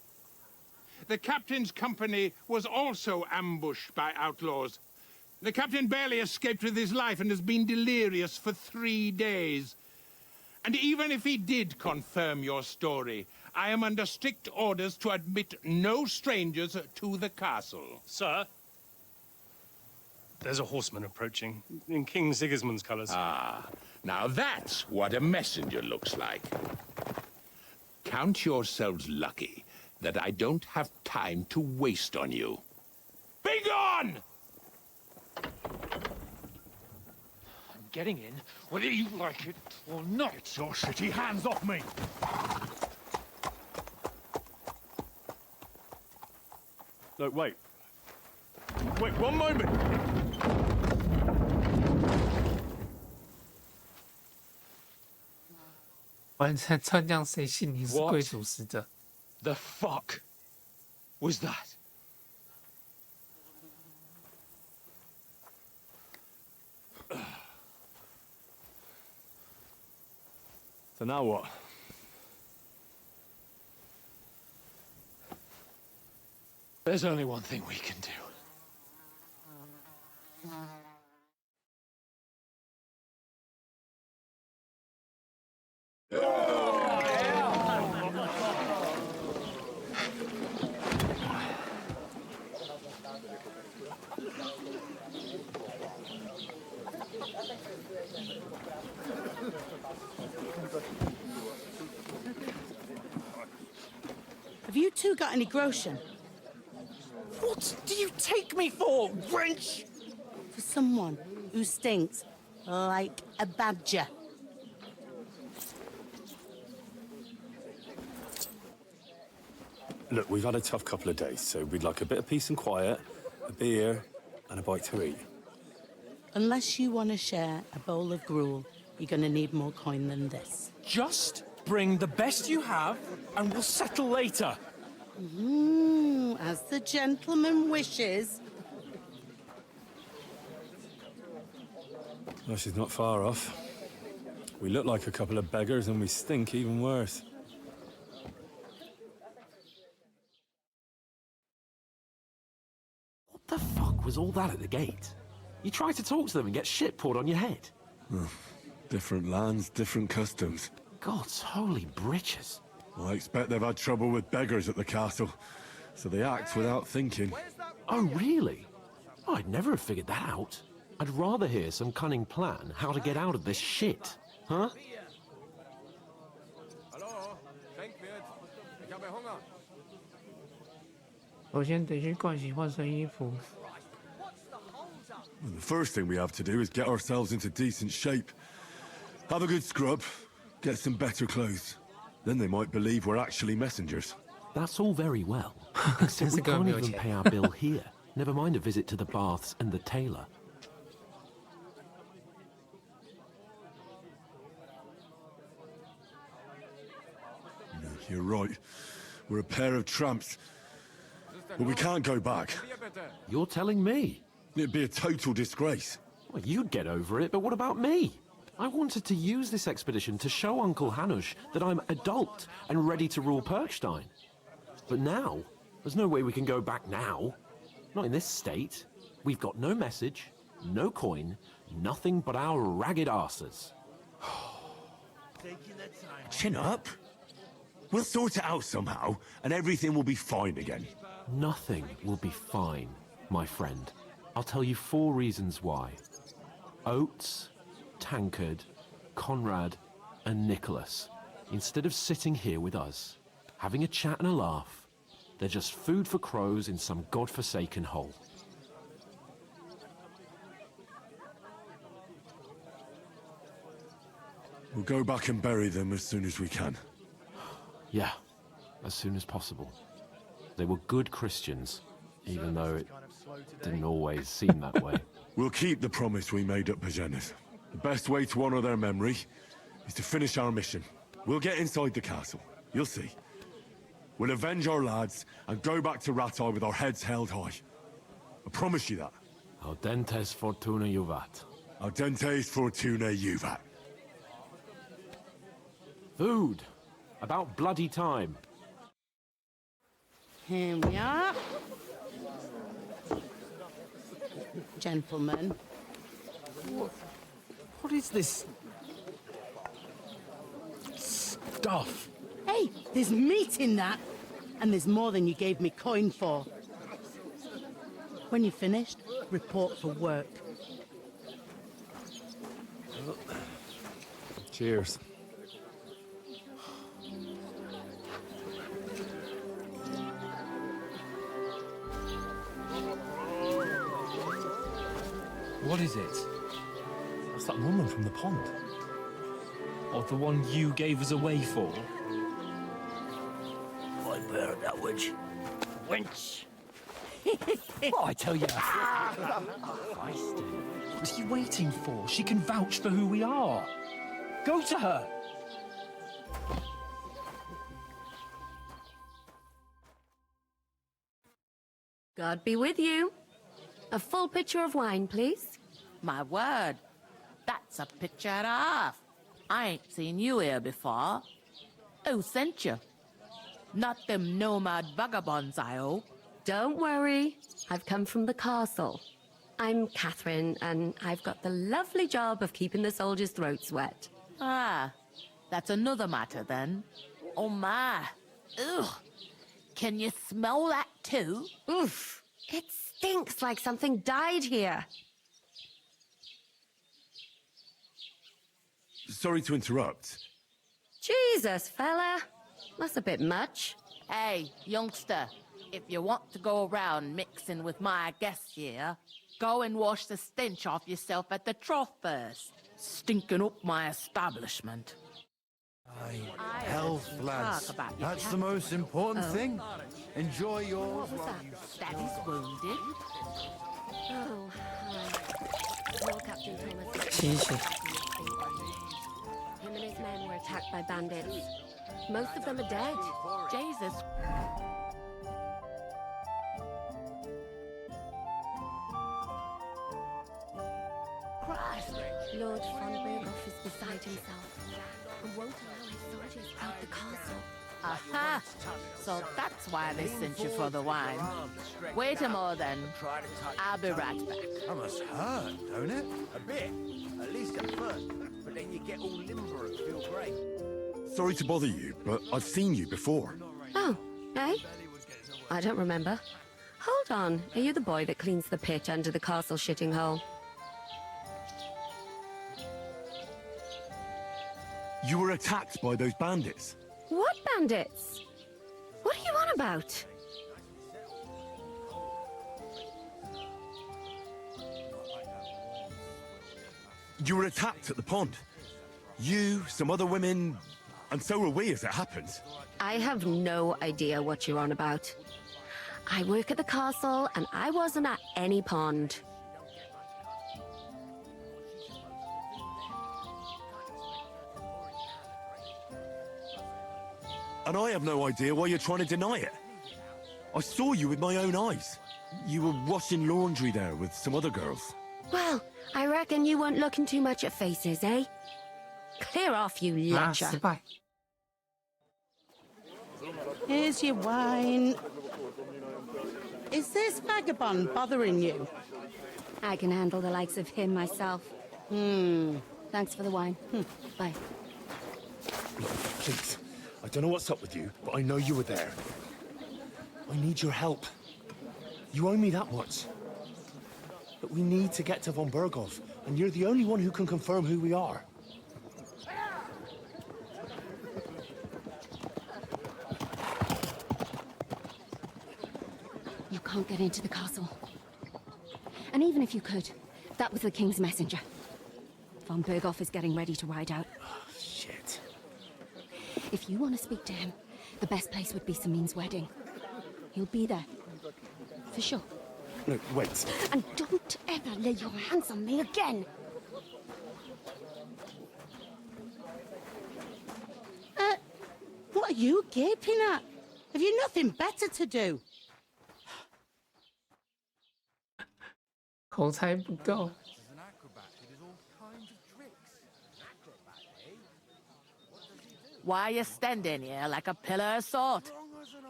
The captain's company was also ambushed by outlaws. The captain barely escaped with his life and has been delirious for 3 days. And even if he did confirm your story, I am under strict orders to admit no strangers to the castle. Sir, there's a horseman approaching, in King Sigismund's colours. Ah, now that's what a messenger looks like. Count yourselves lucky that I don't have time to waste on you. Be gone! I'm getting in, whether you like it or not. Get your shitty hands off me! No, wait. Wait, one moment!完全这样，谁信你是贵族使者 The fuck was that? So now what? There's only one thing we can do. Have you two got any groschen? What do you take me for, wench? For someone who stinks like a badger. Look, we've had a tough couple of days, so we'd like a bit of peace and quiet, a beer, and a bite to eat. Unless you want to share a bowl of gruel, you're going to need more coin than this. Just bring the best you have, and we'll settle later. As the gentleman wishes. Well, she's not far off. We look like a couple of beggars, and we stink even worse. What the fuck was all that at the gate? You try to talk to them and get shit poured on your head. Different lands, different customs. God's holy britches. I expect they've had trouble with beggars at the castle, so they act without thinking. Oh, really? Oh, I'd never have figured that out. I'd rather hear some cunning plan how to get out of this shit, huh? Hello, 首先得去盥洗换身衣服。 The first thing we have to do is get ourselves into decent shape. Have a good scrub, get some better clothes. Then they might believe we're actually messengers. That's all very well, except we can't even pay our bill here. Never mind a visit to the baths and the tailor. You're right. We're a pair of tramps. But we can't go back. You're telling me? It'd be a total disgrace. Well, you'd get over it, but what about me? I wanted to use this expedition to show Uncle Hanush that I'm adult and ready to rule Perkstein. But now, there's no way we can go back now. Not in this state. We've got no message, no coin, nothing but our ragged arses. Chin up. We'll sort it out somehow, and everything will be fine again. Nothing will be fine, my friend. I'll tell you 4 reasons why. Oates, Tankard, Conrad, and Nicholas, instead of sitting here with us, having a chat and a laugh, they're just food for crows in some godforsaken hole. We'll go back and bury them as soon as we can. Yeah, as soon as possible. They were good Christians, even though it didn't always seem that way. We'll keep the promise we made at Pagenis. The best way to honor their memory is to finish our mission. We'll get inside the castle. You'll see. We'll avenge our lads and go back to Ratai with our heads held high. I promise you that. Audentes fortuna juvat. Audentes fortuna juvat. Food. About bloody time. Here we are. Gentlemen. What is this stuff? Hey, there's meat in that. And there's more than you gave me coin for. When you're finished, report for work. Cheers. What is it? That's that woman from the pond. Or the one you gave us away for? I bear that witch. Wench! What I tell you? Christ. What are you waiting for? She can vouch for who we are. Go to her. God be with you. A full pitcher of wine, please. My word. That's a picture and a half. I ain't seen you here before. Who sent you? Not them nomad vagabonds, I hope. Don't worry. I've come from the castle. I'm Catherine, and I've got the lovely job of keeping the soldiers' throats wet. Ah, that's another matter then. Oh my. Ugh. Can you smell that too? Oof. It stinks like something died here. Sorry to interrupt. Jesus, fella. That's a bit much. Hey, youngster, if you want to go around mixing with my guests here, go and wash the stench off yourself at the trough first. Stinking up my establishment. Health, lads. That's the most important thing. Enjoy yours. What was that? Daddy's wounded. Oh, Small Captain Thomas. Cheesy. Him and his men were attacked by bandits. Most of them are dead. Jesus. Christ! Lord von Berghoff is beside himself and won't allow his soldiers out the castle. Aha! So that's why they sent you for the wine. Wait a moment then. I'll be right back. That must hurt, don't it? A bit. At least at first. But then you get all limber and feel great. Sorry to bother you, but I've seen you before. Oh, eh? I don't remember. Hold on. Are you the boy that cleans the pit under the castle shitting hole? You were attacked by those bandits. What bandits? What are you on about? You were attacked at the pond. You, some other women, and so were we as it happened. I have no idea what you're on about. I work at the castle, and I wasn't at any pond. And I have no idea why you're trying to deny it. I saw you with my own eyes. You were washing laundry there with some other girls. Well, I reckon you weren't looking too much at faces, eh? Clear off, you lecher. Here's your wine. Is this vagabond bothering you? I can handle the likes of him myself. Thanks for the wine. Bye. Look, please. I don't know what's up with you, but I know you were there. I need your help. You owe me that much. But we need to get to von Berghoff, and you're the only one who can confirm who we are. You can't get into the castle. And even if you could, that was the King's messenger. Von Berghoff is getting ready to ride out. Shit. If you want to speak to him, the best place would be Samin's wedding. He'll be there. For sure. No, wait. And don't ever lay your hands on me again! What are you gaping at? Have you nothing better to do? 口才不够。 Why are you standing here like a pillar of salt?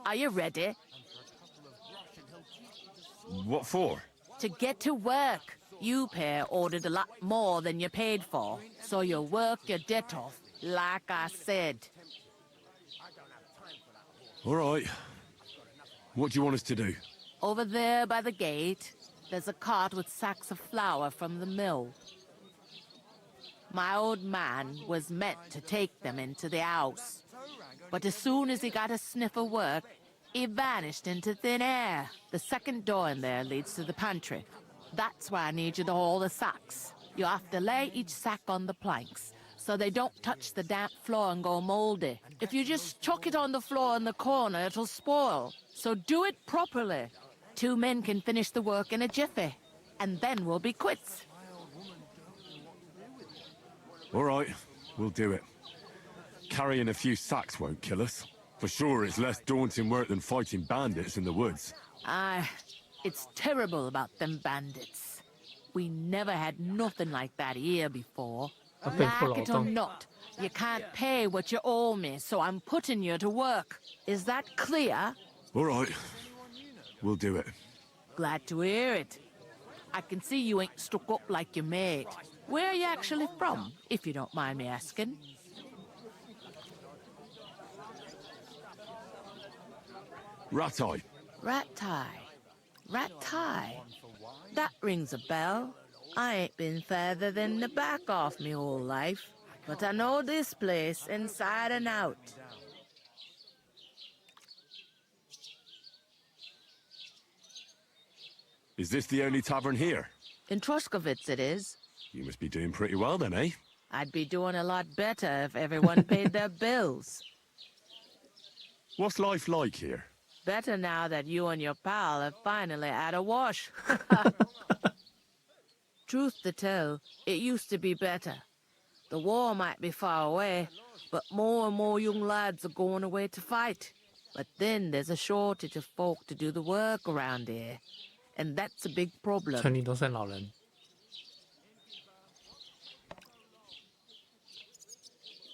Are you ready? What for? To get to work. You pair ordered a lot more than you paid for, so you'll work your debt off, like I said. All right. What do you want us to do? Over there by the gate, there's a cart with sacks of flour from the mill. My old man was meant to take them into the house. But as soon as he got a sniff of work, he vanished into thin air. The second door in there leads to the pantry. That's where I need you to haul the sacks. You have to lay each sack on the planks, so they don't touch the damp floor and go moldy. If you just chuck it on the floor in the corner, it'll spoil. So do it properly. 2 men can finish the work in a jiffy, and then we'll be quits. All right, we'll do it. Carrying a few sacks won't kill us. For sure, it's less daunting work than fighting bandits in the woods. Aye, it's terrible about them bandits. We never had nothing like that here before. Like it or not, you can't pay what you owe me, so I'm putting you to work. Is that clear? All right, we'll do it. Glad to hear it. I can see you ain't stuck up like your mate. Where are you actually from, if you don't mind me asking? Ratai. Ratai. Ratai. That rings a bell. I ain't been further than the back off me whole life, but I know this place inside and out. Is this the only tavern here? In Troskovitz it is. You must be doing pretty well then, eh? I'd be doing a lot better if everyone paid their bills. What's life like here? Better now that you and your pal have finally had a wash. Truth to tell, it used to be better. The war might be far away, but more and more young lads are going away to fight. But then there's a shortage of folk to do the work around here, and that's a big problem. 村里都剩老人。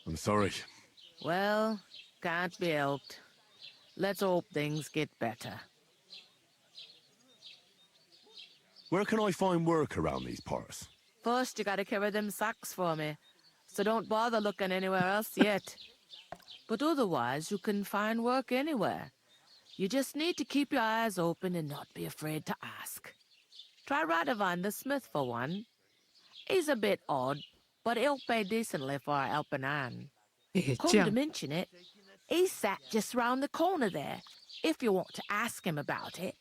I'm sorry. Well, can't be helped. Let's hope things get better. Where can I find work around these parts? First, you gotta carry them sacks for me, so don't bother looking anywhere else yet. But otherwise, you can find work anywhere. You just need to keep your eyes open and not be afraid to ask. Try Radovan the smith for one. He's a bit odd, but he'll pay decently for a helping hand. Come to mention it, he's sat just round the corner there, if you want to ask him about it.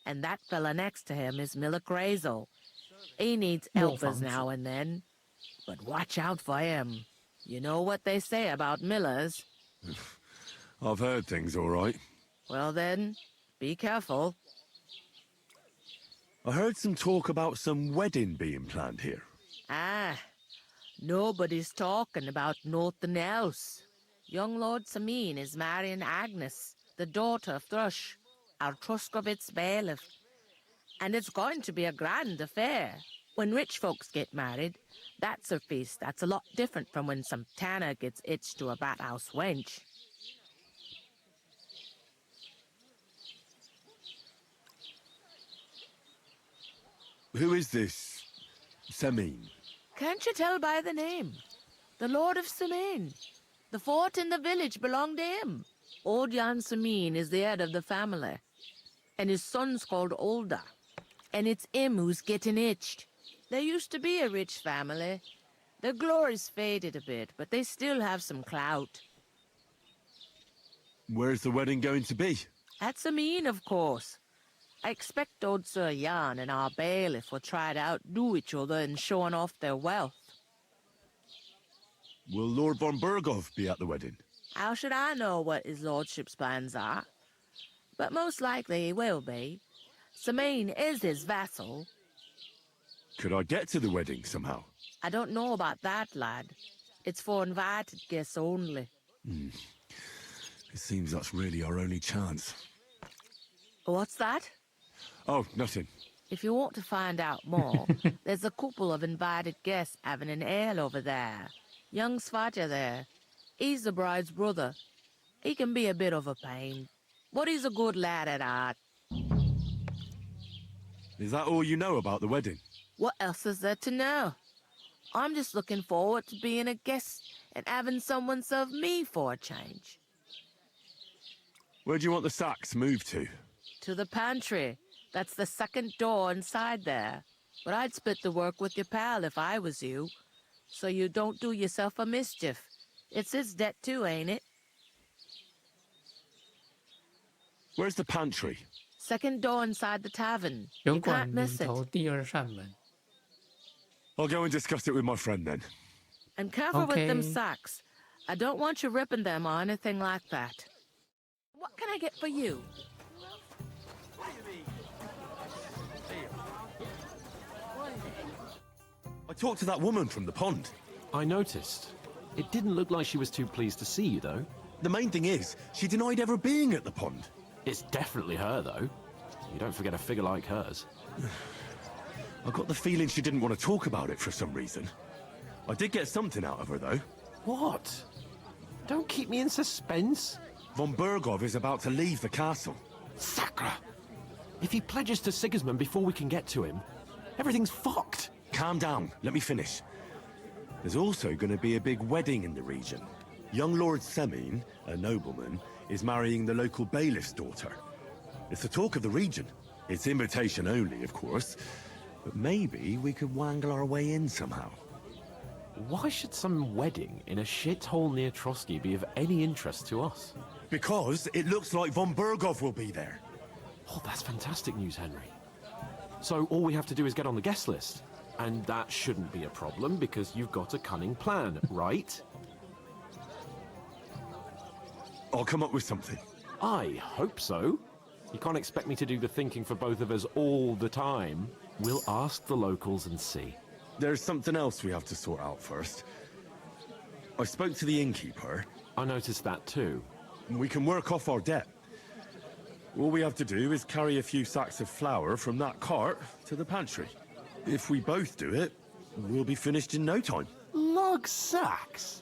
And that fella next to him is Miller Crazel. He needs helpers now and then, but watch out for him. You know what they say about Millers. I've heard things all right. Well then, be careful. I heard some talk about some wedding being planned here. Ah, nobody's talking about nothing else. Young Lord Samin is marrying Agnes, the daughter of Thrush, our Troskovitz bailiff. And it's going to be a grand affair. When rich folks get married, that's a feast that's a lot different from when some tanner gets hitched to a bathouse wench. Who is this Samin? Can't you tell by the name? The Lord of Samin. The fort in the village belonged to him. Old Jan Samin is the head of the family, and his son's called Olda. And it's him who's getting itched. There used to be a rich family. Their glory's faded a bit, but they still have some clout. Where's the wedding going to be? At Samin, of course. I expect old Sir Jan and our bailiff will try to outdo each other in showing off their wealth. Will Lord von Bergov be at the wedding? How should I know what his lordship's plans are? But most likely he will be. Samin is his vassal. Could I get to the wedding somehow? I don't know about that, lad. It's for invited guests only. It seems that's really our only chance. What's that? Oh, nothing. If you want to find out more, there's a couple of invited guests having an ale over there. Young Svatja there. He's the bride's brother. He can be a bit of a pain, but he's a good lad at heart. Is that all you know about the wedding? What else is there to know? I'm just looking forward to being a guest and having someone serve me for a change. Where do you want the sacks moved to? To the pantry. That's the second door inside there. But I'd split the work with your pal if I was you. So you don't do yourself a mischief. It's his debt too, ain't it? Where's the pantry? Second door inside the tavern. 酒 You 馆 can't 里 miss it. 头第二扇门。 I'll go and discuss it with my friend then. And careful with them Okay. sacks. I don't want you ripping them or anything like that. What can I get for you? I talked to that woman from the pond. I noticed. It didn't look like she was too pleased to see you, though. The main thing is, she denied ever being at the pond. It's definitely her, though. You don't forget a figure like hers. I got the feeling she didn't want to talk about it for some reason. I did get something out of her, though. What? Don't keep me in suspense. Von Bergov is about to leave the castle. Sacre! If he pledges to Sigismund before we can get to him, everything's fucked. Calm down, let me finish. There's also going to be a big wedding in the region. Young Lord Semin, a nobleman, is marrying the local bailiff's daughter. It's the talk of the region. It's invitation only, of course. But maybe we could wangle our way in somehow. Why should some wedding in a shithole near Trotsky be of any interest to us? Because it looks like Von Bergov will be there. Oh, that's fantastic news, Henry. So all we have to do is get on the guest list. And that shouldn't be a problem because you've got a cunning plan, right? I'll come up with something. I hope so. You can't expect me to do the thinking for both of us all the time. We'll ask the locals and see. There's something else we have to sort out first. I spoke to the innkeeper. I noticed that too. We can work off our debt. All we have to do is carry a few sacks of flour from that cart to the pantry. If we both do it, we'll be finished in no time. Lug sacks?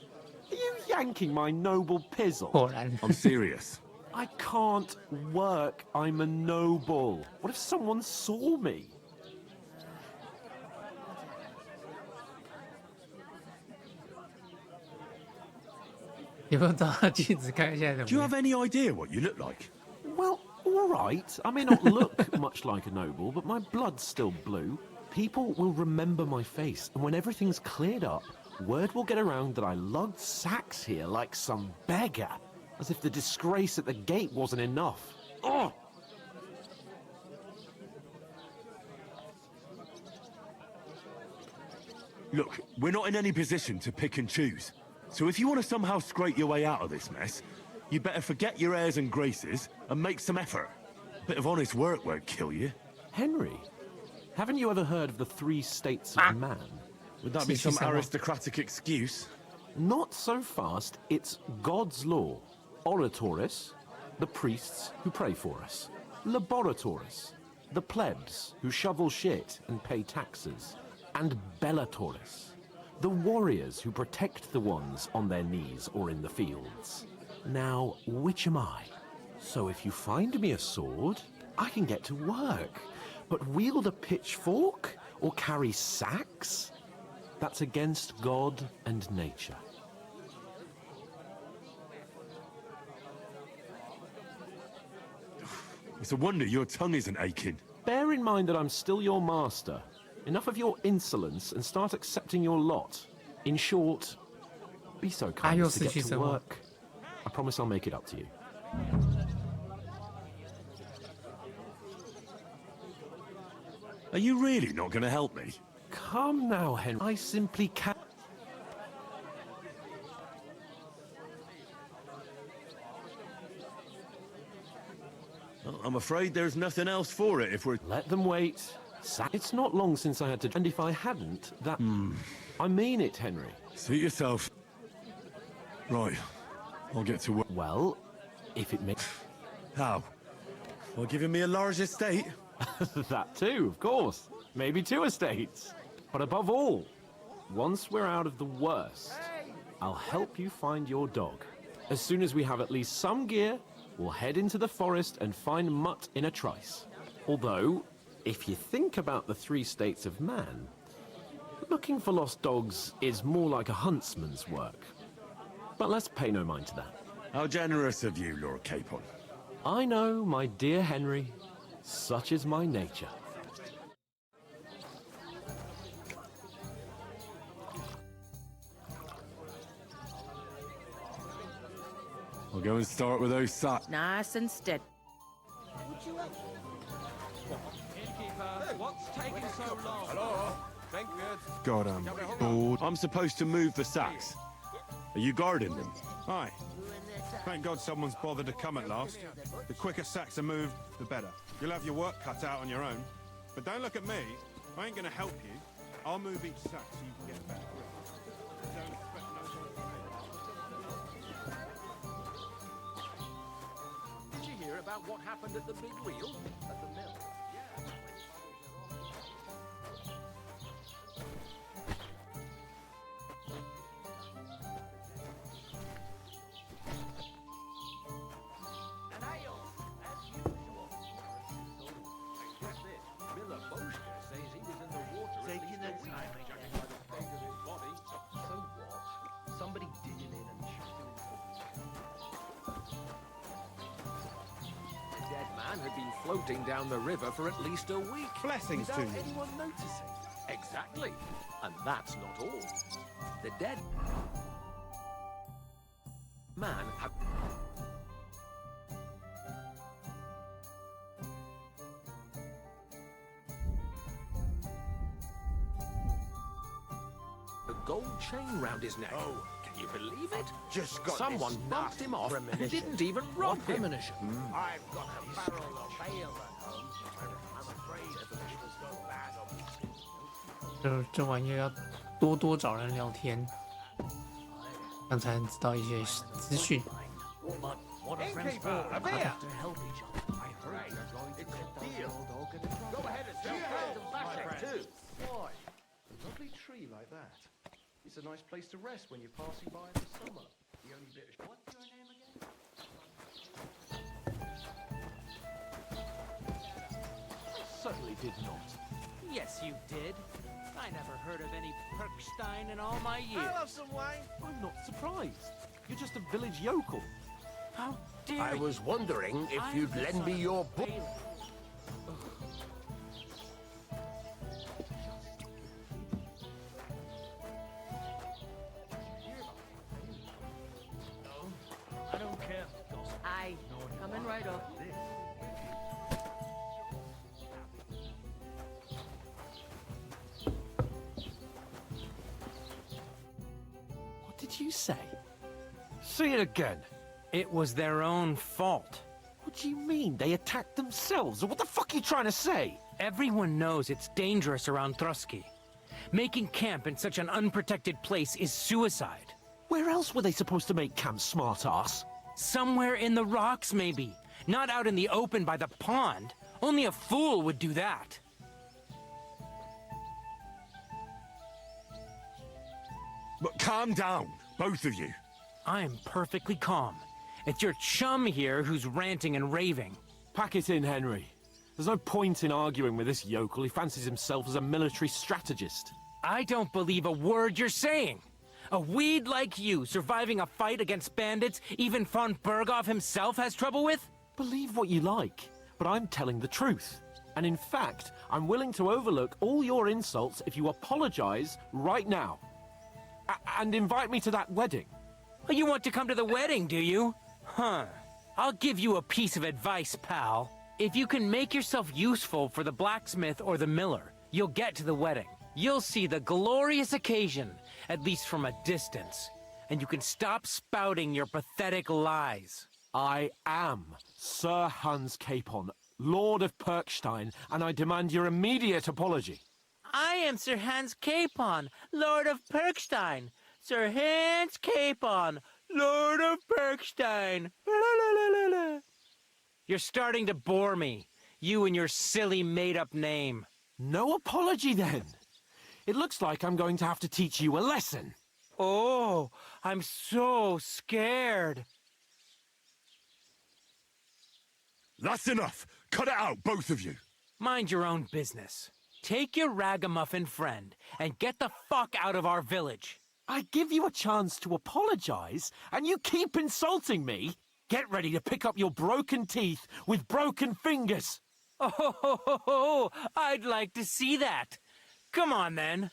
Are you yanking my noble pizzle? 果然 I'm serious. I can't work. I'm a noble. What if someone saw me? 你不找他镜子看一下怎 Do you 么 have 样？ any idea what you look like? Well, all right. I may not look much like a noble, but my blood's still blue. People will remember my face, and when everything's cleared up, word will get around that I lugged sacks here like some beggar. As if the disgrace at the gate wasn't enough. Oh! Look, we're not in any position to pick and choose. So if you want to somehow scrape your way out of this mess, you better forget your airs and graces and make some effort. A bit of honest work won't kill you. Henry, haven't you ever heard of the 3 states of man? Would that be some aristocratic excuse? Not so fast. It's God's law. Oratoris, the priests who pray for us. Laboratoris, the plebs who shovel shit and pay taxes. And Bellatoris, the warriors who protect the ones on their knees or in the fields. Now, which am I? So if you find me a sword, I can get to work. But wield a pitchfork or carry sacks? That's against God and nature. It's a wonder your tongue isn't aching. Bear in mind that I'm still your master. Enough of your insolence and start accepting your lot. In short, be so kind as to get to work. I promise I'll make it up to you. Are you really not going to help me? Come now, Henry. I simply can't. Well, I'm afraid there's nothing else for it if we're... Let them wait. It's not long since I had to... And if I hadn't, that... I mean it, Henry. Suit yourself. Right. I'll get to work. Well, if it makes... How? By giving me a large estate? That too, of course. Maybe 2 estates. But above all, once we're out of the worst, I'll help you find your dog. As soon as we have at least some gear, we'll head into the forest and find Mutt in a trice. Although, if you think about the 3 states of man, looking for lost dogs is more like a huntsman's work. But let's pay no mind to that. How generous of you, Lord Capon. I know, my dear Henry. Such is my nature. I'll go and start with those sacks. Nice and steady. What's taking so long? Hello? God, I'm bored. I'm supposed to move the sacks. Are you guarding them? Aye. Thank God someone's bothered to come at last. The quicker sacks are moved, the better. You'll have your work cut out on your own. But don't look at me. I ain't gonna help you. I'll move each sack so you can get a better grip. Don't expect no... Did you hear about what happened at the big wheel? At the mill? Somebody did it in and chucked him in the dead man had been floating down the river for at least a week. Blessings without to you. anyone noticing. Exactly. And that's not all. The dead man had... a gold chain round his neck. Oh, can you believe it? Just got Someone this bumped him off and premonition. didn't even rob him. I've got a barrel of ale at home. I'm afraid business goes bad on me. 这玩意儿要多多找人聊天，这样才能知道一些资讯。 What a friend's for. A beer! To help each other. I heard you're going to get that old organ. Go ahead and tell friends of Lashek too. Why? A lovely tree like that. It's a nice place to rest when you're passing by in the summer. The only bit of... What's your name again? I certainly did not. Yes, you did. I never heard of any Perkstein in all my years. I'll have some wine. I'm not surprised. You're just a village yokel. How dare I you? was wondering if I'm you'd the lend son me of your a book. bailiff. I don't care. Aye, coming right up. What did you say? Say it again. It was their own fault. What do you mean? They attacked themselves? Or what the fuck are you trying to say? Everyone knows it's dangerous around Trusky. Making camp in such an unprotected place is suicide. Where else were they supposed to make camp, smart-ass? Somewhere in the rocks, maybe. Not out in the open by the pond. Only a fool would do that. But calm down, both of you. I'm perfectly calm. It's your chum here who's ranting and raving. Pack it in, Henry. There's no point in arguing with this yokel. He fancies himself as a military strategist. I don't believe a word you're saying. A weed like you surviving a fight against bandits even von Berghoff himself has trouble with? Believe what you like, but I'm telling the truth. And in fact, I'm willing to overlook all your insults if you apologize right now. And invite me to that wedding. You want to come to the wedding, do you? Huh. I'll give you a piece of advice, pal. If you can make yourself useful for the blacksmith or the miller, you'll get to the wedding. You'll see the glorious occasion, at least from a distance. And you can stop spouting your pathetic lies. I am Sir Hans Capon, Lord of Perkstein, and I demand your immediate apology. I am Sir Hans Capon, Lord of Perkstein. Sir Hans Capon, Lord of Perkstein. You're starting to bore me. You and your silly made-up name. No apology, then. It looks like I'm going to have to teach you a lesson. Oh, I'm so scared. That's enough. Cut it out, both of you. Mind your own business. Take your ragamuffin friend and get the fuck out of our village. I give you a chance to apologize, and you keep insulting me? Get ready to pick up your broken teeth with broken fingers. Oh, I'd like to see that. Come on, then.